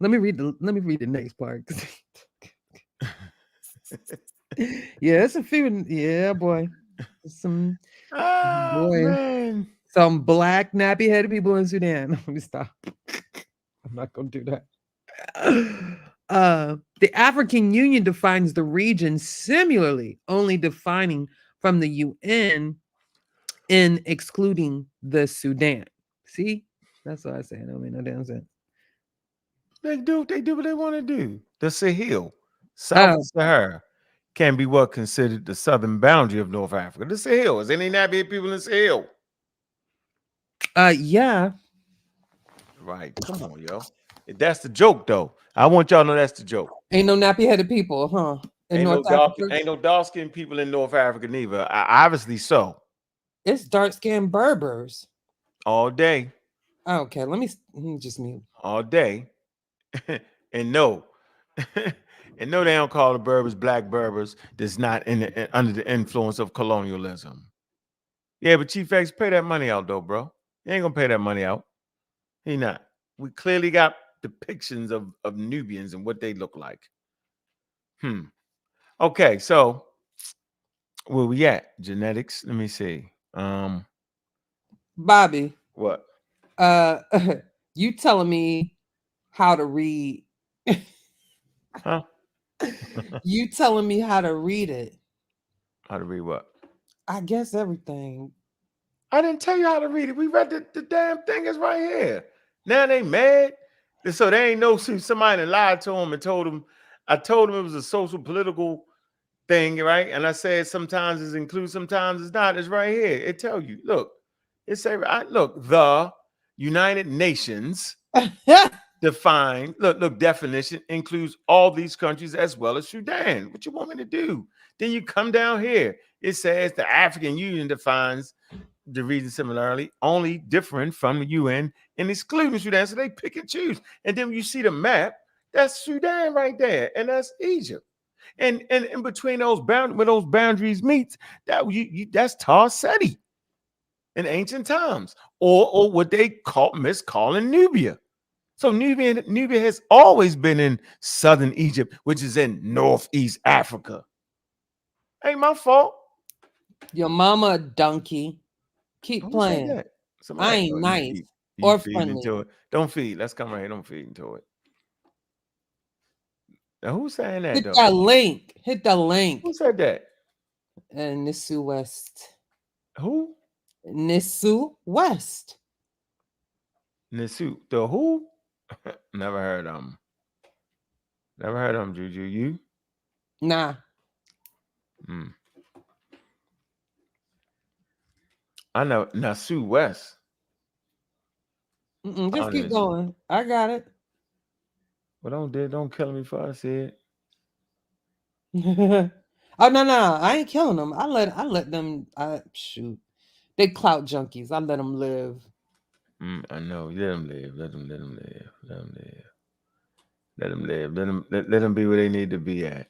Let me read the next part. Yeah, it's a few. Yeah, boy. Some Man. some black nappy headed people in Sudan. Let me stop. I'm not gonna do that. The African Union defines the region similarly, only defining from the UN in excluding the Sudan. See, that's what I say. I don't mean no damn sense. They do what they want to do. The Sahel, south of Sahara, can be what considered the southern boundary of North Africa. The Sahel. Is any nappy head people in the Sahel? Yeah. Right. Come on, yo. That's the joke, though. I want y'all to know that's the joke. Ain't no nappy headed people, huh? In North Africa. Ain't no dark skinned people in North Africa neither. Obviously so. It's dark skinned Berbers. All day. Okay, let me just mute. All day. and no. And no, they don't call the Berbers black Berbers that's not under the influence of colonialism. Yeah, but Chief X, pay that money out, though, bro. You ain't gonna pay that money out. He not. We clearly got depictions of Nubians and what they look like. Okay, so where we at? Genetics. Let me see. Bobby. What? You telling me how to read? Huh? You telling me how to read it? How to read what? I guess everything. I didn't tell you how to read it. We read the damn thing is right here. Now they mad. So they ain't know somebody lied to them and told them. I told them it was a social political thing, right? And I said sometimes it's included, sometimes it's not. It's right here. It tell you. Look, it say look, the United Nations define, look, definition includes all these countries as well as Sudan. What you want me to do? Then you come down here. It says the African Union defines the region similarly, only different from the UN and excluding Sudan. So they pick and choose. And then you see the map, that's Sudan right there, and that's Egypt. And in between those boundaries, where those boundaries meet, that's Tar Seti in ancient times, or what they miscalling Nubia. So Nubia has always been in southern Egypt, which is in northeast Africa. Ain't my fault. Your mama a donkey. Keep Who playing. said that? I ain't nice You or feed friendly. into it. Don't feed. Let's come right here. Don't feed into it. Now, who's saying that, Hit though? that link. Hit the link. Who said that? And Nisu West. Who? Nisu West. Nisu. The who? Never heard of him. Never heard of him, Juju. You? Nah. I know Nasu West. Just keep going. I got it. Well, don't kill me before I see it. Oh no, I ain't killing them. I let them. Shoot, they clout junkies. I let them live. I know. Let them live. Let them live. Let them live. Let them live. Let them be where they need to be at.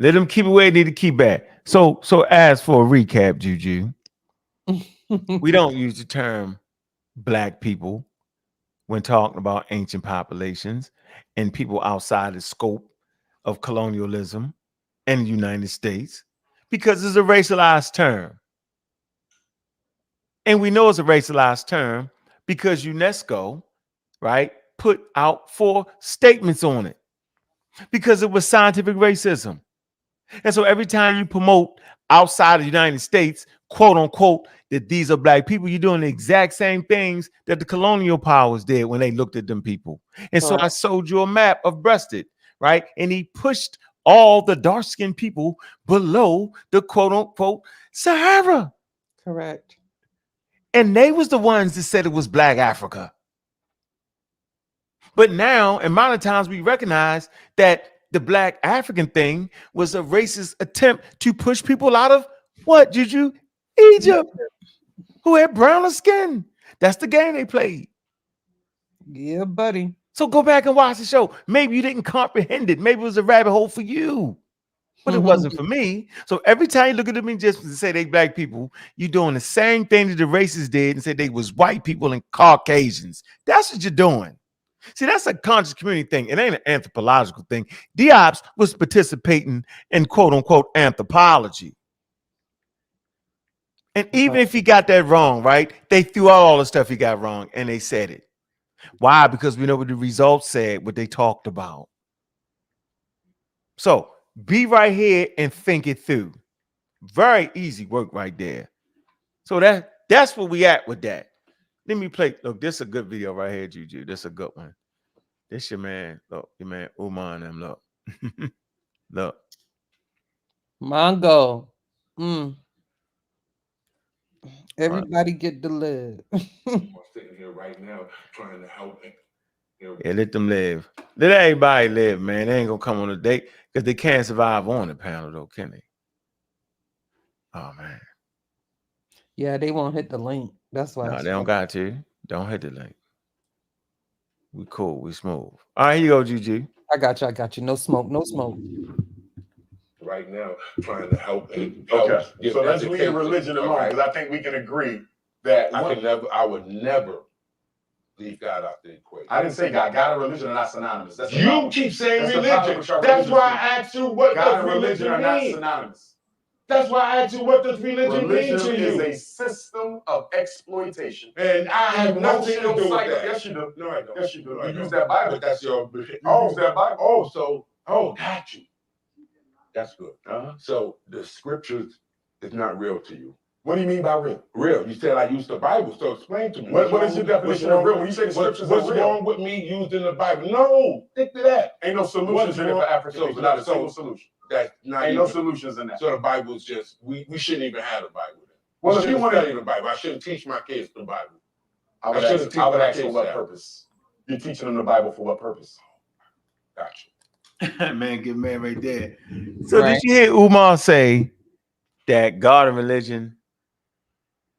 Let them keep it where they need to keep at. So as for a recap, Juju, we don't use the term black people when talking about ancient populations and people outside the scope of colonialism in the United States because it's a racialized term. And we know it's a racialized term because UNESCO, right, put out 4 statements on it because it was scientific racism. And so every time you promote outside of the United States, quote unquote, that these are black people, you're doing the exact same things that the colonial powers did when they looked at them people. And so I showed you a map of breasted, right? And he pushed all the dark-skinned people below the quote unquote Sahara. Correct. And they was the ones that said it was Black Africa. But now, in modern times, we recognize that the Black African thing was a racist attempt to push people out of what, Juju? Egypt, who had browner skin. That's the game they played. Yeah, buddy. So go back and watch the show. Maybe you didn't comprehend it. Maybe it was a rabbit hole for you, but it wasn't for me. So every time you look at them and just say they black people, you're doing the same thing that the racists did and said they was white people and Caucasians. That's what you're doing. See, that's a conscious community thing. It ain't an anthropological thing. Diops was participating in quote unquote anthropology. And even if he got that wrong, right? They threw out all the stuff he got wrong and they said it. Why? Because we know what the results said, what they talked about. So be right here and think it through. Very easy work right there. So that's where we at with that. Let me play. Look, this is a good video right here, Juju. This is a good one. This your man. Look, your man Umar and them. Look. Look. Mongo. Everybody get to live. Sitting here right now trying to help. Yeah, let them live. Let everybody live, man. They ain't gonna come on a date because they can't survive on the panel, though, can they? Oh man. Yeah, they won't hit the link. That's why. No, they don't got to. Don't hit the link. We cool. We smooth. All right, here you go, Juju. I got you. I got you. No smoke. No smoke. Right now, trying to help. Okay, so let's leave religion alone because I think we can agree that I would never leave God out the equation. I didn't say God. God and religion are not synonymous. That's You keep saying religion. That's why I asked you what God does and religion are not mean. synonymous. That's why I asked you what does religion mean to you. Religion is a system of exploitation. And I have nothing to do with that. Yes, you do. No, I don't. Yes, you do. No, You use that Bible. But that's your. You use that Bible. Got you. That's good. So the scriptures is not real to you. What do you mean by real? Real. You said I used the Bible, so explain to me. What is your definition of real? When you say the scriptures are real, what's wrong with me using the Bible? No, stick to that. Ain't no solutions in it for African people. Not a single solution. That's not Ain't no solutions in that. So the Bible's just we shouldn't even have the Bible. Well, if you want to study the Bible, I shouldn't teach my kids the Bible. I would ask for what purpose? You're teaching them the Bible for what purpose? Gotcha. Man, get mad right there. So did you hear Umar say that God and religion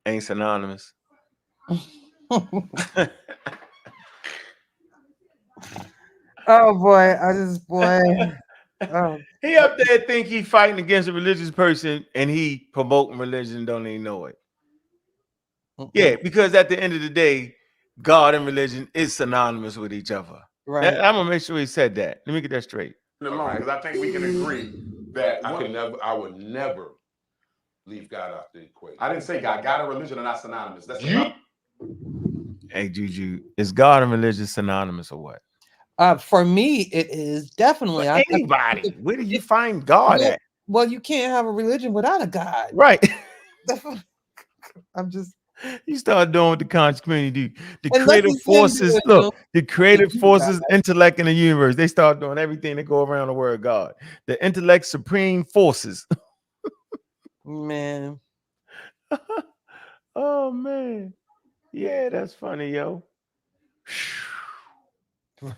ain't synonymous? Oh boy, He up there think he fighting against a religious person and he promoting religion, don't even know it. Yeah, because at the end of the day, God and religion is synonymous with each other. Right. I'm gonna make sure he said that. Let me get that straight. Because I think we can agree that I would never leave God out the equation. I didn't say God. God and religion are not synonymous. That's Hey Juju, is God and religion synonymous or what? For me, it is definitely. For anybody, where do you find God at? Well, you can't have a religion without a God. Right. I'm just. You start doing what the conscious community do. The creative forces, look, the creative forces, intellect in the universe, they start doing everything that go around the word God. The intellect supreme forces. Man. Oh man. Yeah, that's funny, yo.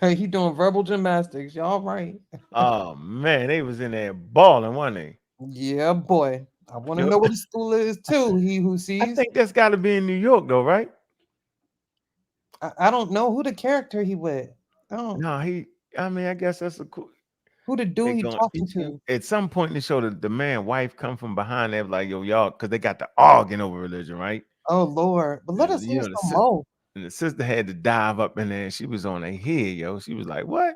Right, he doing verbal gymnastics. Y'all right? Oh man, they was in there balling, weren't they? Yeah, boy. I want to Yo, know what his school is too. He who I sees. think that's got to be in New York, though, right? I don't know who the character he with. I don't. No, he. I mean, I guess that's a cool. Who the They dude he going talking to? at some point in the show, the man wife come from behind there, like yo, y'all, because they got the arguing over religion, right? Oh Lord, but let And, us hear the some more. and the sister had to dive up in there, and she was on her head, yo. She was like, "What?"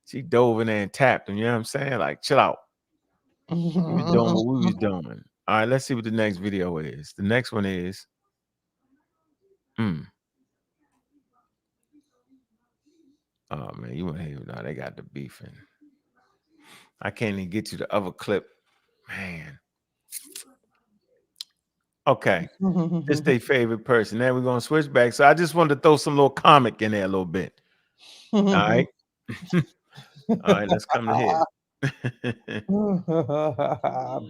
She dove in there and tapped him. You know what I'm saying? Like, chill out. We was doing what we was doing. All right, let's see what the next video is. The next one is, oh man, you want to hear now? They got the beefing. I can't even get to the other clip, man. Okay, this their favorite person. Now we're gonna switch back. So I just wanted to throw some little comic in there a little bit. All right, all right. Let's come to here.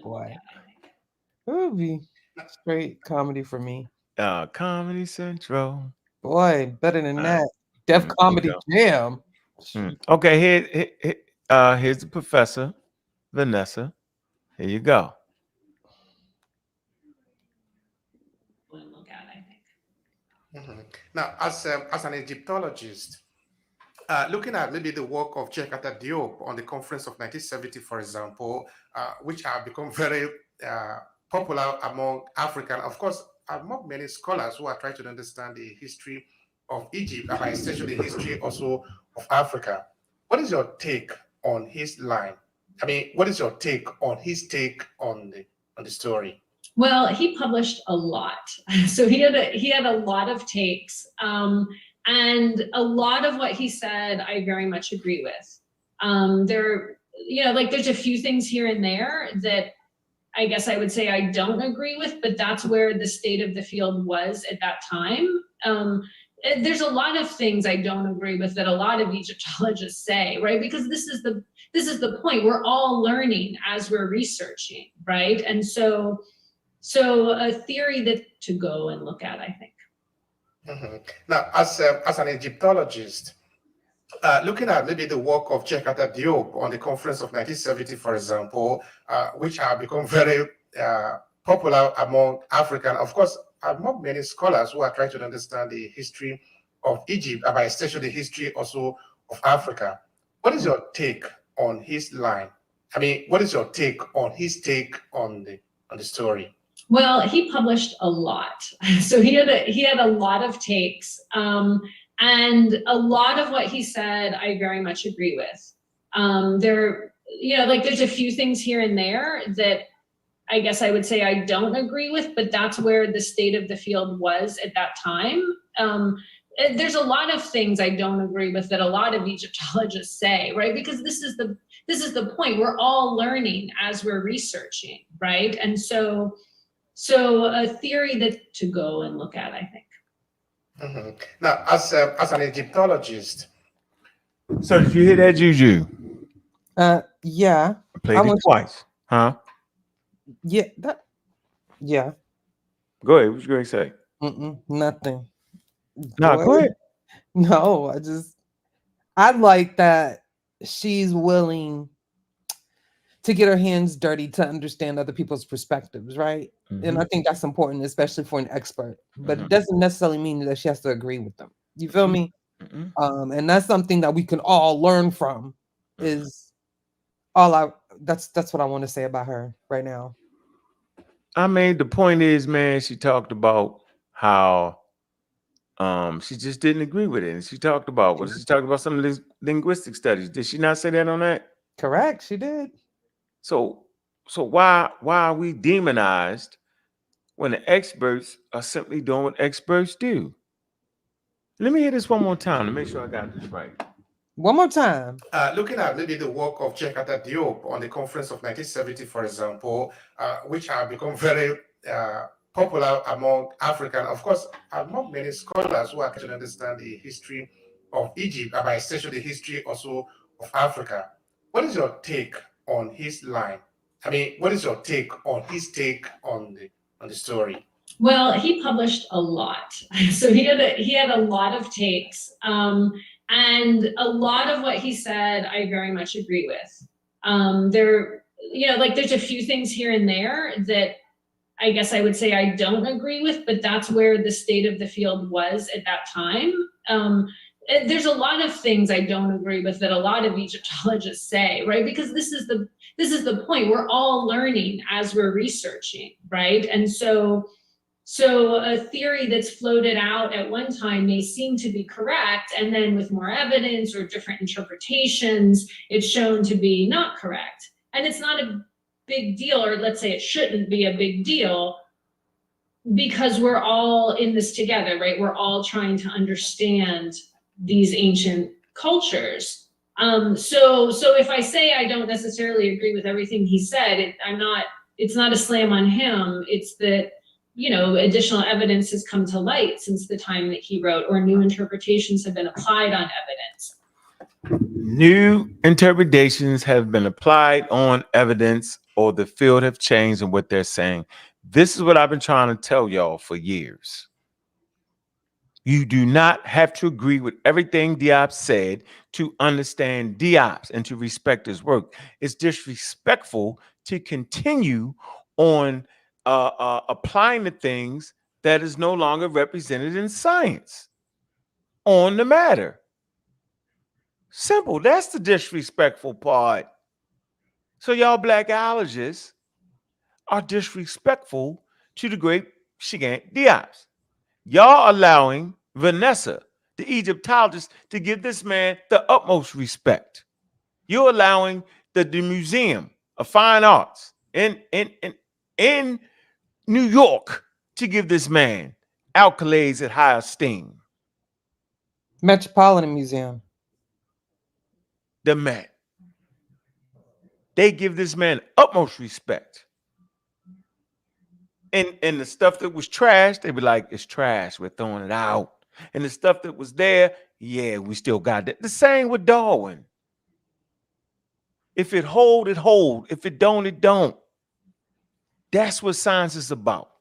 Boy, it would be straight comedy for me. Comedy Central. Boy, better than All that. right, Def here we Comedy go. Jam. Okay, here's the professor, Vanessa. Here you go. Look at, I think. Now, as an Egyptologist, looking at maybe the work of Cheikh Diop on the conference of 1970, for example, which have become very popular among African, of course, among many scholars who are trying to understand the history of Egypt, and essentially the history also of Africa. What is your take on his line? I mean, what is your take on his take on the story? Well, he published a lot, so he had a lot of takes, and a lot of what he said I very much agree with. There's a few things here and there that I guess I would say I don't agree with, but that's where the state of the field was at that time. There's a lot of things I don't agree with that a lot of Egyptologists say, right? Because this is the point. We're all learning as we're researching, right? And so a theory that to go and look at, I think. Now, as an Egyptologist, looking at maybe the work of Cheikh Diop on the conference of 1970, for example, which have become very popular among African, of course, among many scholars who are trying to understand the history of Egypt, and especially the history also of Africa. What is your take on his line? I mean, what is your take on his take on the story? Well, he published a lot, so he had a lot of takes, and a lot of what he said I very much agree with. There's a few things here and there that I guess I would say I don't agree with, but that's where the state of the field was at that time. There's a lot of things I don't agree with that a lot of Egyptologists say, right? Because this is the point. We're all learning as we're researching, right? And so a theory that to go and look at, I think. Now, as an Egyptologist. So did you hear that, Juju? Yeah. I played it twice. Huh? Yeah. Go ahead. What you going to say? Nothing. No, go ahead. No, I like that she's willing to get her hands dirty to understand other people's perspectives, right? And I think that's important, especially for an expert. But it doesn't necessarily mean that she has to agree with them. You feel me? And that's something that we can all learn from. That's what I want to say about her right now. I mean, the point is, man, she talked about how she just didn't agree with it. And she talked about some of these linguistic studies. Did she not say that on that? Correct, she did. So why are we demonized when the experts are simply doing what experts do? Let me hear this one more time to make sure I got this right. One more time. Looking at maybe the work of Cheikh Diop on the conference of 1970, for example, which have become very popular among African, of course, among many scholars who are trying to understand the history of Egypt, and essentially the history also of Africa. What is your take on his line? I mean, what is your take on his take on the story? Well, he published a lot, so he had a lot of takes, And a lot of what he said, I very much agree with. There's a few things here and there that I guess I would say I don't agree with, but that's where the state of the field was at that time. There's a lot of things I don't agree with that a lot of Egyptologists say, right? Because this is the point. We're all learning as we're researching, right? And so a theory that's floated out at one time may seem to be correct, and then with more evidence or different interpretations, it's shown to be not correct. And it's not a big deal, or let's say it shouldn't be a big deal, because we're all in this together, right? We're all trying to understand these ancient cultures. So if I say I don't necessarily agree with everything he said, it's not a slam on him. It's that, additional evidence has come to light since the time that he wrote, or new interpretations have been applied on evidence. New interpretations have been applied on evidence, or the field have changed in what they're saying. This is what I've been trying to tell y'all for years. You do not have to agree with everything Diop said to understand Diop and to respect his work. It's disrespectful to continue on applying the things that is no longer represented in science on the matter. Simple. That's the disrespectful part. So y'all blackologists are disrespectful to the great Shigant Diop. Y'all allowing Vanessa, the Egyptologist, to give this man the utmost respect. You're allowing the Museum of Fine Arts in New York to give this man accolades at high esteem. Metropolitan Museum. The Met. They give this man utmost respect. And the stuff that was trash, they be like, it's trash, we're throwing it out. And the stuff that was there, yeah, we still got that. The same with Darwin. If it hold, it hold. If it don't, it don't. That's what science is about.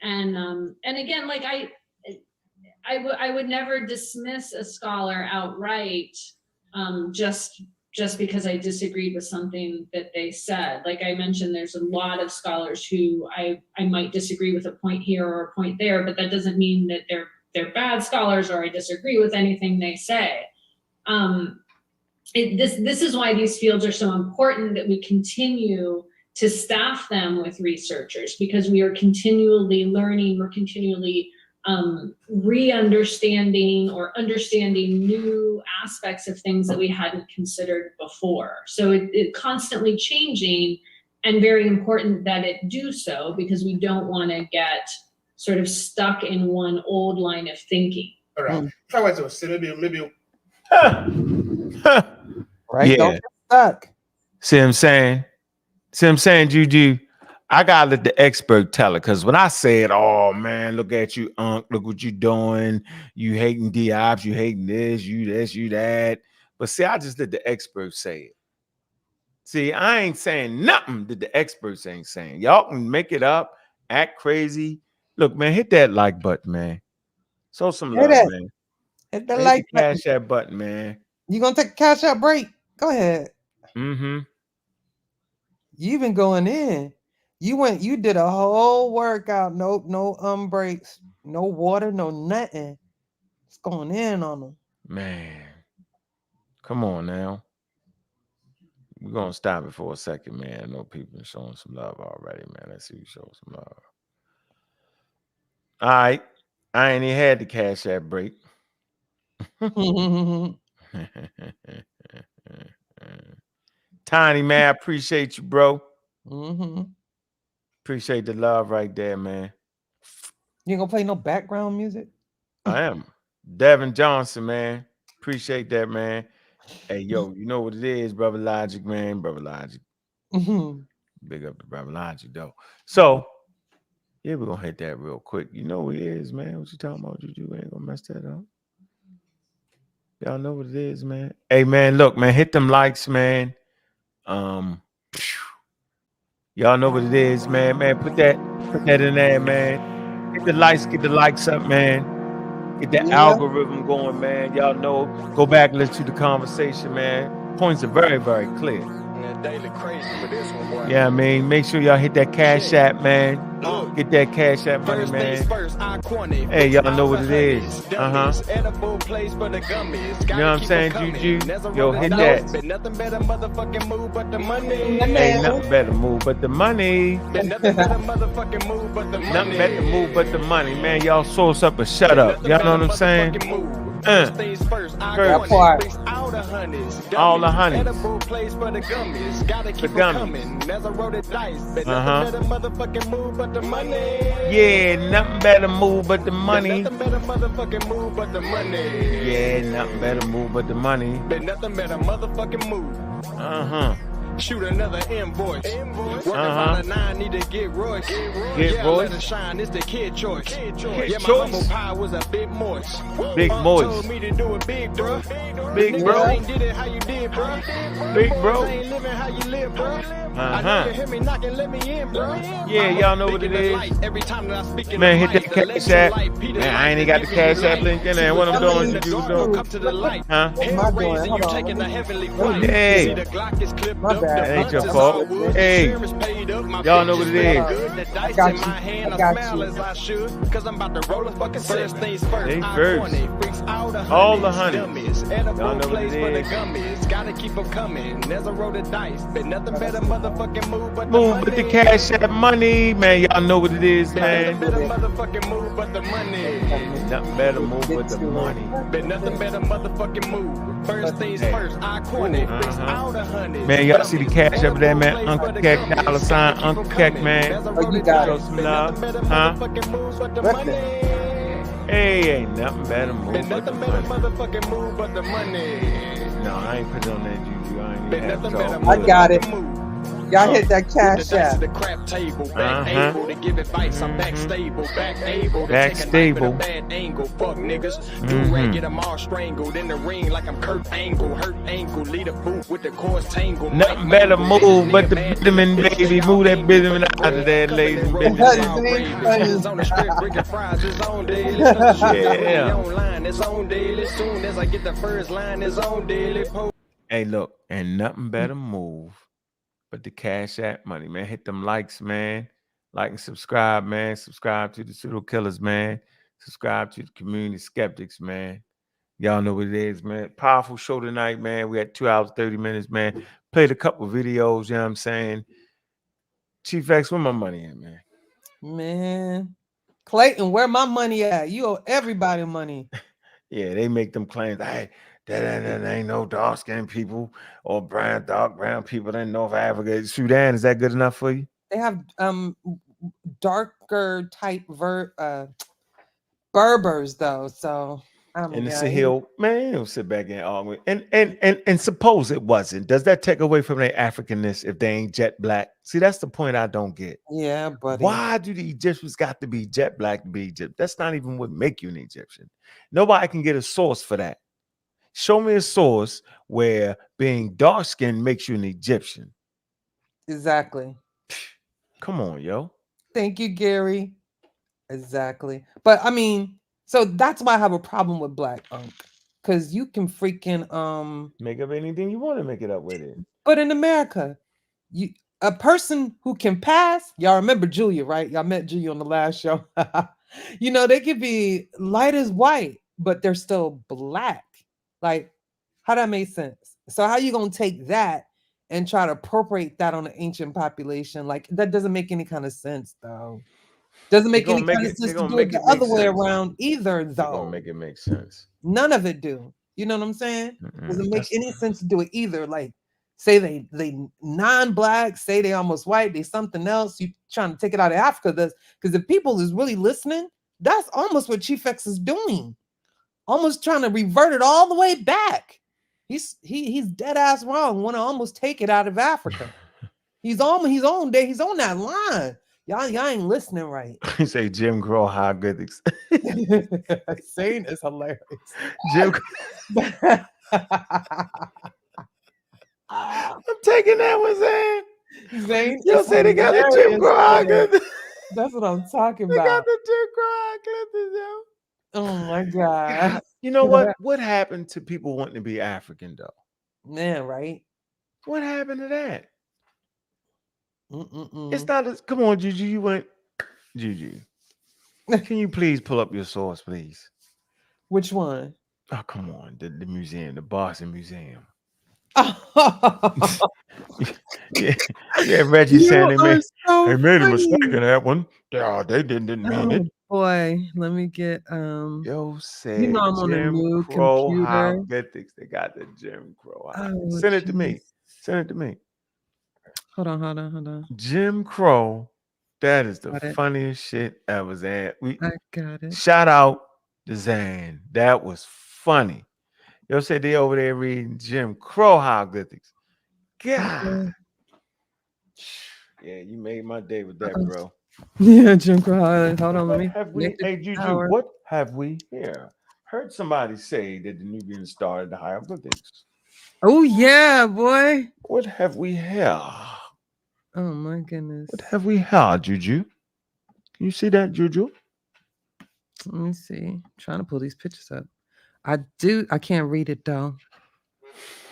And again, like I would never dismiss a scholar outright just because I disagreed with something that they said. Like I mentioned, there's a lot of scholars who I might disagree with a point here or a point there, but that doesn't mean that they're bad scholars or I disagree with anything they say. This is why these fields are so important, that we continue to staff them with researchers, because we are continually learning, we're continually re-understanding or understanding new aspects of things that we hadn't considered before. So it constantly changing, and very important that it do so, because we don't want to get sort of stuck in one old line of thinking. All right. If I were to say maybe Right? Yeah. Don't get stuck. See what I'm saying, Juju? I gotta let the expert tell it, because when I said, "Oh man, look at you, Unc, look what you doing. You hating Diop, you hating this, you that." But see, I just let the experts say it. See, I ain't saying nothing that the experts ain't saying. Y'all can make it up, act crazy. Look, man, hit that like button, man. Show some Hit love, it. man. Hit the Hit like the button. cash that button, man. You gonna take a cash out break? Go ahead. Mm-hmm. You been going in. You did a whole workout. Nope, no breaks, no water, no nothing. It's going in on them. Man. Come on now. We're gonna stop it for a second, man. I know people are showing some love already, man. Let's see you show some love. All right. I ain't even had the cash app break. Tiny, man, I appreciate you, bro. Appreciate the love right there, man. You ain't gonna play no background music? I am. Devin Johnson, man. Appreciate that, man. Hey, yo, you know what it is, Brother Logic, man. Brother Logic. Big up to Brother Logic, though. So, yeah, we're gonna hit that real quick. You know what it is, man. What you talking about? You ain't gonna mess that up. Y'all know what it is, man. Hey, man, look, man, hit them likes, man. Y'all know what it is, man. Man, put that in there, man. Hit the likes, get the likes up, man. Get that algorithm going, man. Y'all know. Go back and listen to the conversation, man. Points are very, very clear. Yeah, I mean, make sure y'all hit that Cash App, man. Get that Cash App money, man. Hey, y'all know what it is. You know what I'm saying, Juju? Yo, hit that. Ain't nothing better move but the money. Nothing better move but the money, man. Y'all source up and shut up. Y'all know what I'm saying? First, all the honeys. The gummies. Yeah, nothing better move but the money. Yeah, nothing better move but the money. Shoot another invoice. Working about a 9, need to get Royce. Get Royce. Let it shine, it's the kid choice. Kid My choice. humble pie was a bit moist. Big moist. Told me to do it big, bro. Big Niggas bro. ain't did it how you did, bro. Big bro. Ain't living how you live, bro. I know you hear me knocking, let me in, bro. Yeah, y'all know what it is. Every time that I speak in Man, the hit that mic, Cash App. Man, I ain't even got the Cash App link in there. What I'm doing, you doing? Come to the light. Huh? Hell raising, you taking the heavenly flight. Hey. See the Glock is clipped My up. bad. The That ain't your punches fault. all wood, Hey. insurance paid up, my Y'all know what it bitches is. good, the dice got in you. my hand, I I got smile you. as I should, cause I'm about to roll a fucking first things first. They I first. corny, freaks all the All the honeys, honeys. dummies, Y'all edible know what plays it for the is. gummies, gotta keep them coming, there's a roll the dice, but nothing better motherfucking move but the Move money. with the Cash App money, man. Y'all know what it is, Nothing man. better motherfucking move but the money. Nothing better move with the money. But nothing better motherfucking move. First things Hey. first, I corny, freaks all the honeys. Man, y'all see the Cash App there, man. Uncle Keck, $, Uncle Keck, man. Oh, you got Show it. some love. Huh? Hey, ain't nothing better move but the money. Motherfucking move but the money. No, I ain't put it on that juju. I ain't But even have nothing to better talk. I got it. move. Y'all hit that With Cash the dice App. to the crap table, back able to give advice. I'm back stable, back able to Back take a knife stable. at a bad angle. Fuck niggas, do rag, get them all strangled in the ring like I'm Kurt Angle. Hurt ankle, lead a boot with the cords tangled. Nothing better move but the vitamin, baby. Move that vitamin out of there, ladies and That's gentlemen. funny. On the strip, breaking fries, it's on daily. Yeah. Online, it's on daily. Soon as I get the first line, it's on daily. Hey, look, and nothing better move but the Cash App money, man. Hit them likes, man. Like and subscribe, man. Subscribe to the pseudo killers, man. Subscribe to the community skeptics, man. Y'all know what it is, man. Powerful show tonight, man. We had 2 hours, 30 minutes, man. Played a couple videos, you know what I'm saying? Chief X, where my money at, man? Man, Clayton, where my money at? You owe everybody money. Yeah, they make them claims. Hey, that ain't no dark-skinned people or dark brown people in North Africa. Sudan, is that good enough for you? They have darker type Berbers though, so I mean, And it's yeah, a hill, man. Don't sit back and argue. And suppose it wasn't. Does that take away from their Africanness if they ain't jet black? See, that's the point I don't get. yeah, buddy. Why do the Egyptians got to be jet black to be Egypt? That's not even what make you an Egyptian. Nobody can get a source for that. Show me a source where being dark skinned makes you an Egyptian. Exactly. Come on, yo. Thank you, Gary. Exactly. But I mean, so that's why I have a problem with Black Unk. Because you can freaking Make up anything you want to make it up with it. but in America, a person who can pass, y'all remember Julia, right? Y'all met Julia on the last show. You know, they could be light as white, but they're still black. Like, how that make sense? So how you gonna take that and try to appropriate that on the ancient population? Like, that doesn't make any kind of sense, though. Doesn't make any kind of sense to do it the other way around either, though. They're gonna make it make sense. None of it do. You know what I'm saying? Doesn't make That's- any sense to do it either. Like, say they non-black, say they almost white, they something else. You trying to take it out of Africa? Because if people is really listening, that's almost what Chief X is doing. Almost trying to revert it all the way back. He's dead ass wrong. Want to almost take it out of Africa. He's on that line. Y'all ain't listening right. You say Jim Crow hieroglyphics. Saying is hilarious. Jim. I'm taking that one, Zane. Zane, You say they got the Jim Crow hieroglyphics. That's what I'm talking They about. got the Jim Crow hieroglyphics, yo. Oh my God. You know what? What happened to people wanting to be African though? Man, right? What happened to that? Mm-mm-mm. It's not as come on, Juju. You went Juju. Can you please pull up your source, please? Which one? Oh, come on. The museum, the Boston Museum. yeah, Reggie saying You are so they made a mistake funny. in that one. They didn't mean it. Oh boy, let me get Yo you said know I'm on a Jim new Crow computer. hieroglyphics. They got the Jim Crow. Oh, Send it to me. jeez. Send it to me. Hold on. Jim Crow. That is the Got it. funniest shit ever. Zan. I got it. Shout out to Zan. That was funny. Yo said they over there reading Jim Crow hieroglyphics. God. Okay. Yeah, you made my day with that, Uh-oh. bro. Yeah, Jim Crow. Hold on, let me Have we, connect it hey to Juju, power. what have we here? Heard somebody say that the Nubians started the hieroglyphics. Oh yeah, boy. What have we here? Oh my goodness. What have we here, Juju? Can you see that, Juju? Let me see. I'm trying to pull these pictures up. I can't read it though.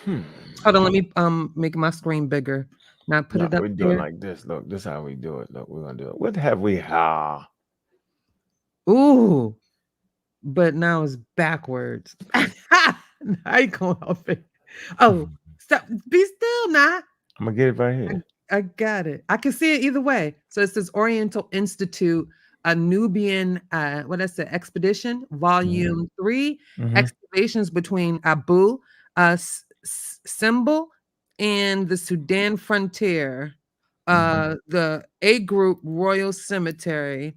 Hold on, let me make my screen bigger. Now put it up We're doing there. like this. Look, this is how we do it. Look, we're gonna do it. What have we here? Ooh, but now it's backwards. I ain't gonna help it. Oh, stop. Be still now. I'm gonna get it right here. I got it. I can see it either way. So it says Oriental Institute, a Nubian, what I said, expedition, volume 3, Mhm. excavations between Abu Simbel and the Sudan frontier. The A Group Royal Cemetery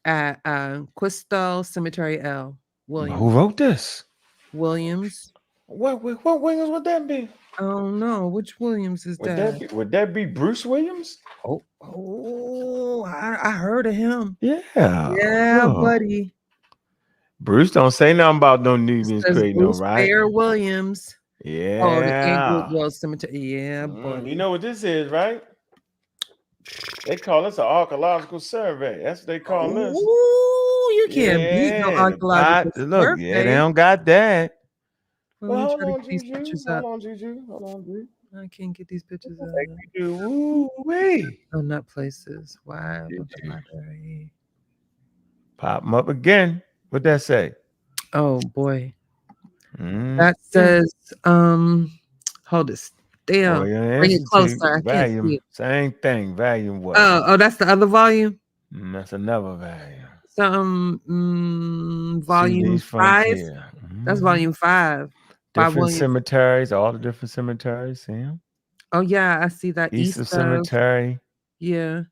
at Quistal Cemetery L. Williams. Who wrote this? Williams. What Williams would that be? I don't know. Which Williams is that? Would that be Bruce Williams? Oh, I heard of him. Yeah. Yeah, Look. buddy. Bruce don't say nothing about no It Nubians says creating no Bruce right. Fair Williams. Yeah. Oh, the A Group World Cemetery. Yeah, buddy. You know what this is, right? They call this an archaeological survey. That's what they call this. Ooh, you can't beat no archaeological Look, survey. yeah, they don't got that. Well, Well, let me hold try to on, get these Juju. pictures Hold up. on, Juju. Hold on, Juju. I can't get these pictures up. Woo-wee. Oh, not places. Why? Juju. Pop them up again. What'd that say? Oh boy. That says, hold it still. Bring it closer. I can't see it. Same thing. Volume what? Oh, that's the other volume? That's another volume. Volume 5. That's volume 5. Different cemeteries, all the different cemeteries. See them? Oh yeah, I see that. Easter Cemetery. Yeah.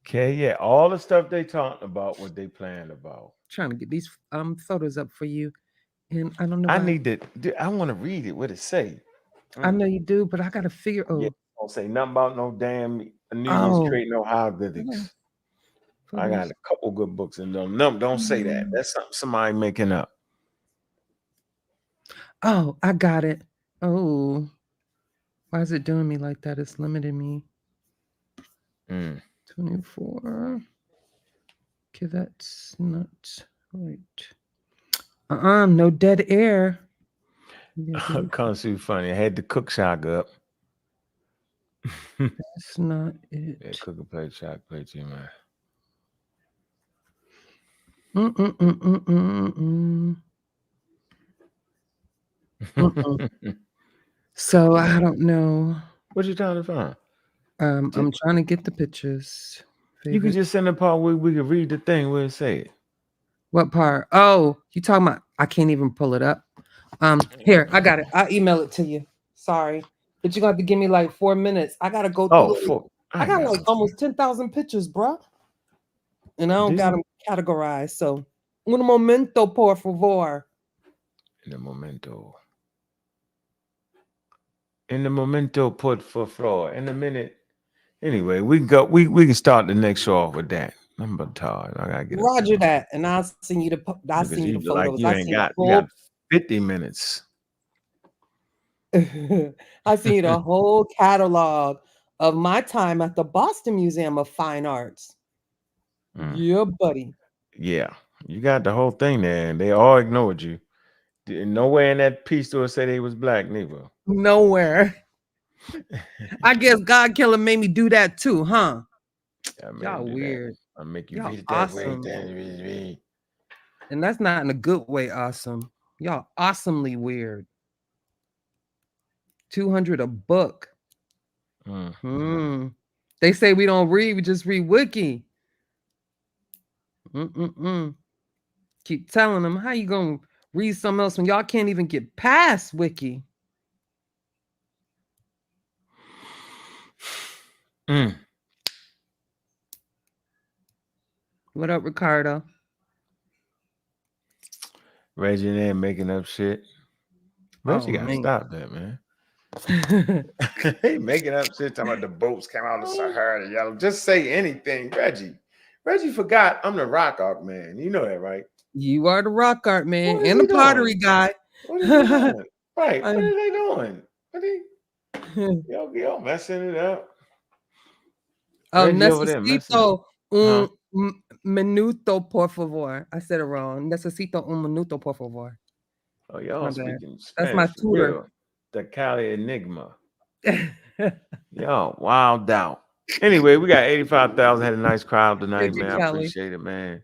Okay, yeah. All the stuff they talked about, what they planned about. Trying to get these photos up for you. And I don't know. I need to. I want to read it. What it say? I know you do, but I gotta figure. Oh, yeah, don't say nothing about no damn Nubians creating no hieroglyphics. I got a couple good books and don't say that. That's something somebody making up. Oh, I got it. Oh, why is it doing me like that? It's limiting me. 24. Okay, that's not right. No dead air. Kansu funny. I had to cook Shakka up. That's not it. Yeah, cook a plate, Shakka plate, you man. So I don't know. What you trying to find? I'm trying to get the pictures. You can just send a part where we can read the thing where it say it. What part? Oh, you talking about? I can't even pull it up. Here, I got it. I'll email it to you. Sorry, but you're gonna have to give me like 4 minutes. I gotta go through. I got like almost 10,000 pictures, bro, and I don't got them categorized. So, un momento, por favor. In the momento, por favor. In a minute. Anyway, we can start the next show off with that. I'm tired. I gotta get Roger that, and I'll send you the photos. Like you got 50 minutes. I seen you the whole catalog of my time at the Boston Museum of Fine Arts. Yeah, buddy. Yeah. You got the whole thing there, and they all ignored you. Nowhere in that piece do it say they was black, neither. Nowhere. I guess God Killer made me do that too, huh? Y'all weird. I'll make you Y'all read it that awesome. way. And that's not in a good way, awesome. Y'all awesomely weird. 200 a book. They say we don't read, we just read wiki. Keep telling them, how you gonna read something else when y'all can't even get past wiki? What up, Ricardo? Reggie there making up shit. Reggie gotta stop that, man. He making up shit talking about the boats came out of the Sahara yellow. Just say anything, Reggie. Reggie forgot I'm the rock art man. You know that, right? You are the rock art man and the pottery guy. What is he doing? Right. What are they doing? Yo, messing it up. Necesito un minuto, por favor. I said it wrong. Necesito un minuto, por favor. Oh, y'all speaking Spanish. That's my tutor. Real. The Cali Enigma. Yo, wild out. Anyway, we got 85,000. Had a nice crowd tonight, man. I appreciate it, man.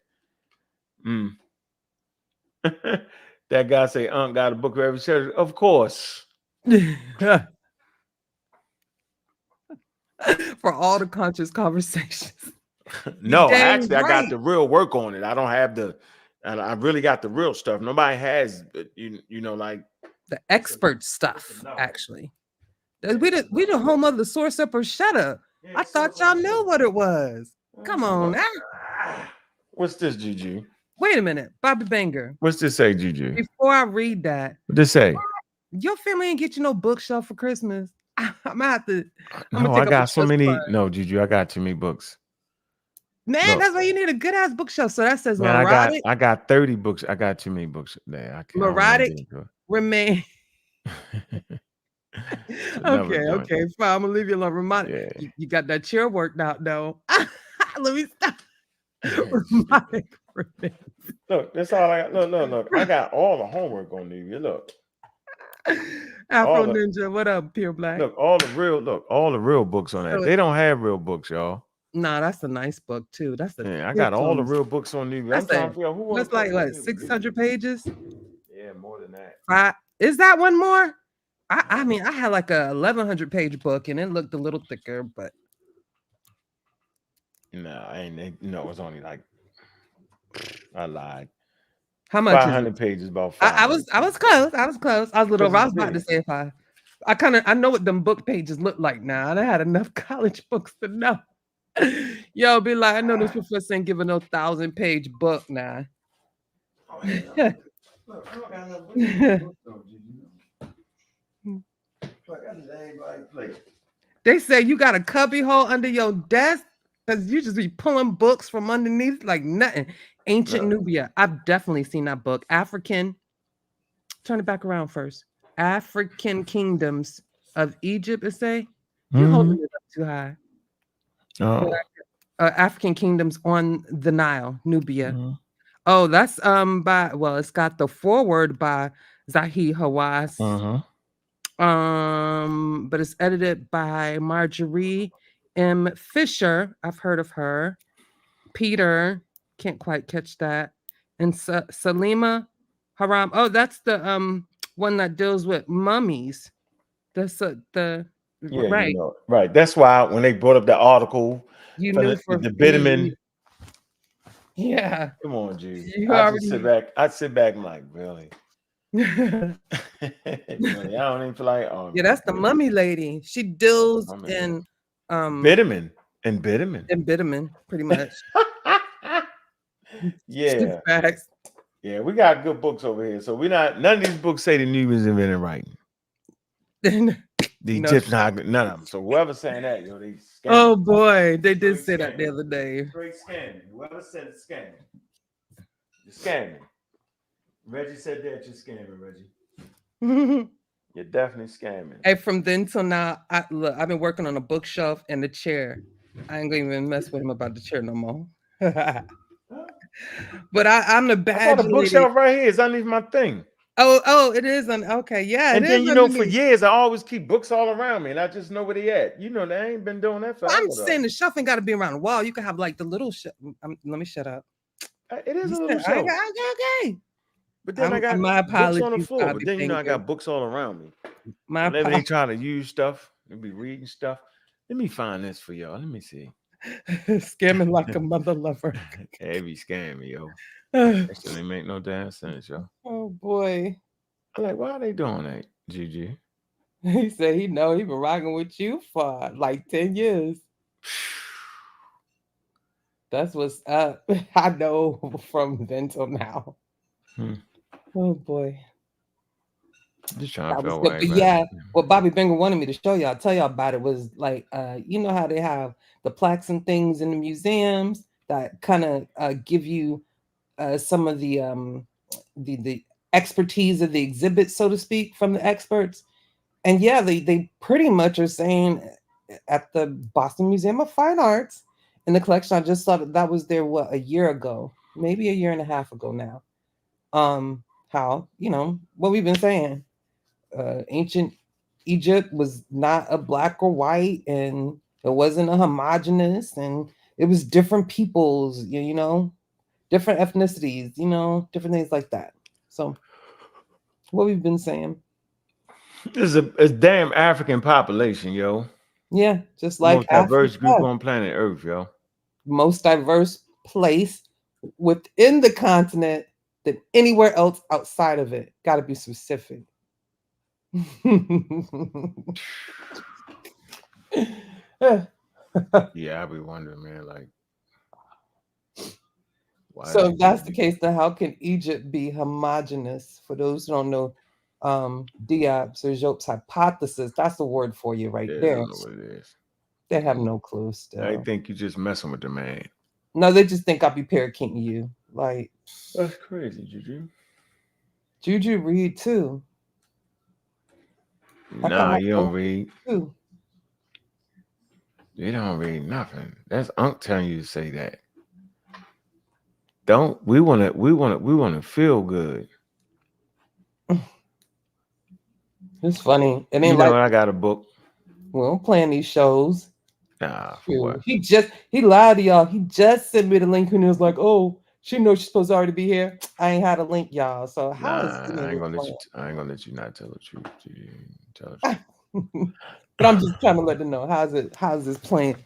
That guy say, got a book of every church. Of course. For all the conscious conversations. No, actually, I got the real work on it. I don't have I really got the real stuff. Nobody has, you know, like the expert stuff, actually. We the home of the source up or shut up. I thought y'all knew what it was. Come on now. What's this, Juju? Wait a minute, Bobby Banger. What's this say, Juju? Before I read that, what this say? Your family ain't get you no bookshelf for Christmas. I'm gonna have to. I got so many. No, Juju, I got too many books. Man, that's why you need a good ass bookshelf. So that says man, I got 30 books. I got too many books there. Neurotic remain. Okay, fine. I'm gonna leave you alone. You got that chair worked out though. Let me stop. Look, that's all I got. Look. I got all the homework on you. Look. Afro Ninja, what up, Pure Black? Look, all the real books on that. They don't have real books, y'all. Nah, that's a nice book too. That's I got all the real books on you. I'm trying to figure out who. That's like what, 600 pages? Yeah, more than that. Is that one more? I mean, I had like a 1,100 page book, and it looked a little thicker, but no, it was only like I lied. How much? 500 pages, about 5. I was close. I was a little. I was about to say 5. I know what them book pages look like now. And I had enough college books to know. Yo, be like, I know this professor ain't giving no 1,000-page book now. They say you got a cubby hole under your desk because you just be pulling books from underneath like nothing. Ancient Nubia. I've definitely seen that book. African. Turn it back around first. African kingdoms of Egypt. It say you're holding it up too high. African kingdoms on the Nile, Nubia. Oh, that's it's got the foreword by Zahi Hawass. But it's edited by Marjorie M. Fisher. I've heard of her. Peter, can't quite catch that. And Salima Haram. Oh, that's the one that deals with mummies. That's right. You know, right. That's why when they brought up the article, you knew for the bitumen. Yeah. Come on, Jude. I sit back and like, really? I don't even feel like that's the mummy lady. She deals in bitumen and bitumen, pretty much. Yeah. Yeah, we got good books over here. So none of these books say the Nubians invented writing. The Egyptians, none of them. So whoever's saying that, they scamming. Oh boy, they did say that the other day. Straight scamming. Whoever said it's scamming. You're scamming. Reggie said that you're scamming, Reggie. You're definitely scamming. Hey, from then till now, I've been working on a bookshelf and the chair. I ain't gonna even mess with him about the chair no more. But I'm the I got bad a lady. bookshelf right here. It's underneath my thing. Oh, it is okay. Yeah, And it then is you know, for underneath. years I always keep books all around me, and I just know where they at. You know, they ain't been doing that Well, forever. I'm though. saying the shelf ain't got to be around the wall. You can have like the little shelf. Let me shut up. It is You a little said, shelf. okay. But then I got My books on the apologies, floor. But Bobby then you know I Finger. got books all around me. My Whenever they apologies. try to use stuff, they be reading stuff. Let me find this for y'all. Let me see. Scamming like a mother lover. They be scamming me, yo. That shit ain't make no damn sense, yo. Oh boy. I'm like, why are they doing that, Gigi? He said he know he been rocking with you for like 10 years. That's what's up. I know from then till now. Oh boy. Just trying to That was feel good. right, But man. yeah, what Bobby Finger wanted me to tell y'all about it was like you know how they have the plaques and things in the museums that kind of give you some of the expertise of the exhibit, so to speak, from the experts. And yeah, they pretty much are saying at the Boston Museum of Fine Arts in the collection, I just saw that was there a year ago, maybe a year and a half ago now. How, you know, what we've been saying, ancient Egypt was not a black or white, and it wasn't a homogenous, and it was different peoples, you know, different ethnicities, you know, different things like that. So what we've been saying. This is a damn African population, yo. Yeah, just The like most diverse Africa, group on planet Earth, yo. most diverse place within the continent than anywhere else outside of it. Got to be specific. Yeah, I be wondering, man, like, why So they if that's do the it? case, then how can Egypt be homogenous? For those who don't know, Diop's or Job's hypothesis, that's the word for you right Yeah, I there. don't know what it is. They have no clue I still. think you just messing with the man. No, they just think I'll be parakeeting you. Like, That's crazy, Juju. Juju read too. Nah, you don't read. Too. You don't read nothing. That's Unc telling you to say that. Don't we wanna feel good. It's funny. It ain't You know, like I got a book. we don't plan these shows. Nah, for what? He lied to y'all. He just sent me the link and he was like, "Oh, she knows she's supposed to already be here." I ain't had a link, y'all. So how is Nah, I ain't gonna let you not tell the truth. Tell the truth. But I'm just trying to let them know how's this playing.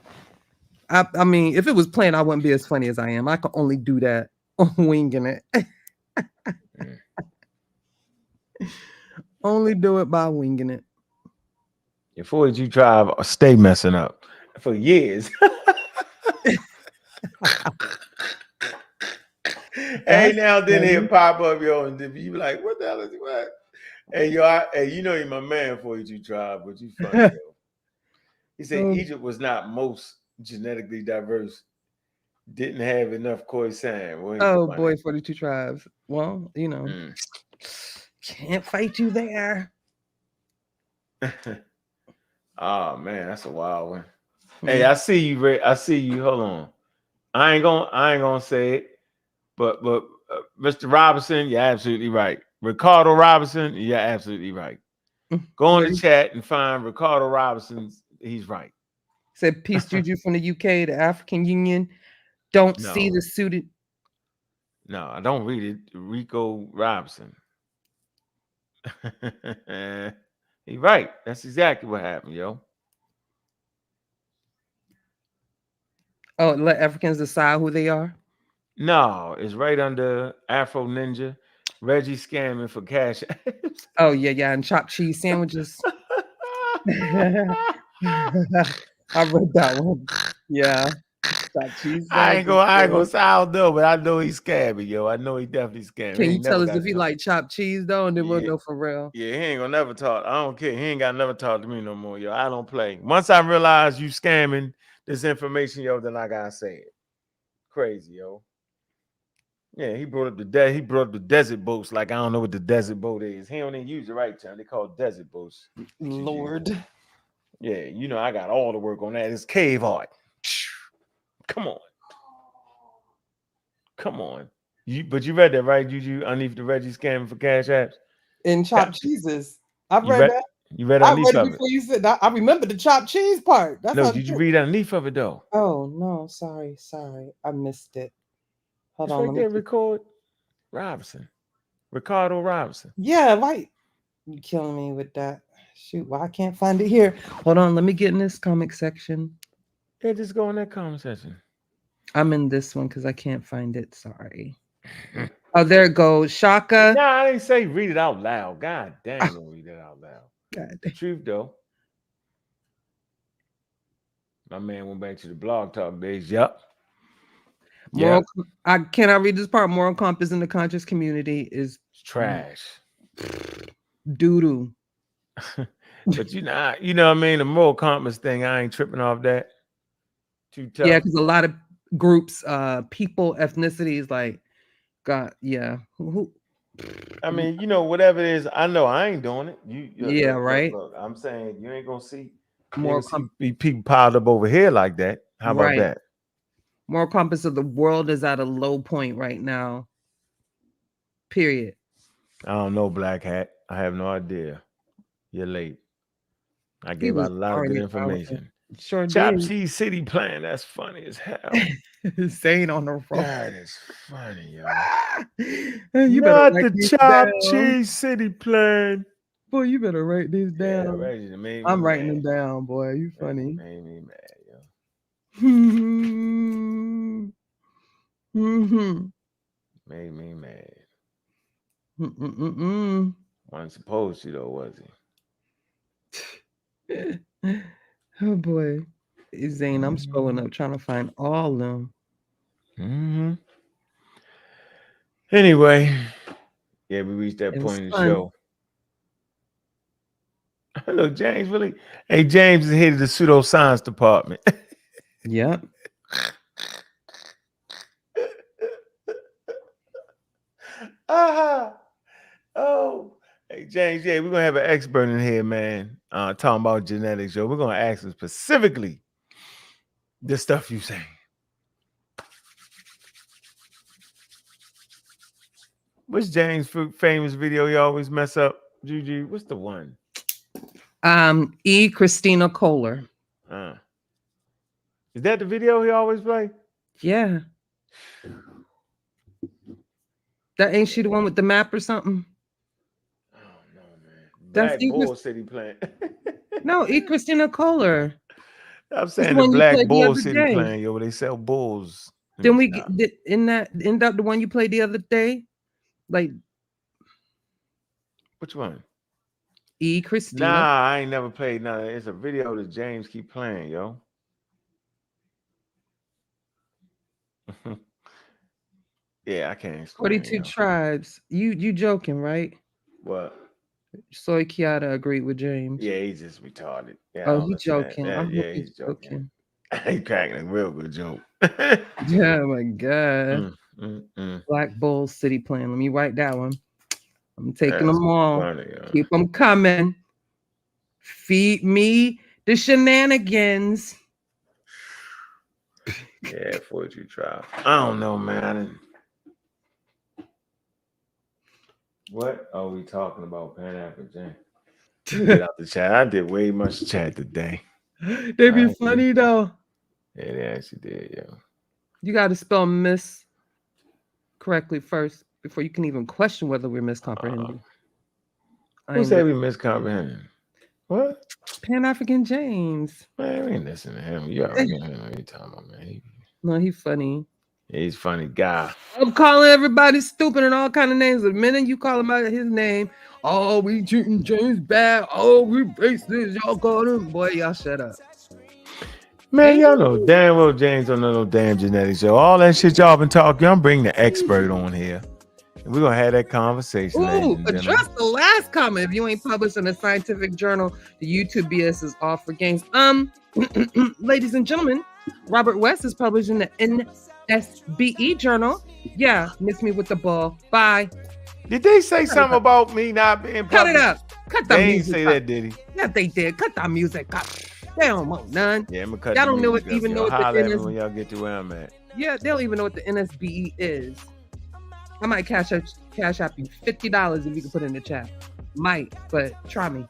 I mean, if it was playing, I wouldn't be as funny as I am. I can only do that winging it. Only do it by winging it. Your 42 tribe stay messing up for years. Hey, now then he'll pop up, yo, and you be like, "What the hell is what?" Hey, yo, hey, you know you're my man, 42 tribe, but you funny, yo. He said Egypt was not most genetically diverse, didn't have enough khoisan. Oh boy, 42 tribes. Well, you know, can't fight you there. Oh man, that's a wild one. Hey, I see you, Ray. I see you. Hold on. I ain't gonna say it, but Mr. Robinson, you're absolutely right. Ricardo Robinson, you're absolutely right. Go on the chat and find Ricardo Robinson. He's right. Said peace, Juju from the UK, the African Union. Don't see the suited. No, I don't read it. Rico Robinson. He's right. That's exactly what happened, yo. Oh, let Africans decide who they are? No, it's right under Afro Ninja. Reggie scamming for cash. Oh, yeah, and chopped cheese sandwiches. I read that one. Yeah. Chopped cheese I ain't gonna sound though, but I know he's scamming, yo. I know he definitely scamming. Can you tell us if he like chopped cheese though, and then we'll know for real? Yeah, he ain't gonna never talk. I don't care. He ain't got never talk to me no more, yo. I don't play. Once I realize you scamming this information, yo, then I gotta say it. Crazy, yo. Yeah, he brought up the desert boats. Like I don't know what the desert boat is. He don't even use the right term. They call it desert boats. Lord. Yeah, you know I got all the work on that. It's cave art. Come on. Come on. But you read that, right, Juju? Underneath the Reggie scamming for cash apps? And chopped cheeses. I've You read that. You read I underneath read it of it. before you said that. I remember the chopped cheese part. That's No, did you read underneath of it though? Oh no, sorry. I missed it. Hold It's on. right there, Ricardo Robinson. Yeah, right. You killing me with that. Shoot, why I can't find it here. Hold on, let me get in this comic section. Yeah, just go in that comment section. I'm in this one because I can't find it. Sorry. Oh, there it goes. Shakka. No, I didn't say read it out loud. God dang, don't read it out loud. God. The truth though. My man went back to the blog talk days. Yep. I cannot read this part. Moral compass in the conscious community is trash. Doo-doo. But you know what I mean? The moral compass thing, I ain't tripping off that. Too tough. Yeah, because a lot of groups, people, ethnicities, like, God, yeah. I mean, whatever it is, I know I ain't doing it. Right. Look, I'm saying you ain't gonna see be people piled up over here like that. How about that? Moral compass of the world is at a low point right now. Period. I don't know, Black Hat. I have no idea. You're late. I gave out a lot of good information. Sure Chop did. Cheese City plan. That's funny as hell. Saying on the road. That is funny, yo. You Not better the Chop Cheese City plan. Boy, you better write this down. Yeah, I'm writing them down, boy. You funny. Made me mad, yo. Made me mad. Wasn't supposed to though, was he? Oh boy. Zane, I'm scrolling up trying to find all of them. Anyway, yeah, we reached that point in the show. Hello, James. Really? Hey, James is head of the pseudo-science department. Yep. Oh, hey, James. Yeah, we're gonna have an expert in here, man. Talking about genetics, yo. We're gonna ask him specifically the stuff you say. What's James' famous video you always mess up, Juju? What's the one? Christina Kohler. Is that the video he always play? Yeah. That ain't she the one with the map or something? Oh no, man. Black Bull City playing. No, Christina Kohler. I'm saying the Black Bull City playing, yo, where they sell bulls. Then we end up the one you played the other day? Like, which one? Christina. Nah, I ain't never played none. It's a video that James keep playing, yo. Yeah, I can't explain. 42 tribes. You joking, right? What? Soy Kiata agreed with James. Yeah, he's just retarded. Yeah, oh, he's joking. Yeah, he's joking. He's cracking a real good joke. Yeah, my God. Black Bull City plan. Let me write that one. I'm taking them all. Funny, keep them coming. Feed me the shenanigans. Yeah, 42 tribes. I don't know, man. What are we talking about, Pan-African? Get out the chat. I did way much chat today. They be funny though. Yeah, they actually did, yo. You got to spell miss correctly first before you can even question whether we're miscomprehending. Who said we miscomprehending? What? Pan-African James. Man, we ain't listening to him. You already know what you're talking about, man. No, he's funny. Yeah, he's a funny guy. I'm calling everybody stupid and all kind of names. The minute you call him out his name, oh, we treating James bad. Oh, we racist. Y'all call him. Boy, y'all shut up. Man, y'all know damn well James don't know no damn genetics. So all that shit y'all been talking, I'm bringing the expert on here. And we're going to have that conversation. Ooh, address the last comment. If you ain't published in a scientific journal, the YouTube BS is off for games. Ladies and gentlemen, Robert West is published in the NSBE journal. Yeah, miss me with the ball. Bye. Did they say something about me not being published? Cut it up. Cut the music. They music. They ain't say that, did he? Yeah, they did. Cut the music. Cut. They don't want none. Yeah, I'm gonna cut. Y'all the don't know music it, even up, know yo. what the Holler at me is. when y'all get to where I'm at. Yeah, they don't even know what the NSBE is. I might cash app you $50 if you can put it in the chat. Might, but try me.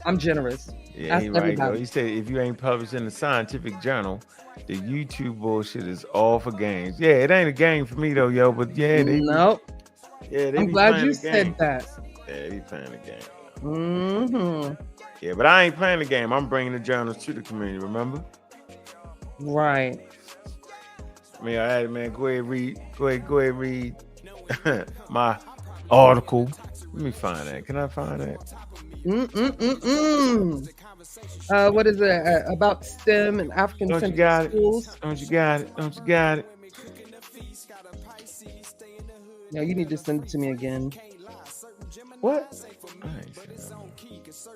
I'm generous. Yeah, he right though. He said if you ain't published in a scientific journal, the YouTube bullshit is all for games. Yeah, it ain't a game for me though, yo. But yeah, I'm glad you said that. Yeah, they be playing the game. Mm-hmm. Yeah, but I ain't playing the game. I'm bringing the journals to the community. Remember? Right. I mean, all right, man. Go ahead, read my article. Let me find that. Can I find that? What is it about STEM and African schools? Don't you got it? Yeah, you need to send it to me again. What?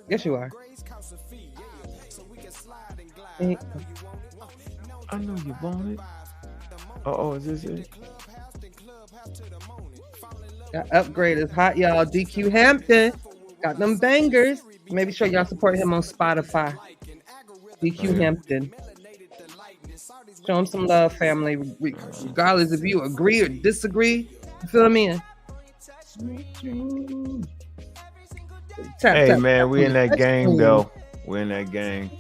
Yes, you are. I know you want it. Oh, is this it? That upgrade is hot, y'all. DQ Hampton got them bangers. Maybe sure y'all support him on Spotify. DQ Hampton. Show him some love, family. Regardless if you agree or disagree. You feel me? Hey, man, we in that game, though. We're in that game.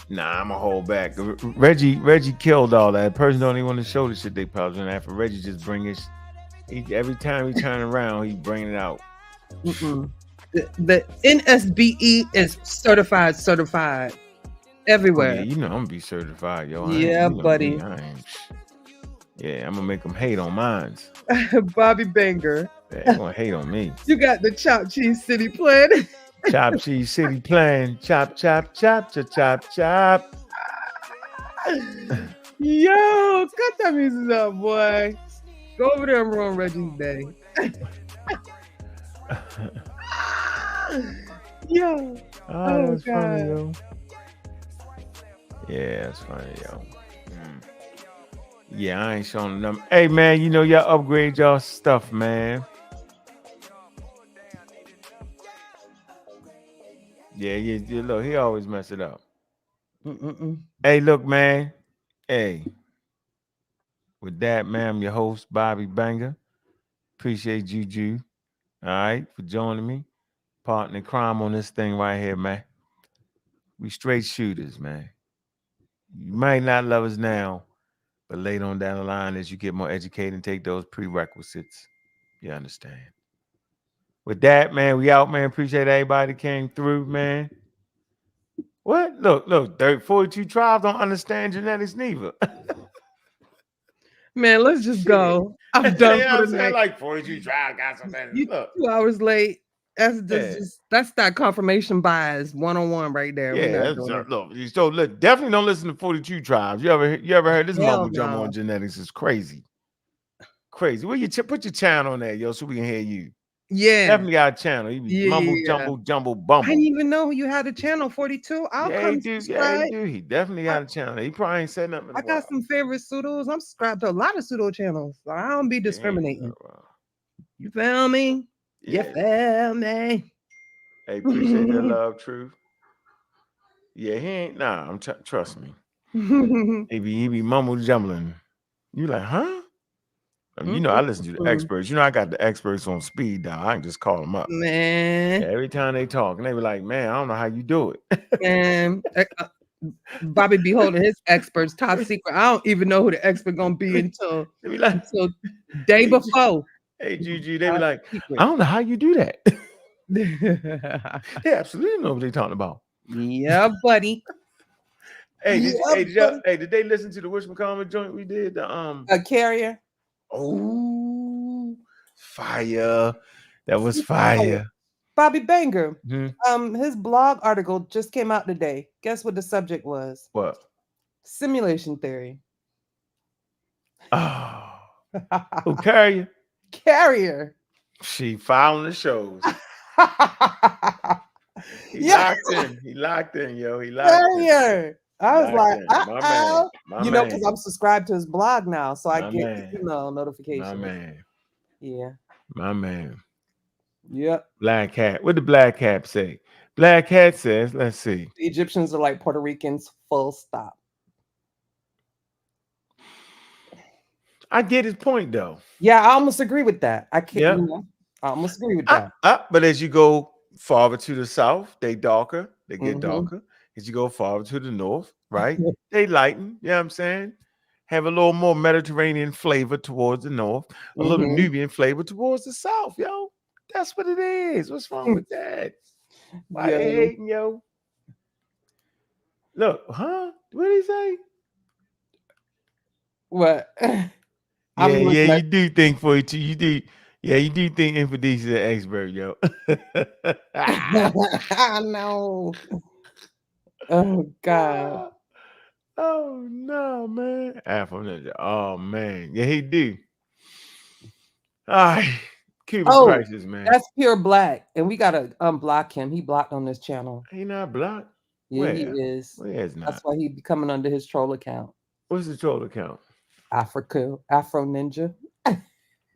Nah, I'm gonna hold back. Reggie killed all that. Person don't even want to show the shit they publishing after. Reggie just bring his. Every time he turn around, he bring it out. The NSBE is certified everywhere. Oh, yeah, you know I'm gonna be certified, yo. Yeah, buddy. Yeah, I'm gonna make them hate on mine. Bobby Banger. They're gonna hate on me. You got the Chop Cheese City plan. Chop Cheese City plan. Chop, chop, chop, chop, chop, chop. Yo, cut that music up, boy. Go over there and ruin Reggie's day. Yo. Oh, that's funny, yo. Yeah, that's funny, yo. Yeah, I ain't showing them. Hey, man, you know, y'all upgrade y'all stuff, man. Yeah, look, he always mess it up. Hey, look, man. Hey. With that, man, I'm your host, Bobby Banger. Appreciate Juju, all right, for joining me. Partner in crime on this thing right here, man. We straight shooters, man. You might not love us now, but later on down the line, as you get more educated and take those prerequisites, you understand. With that, man, we out, man. Appreciate everybody that came through, man. What? Look, 42 tribes don't understand genetics neither. Man, let's just go. I'm done Yeah, for the night. Like 42 tribes got something. Look. 2 hours late. That's that confirmation bias 101 right there. Yeah, look, definitely don't listen to 42 tribes. You ever heard this mumble jumbo on genetics? Is crazy. Crazy. Well, put your channel on there, yo, so we can hear you. Yeah, definitely got a channel. You be mumble jumbo bumble. I didn't even know you had a channel 42. I'll come subscribe. Yeah, he do. He definitely got a channel. He probably ain't said nothing. I got some favorite pseudos. I'm subscribed to a lot of pseudo channels. So I don't be discriminating. You feel me? Yeah. You feel me? Hey, appreciate that love, Truth. Yeah, he ain't. Nah, trust me. he be mumble jumbling. You like, huh? You know, I listen to the experts. You know, I got the experts on speed dial. I can just call them up. Man. Yeah, every time they talk, and they be like, man, I don't know how you do it. Man, Bobby be holding his experts top secret. I don't even know who the expert gonna be until day before. Hey, Juju, they be like, I don't know how you do that. They absolutely know what they're talking about. Yeah, buddy. Hey, did they listen to the whatchamacallit joint we did? A Carrier. Oh, fire. That was fire. Bobby Banger. His blog article just came out today. Guess what the subject was? What? Simulation theory. Oh. Who, Carrier? Carrier. She following the shows. He locked in, yo. He locked Carrier. I was like, my man. because I'm subscribed to his blog now, so I get email notifications. My man. Yeah. My man. Yep. Black Hat. What did Black Hat say? Black Hat says, let's see. The Egyptians are like Puerto Ricans, full stop. I get his point though. Yeah, I almost agree with that. I can't. Yeah. I almost agree with that. But as you go farther to the south, they darker. They get Mhm. darker. As you go farther to the north, right? They lighten. You know what I'm saying? Have a little more Mediterranean flavor towards the north, a little Mhm. Nubian flavor towards the south, yo. That's what it is. What's wrong with that? Why they Yo. hating, yo? Look, huh? What did he say? What? Yeah, I'm looking you do think for it too. You do. Yeah, you do think Infidels is an expert, yo. I know. Oh God. Oh no, man. Afro Ninja. Oh man. Yeah, he do. All right. Cuban Oh, crisis, man. that's pure black, and we gotta unblock him. He blocked on this channel. He not blocked. Yeah, Where? he is. Where is not? That's why he be coming under his troll account. What's the troll account? Afro Ninja.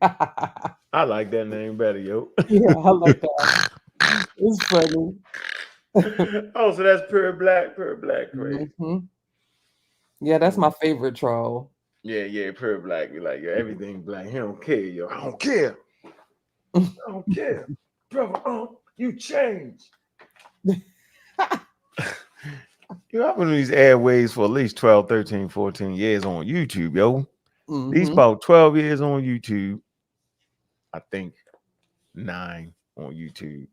I like that name better, yo. Yeah, I like that. It's funny. Oh, so that's pure black crazy. Mhm. Yeah, that's my favorite troll. Yeah, pure black. We like, yo, everything black. He don't care, yo. I don't care. I don't care. Brother, you changed. You I've been on these airways for at least 12, 13, 14 years on YouTube, yo. These Mhm. about 12 years on YouTube. I think 9 on YouTube.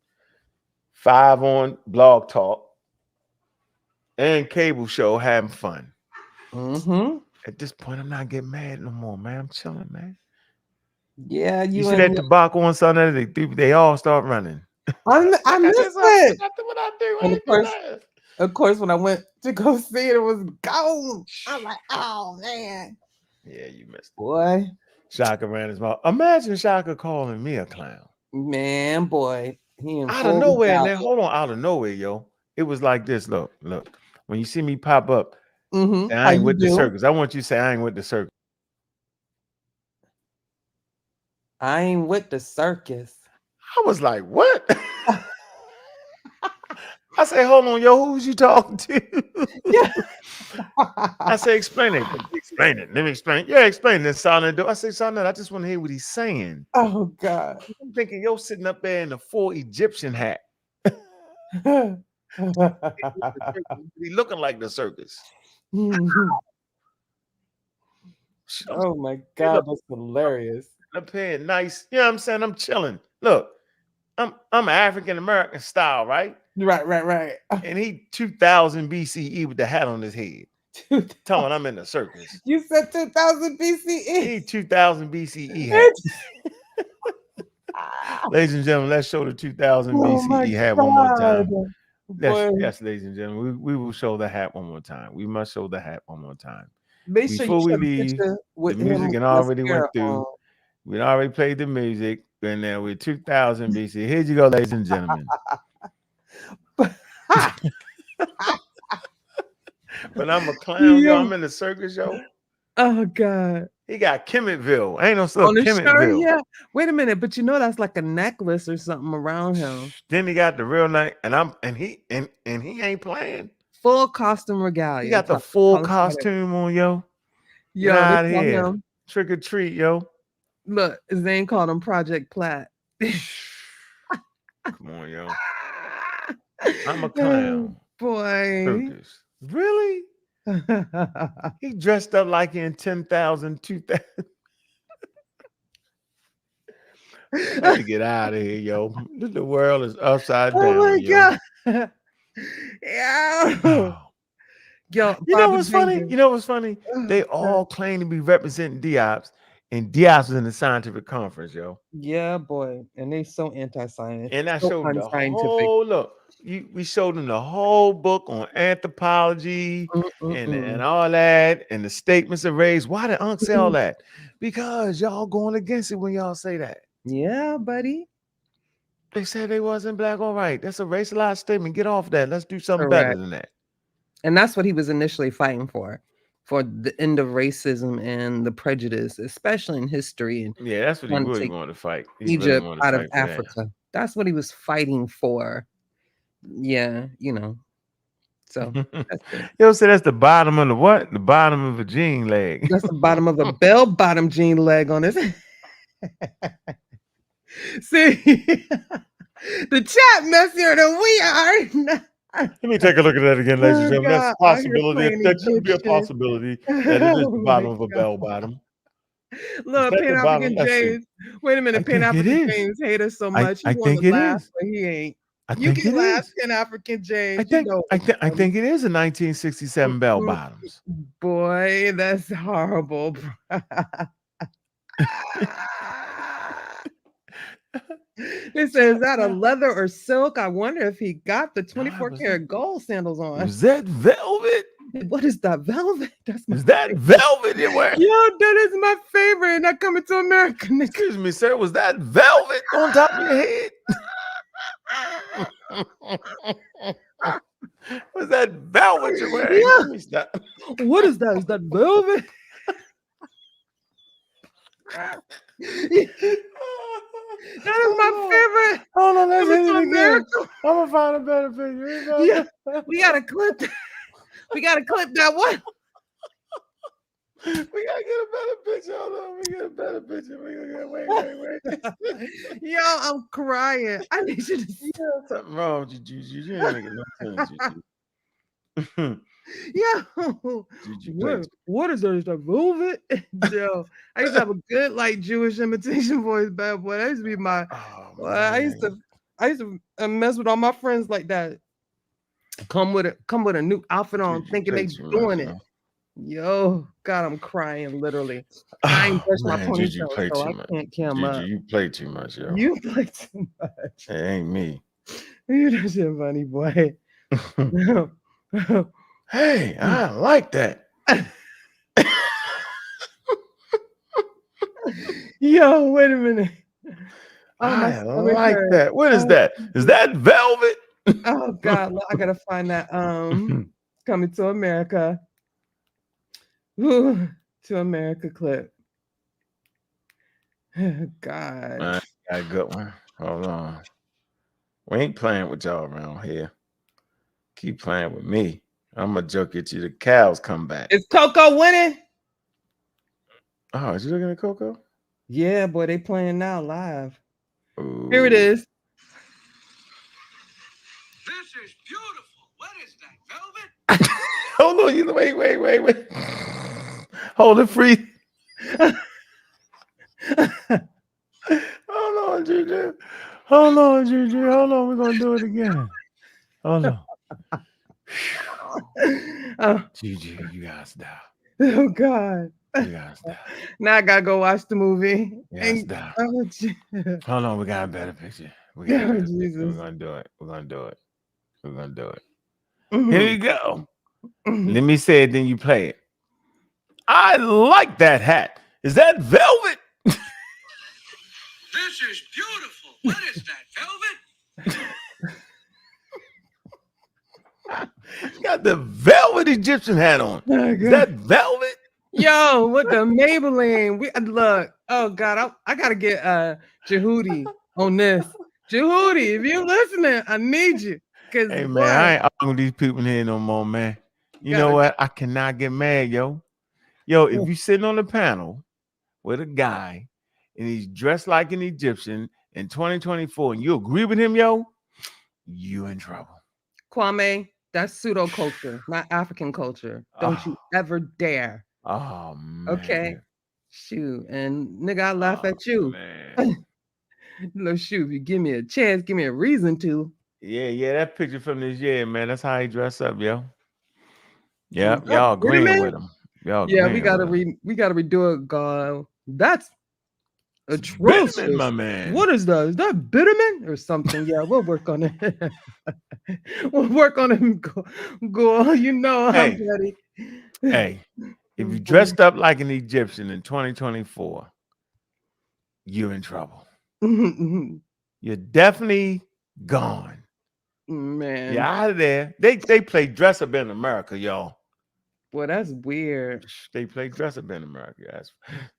5 on Blog Talk. And cable show having fun. Mhm. At this point, I'm not getting mad no more, man. I'm chilling, man. Yeah, You you see that and tobacco on Sunday, they all start running. I missed it. That's what I do. And I ain't do that. of course, when I went to go see it, it was gone. I'm like, oh man. Yeah, you missed it. Boy. Shakka ran his mouth. Imagine Shakka calling me a clown. Man, boy. He in Out of full nowhere, valor. man. Hold on, out of nowhere, yo. It was like this. Look. When you see me pop up, Mhm. say, How I ain't you with the do? circus. I want you to say I ain't with the circus. I ain't with the circus. I was like, what? I say, hold on, yo, who's you talking to? Yeah. I say, explain it. Explain it. Let me explain it. Yeah, explain this, Sonnet. I say, Sonnet, I just want to hear what he's saying. Oh God. I'm thinking, yo, sitting up there in the full Egyptian hat. He looking like the circus. Oh my God, that's hilarious. Up here, nice. You know what I'm saying? I'm chilling. Look, I'm African American style, right? Right. And he 2000 BCE with the hat on his head. Telling I'm in the circus. You said 2000 BCE. He 2000 BCE hat. Ladies and gentlemen, let's show the 2000 BCE hat one more time. Yes, ladies and gentlemen, we will show the hat one more time. We must show the hat one more time. Make sure Before you we show the leave, picture with the music him and already mascara went through. on. We already played the music, and then we're 2000 BC. Here you go, ladies and gentlemen. But I'm a clown, yo. I'm in the circus, yo. Oh God. He got Kemetville. Ain't no stuff. On his shirt, Kemetville. yeah. Wait a minute, but you know that's like a necklace or something around him. Then he got the real night, and he ain't playing. Full costume regalia. He got the full costume on, yo. Yo, Get they out of call here. him. Trick or treat, yo. Look, Zane called him Project Platt. Come on, yo. I'm a clown. Boy. Circus. Really? He dressed up like in 10,000, 2,000. Let me get out of here, yo. The world is upside down. Oh my yo. God. Yeah. Yo, you know what's funny? They all claim to be representing Diops, and Diops was in the scientific conference, yo. Yeah, boy. And they so anti-science. And I so showed them the whole look. We showed them the whole book on anthropology and all that, and the statements of race. Why did Unc say all that? Because y'all going against it when y'all say that. Yeah, buddy. They said they wasn't black. All right, that's a racialized statement. Get off that. Let's do something better than that. And that's what he was initially fighting for the end of racism and the prejudice, especially in history. And yeah, that's what he really wanted to fight. Egypt out of Africa. That's what he was fighting for. Yeah, you know. So that's it. Yo, so that's the bottom of the what? The bottom of a jean leg. That's the bottom of a bell bottom jean leg on this. See, the chat messier than we are. Let me take a look at that again, ladies and Oh, gentlemen. That's a God, out here possibility. playing That could be a Egyptian. possibility that it is the Oh, bottom my of a God. bell bottom. Look, that the Pan bottom? African Let's see. James. Wait a minute, I Pan think it African is. James hate us so I much. He want think to it laugh, is. but he ain't. I You think can it laugh, is. Pan African James. I think I funny. think it is a 1967 bell bottoms. Boy, that's horrible. It says, is that a leather or silk? I wonder if he got the 24 karat gold sandals on. Was that velvet? What is that velvet? That's my Is that velvet you're wearing? Yo, that is my favorite. Not Coming to America. Excuse me, sir. Was that velvet on top of your head? Was that velvet you're wearing? Yeah. Let me stop. What is that? Is that velvet? That is my favorite. Hold on, let's Coming hit to it again. America. I'm gonna find a better picture. Yeah, we gotta clip that. We gotta clip that one. We gotta get a better picture. Hold on, we get a better picture. Wait. Yo, I'm crying. I need you to see Something wrong with you, Juju. You ain't making no sense, Juju. Yo, what is that? Is that velvet? Yo, I used to have a good like Jewish imitation voice, bad boy. That used to be my. I used to mess with all my friends like that. Come with a new outfit on, thinking they doing it. Yo, God, I'm crying literally. I ain't brushed my ponytail, so I can't come up. You play too much, yo. You play too much. It ain't me. You that shit funny, boy. Hey, I like that. Yo, wait a minute. I like that. What is that? Is that velvet? Oh God, I gotta find that. Coming to America. Ooh, to America clip. God. I got a good one. Hold on. We ain't playing with y'all around here. Keep playing with me. I'm gonna joke at you. The cows come back. Is Coco winning? Oh, is you looking at Coco? Yeah, boy, they playing now live. Ooh. Here it is. This is beautiful. What is that, velvet? Hold on, wait. Hold it free. Hold on, Juju. Hold on, we're gonna do it again. Hold on. Juju, you gotta stop. Oh God. You gotta stop. Now I gotta go watch the movie. Yeah, stop. Hold on, we got a better picture. We're gonna do it. We're gonna do it. Mm-hmm. Here you go. Let me say it, then you play it. I like that hat. Is that velvet? This is beautiful. What is that, velvet? Got the velvet Egyptian hat on. Is that velvet? Yo, what the Maybelline? We look. Oh God, I gotta get Jehudi on this. Jehudi, if you listening, I need you. Hey man, I ain't arguing with these people here no more, man. You know what? I cannot get mad, yo. Yo, if you sitting on the panel with a guy and he's dressed like an Egyptian in 2024 and you agree with him, yo, you in trouble. Kwame, that's pseudo culture, not African culture. Don't you ever dare. Oh man. Okay. Shoot. And nigga, I laugh at you. Little shoot, if you give me a chance, give me a reason to. Yeah, that picture from this year, man. That's how he dressed up, yo. Yeah, y'all agreeing with him. Yeah, we gotta redo it, God. That's atrocious. Bitterman, my man. What is that? Is that Bitterman or something? Yeah, we'll work on it. We'll work on it. Go. You know, I'm ready. Hey, if you dressed up like an Egyptian in 2024, you're in trouble. You're definitely gone. Man. You're out of there. They play dress up in America, y'all. Boy, that's weird. They play dress up in America.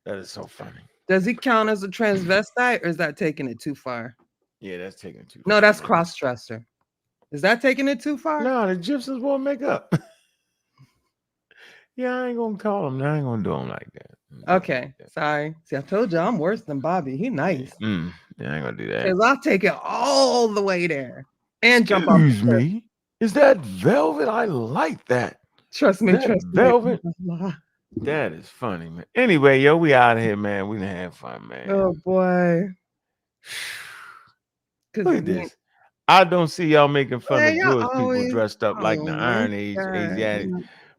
That is so funny. Does he count as a transvestite or is that taking it too far? Yeah, that's taking it too far. No, that's cross-dresser. Is that taking it too far? No, the Egyptians wore makeup. Yeah, I ain't gonna call them. I ain't gonna do them like that. Okay, sorry. See, I told you I'm worse than Bobby. He nice. Yeah, I ain't gonna do that. Cause I'll take it all the way there and jump off. Excuse me. Is that velvet? I like that. Trust me, That trust velvet. me. That is funny, man. Anyway, yo, we out of here, man. We done have fun, man. Oh boy. Look at this. I don't see y'all making fun of Jewish people always- dressed up like the oh, Iron Age God. Asiatic.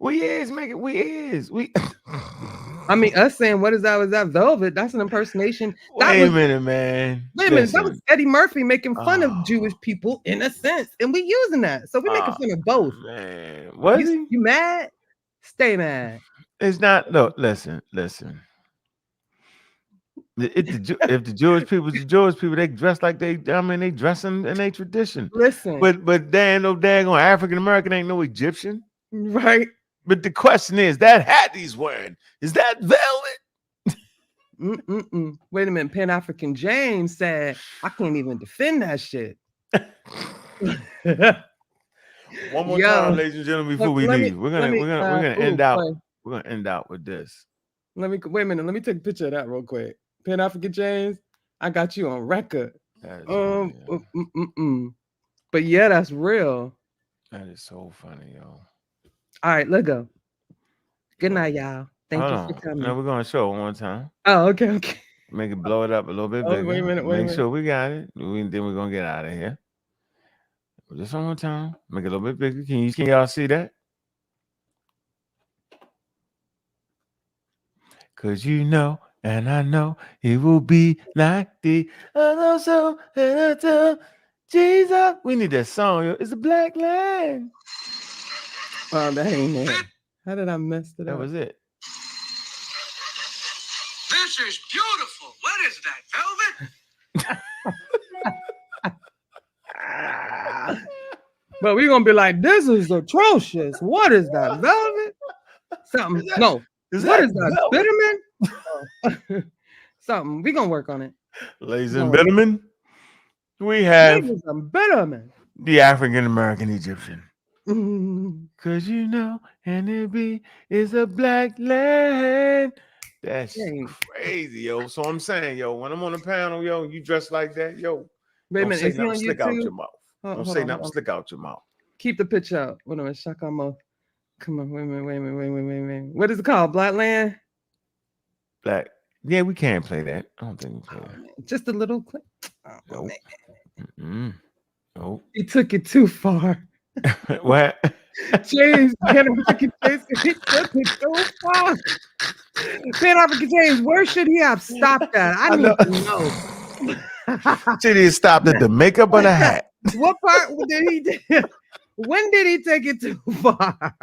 We is. We I mean, us saying what is that? Was that velvet? That's an impersonation. Wait a minute, man. Wait a minute. That was Eddie Murphy making fun of Oh. Jewish people in a sense, and we using that. So we making fun of both. Man, was he? You mad? Stay mad. It's not. Look, listen. If the Jewish people, they dress like they dress in their tradition. Listen, but they ain't no daggone African American, ain't no Egyptian, right? But the question is, that hat he's wearing, is that velvet? Wait a minute. Pan African James said, "I can't even defend that shit." One more time, ladies and gentlemen, before we leave, we're gonna end out. We're gonna end out with this. Wait a minute. Let me take a picture of that real quick. Pan African James, I got you on record. Funny, But yeah, that's real. That is so funny, yo. All right, let's go. Good night, y'all. Thank you for coming. No, we're gonna show it one more time. Oh, okay. Make it blow it up a little bit bigger. Wait a minute. Make sure we got it. Then we're gonna get out of here. Just one more time. Make it a little bit bigger. Can y'all see that? Cause you know, and I know it will be like the other song. Jesus, we need that song. Yo. It's a black line. Oh, that ain't it. How did I mess it up? That was it. This is beautiful. What is that, velvet? But we're gonna be like, this is atrocious. What is that, velvet? Something. What is that, Bitterman? Something. We're gonna work on it. Ladies and gentlemen, we have the African American Egyptian. Cause you know, NB is a black land. That's crazy, yo. So I'm saying, yo, when I'm on the panel, yo, you dress like that, yo. Wait a minute, don't say nothing slick out your mouth. Don't say nothing slick out your mouth. Keep the picture out. Wait a minute, Shakka. Come on, wait a minute. What is it called? Black land? Black. Yeah, we can't play that. I don't think we play that. Just a little clip. Oh, man. Nope. He took it too far. What? James, Pan African James, he took it too far. Pan African James, where should he have stopped at? I need to know. Should he have stopped at the makeup or the hat? What part did he do? When did he take it too far?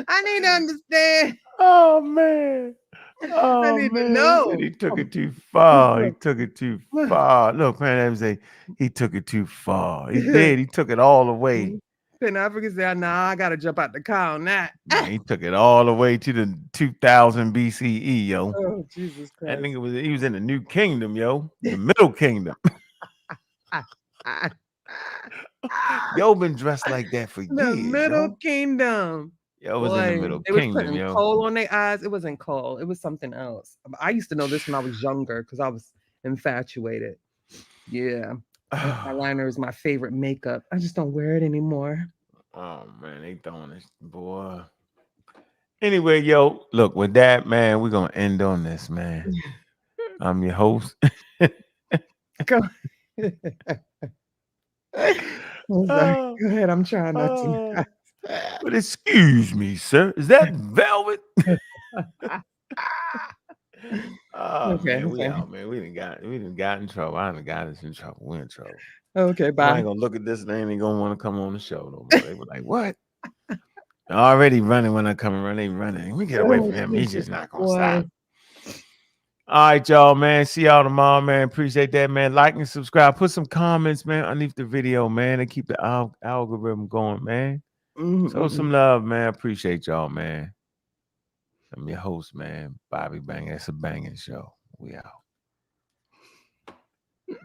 I need to understand. Oh man. I need to know. He took it too far. He took it too far. Look, Pan say he took it too far. He did. He took it all the way. Pan African said, "Nah, I gotta jump out the car on that." Man, he took it all the way to the 2000 BCE, yo. Oh Jesus Christ! I think he was in the New Kingdom, yo, the Middle Kingdom. Yo, been dressed like that for years. The Middle Kingdom. Yo, it was in the Middle Kingdom, was putting yo. coal on their eyes. It wasn't coal. It was something else. I used to know this when I was younger because I was infatuated. Yeah. Eyeliner is my favorite makeup. I just don't wear it anymore. Oh, man. They throwing this, boy. Anyway, yo, look, with that, man, we're going to end on this, man. I'm your host. Go ahead. I'm trying not to. But excuse me, sir. Is that velvet? Okay, man, we out, man. We didn't got in trouble. I done got us in trouble. We're in trouble. Okay, bye. I ain't gonna look at this and they ain't gonna want to come on the show no more. They were like, what? They're already running when I come and run. They running. We get away from him. He's just not gonna stop. All right, y'all, man. See y'all tomorrow, man. Appreciate that, man. Like and subscribe. Put some comments, man, underneath the video, man, and keep the algorithm going, man. Show some love, man. Appreciate y'all, man. I'm your host, man. Bobby Bang. It's a banging show. We out.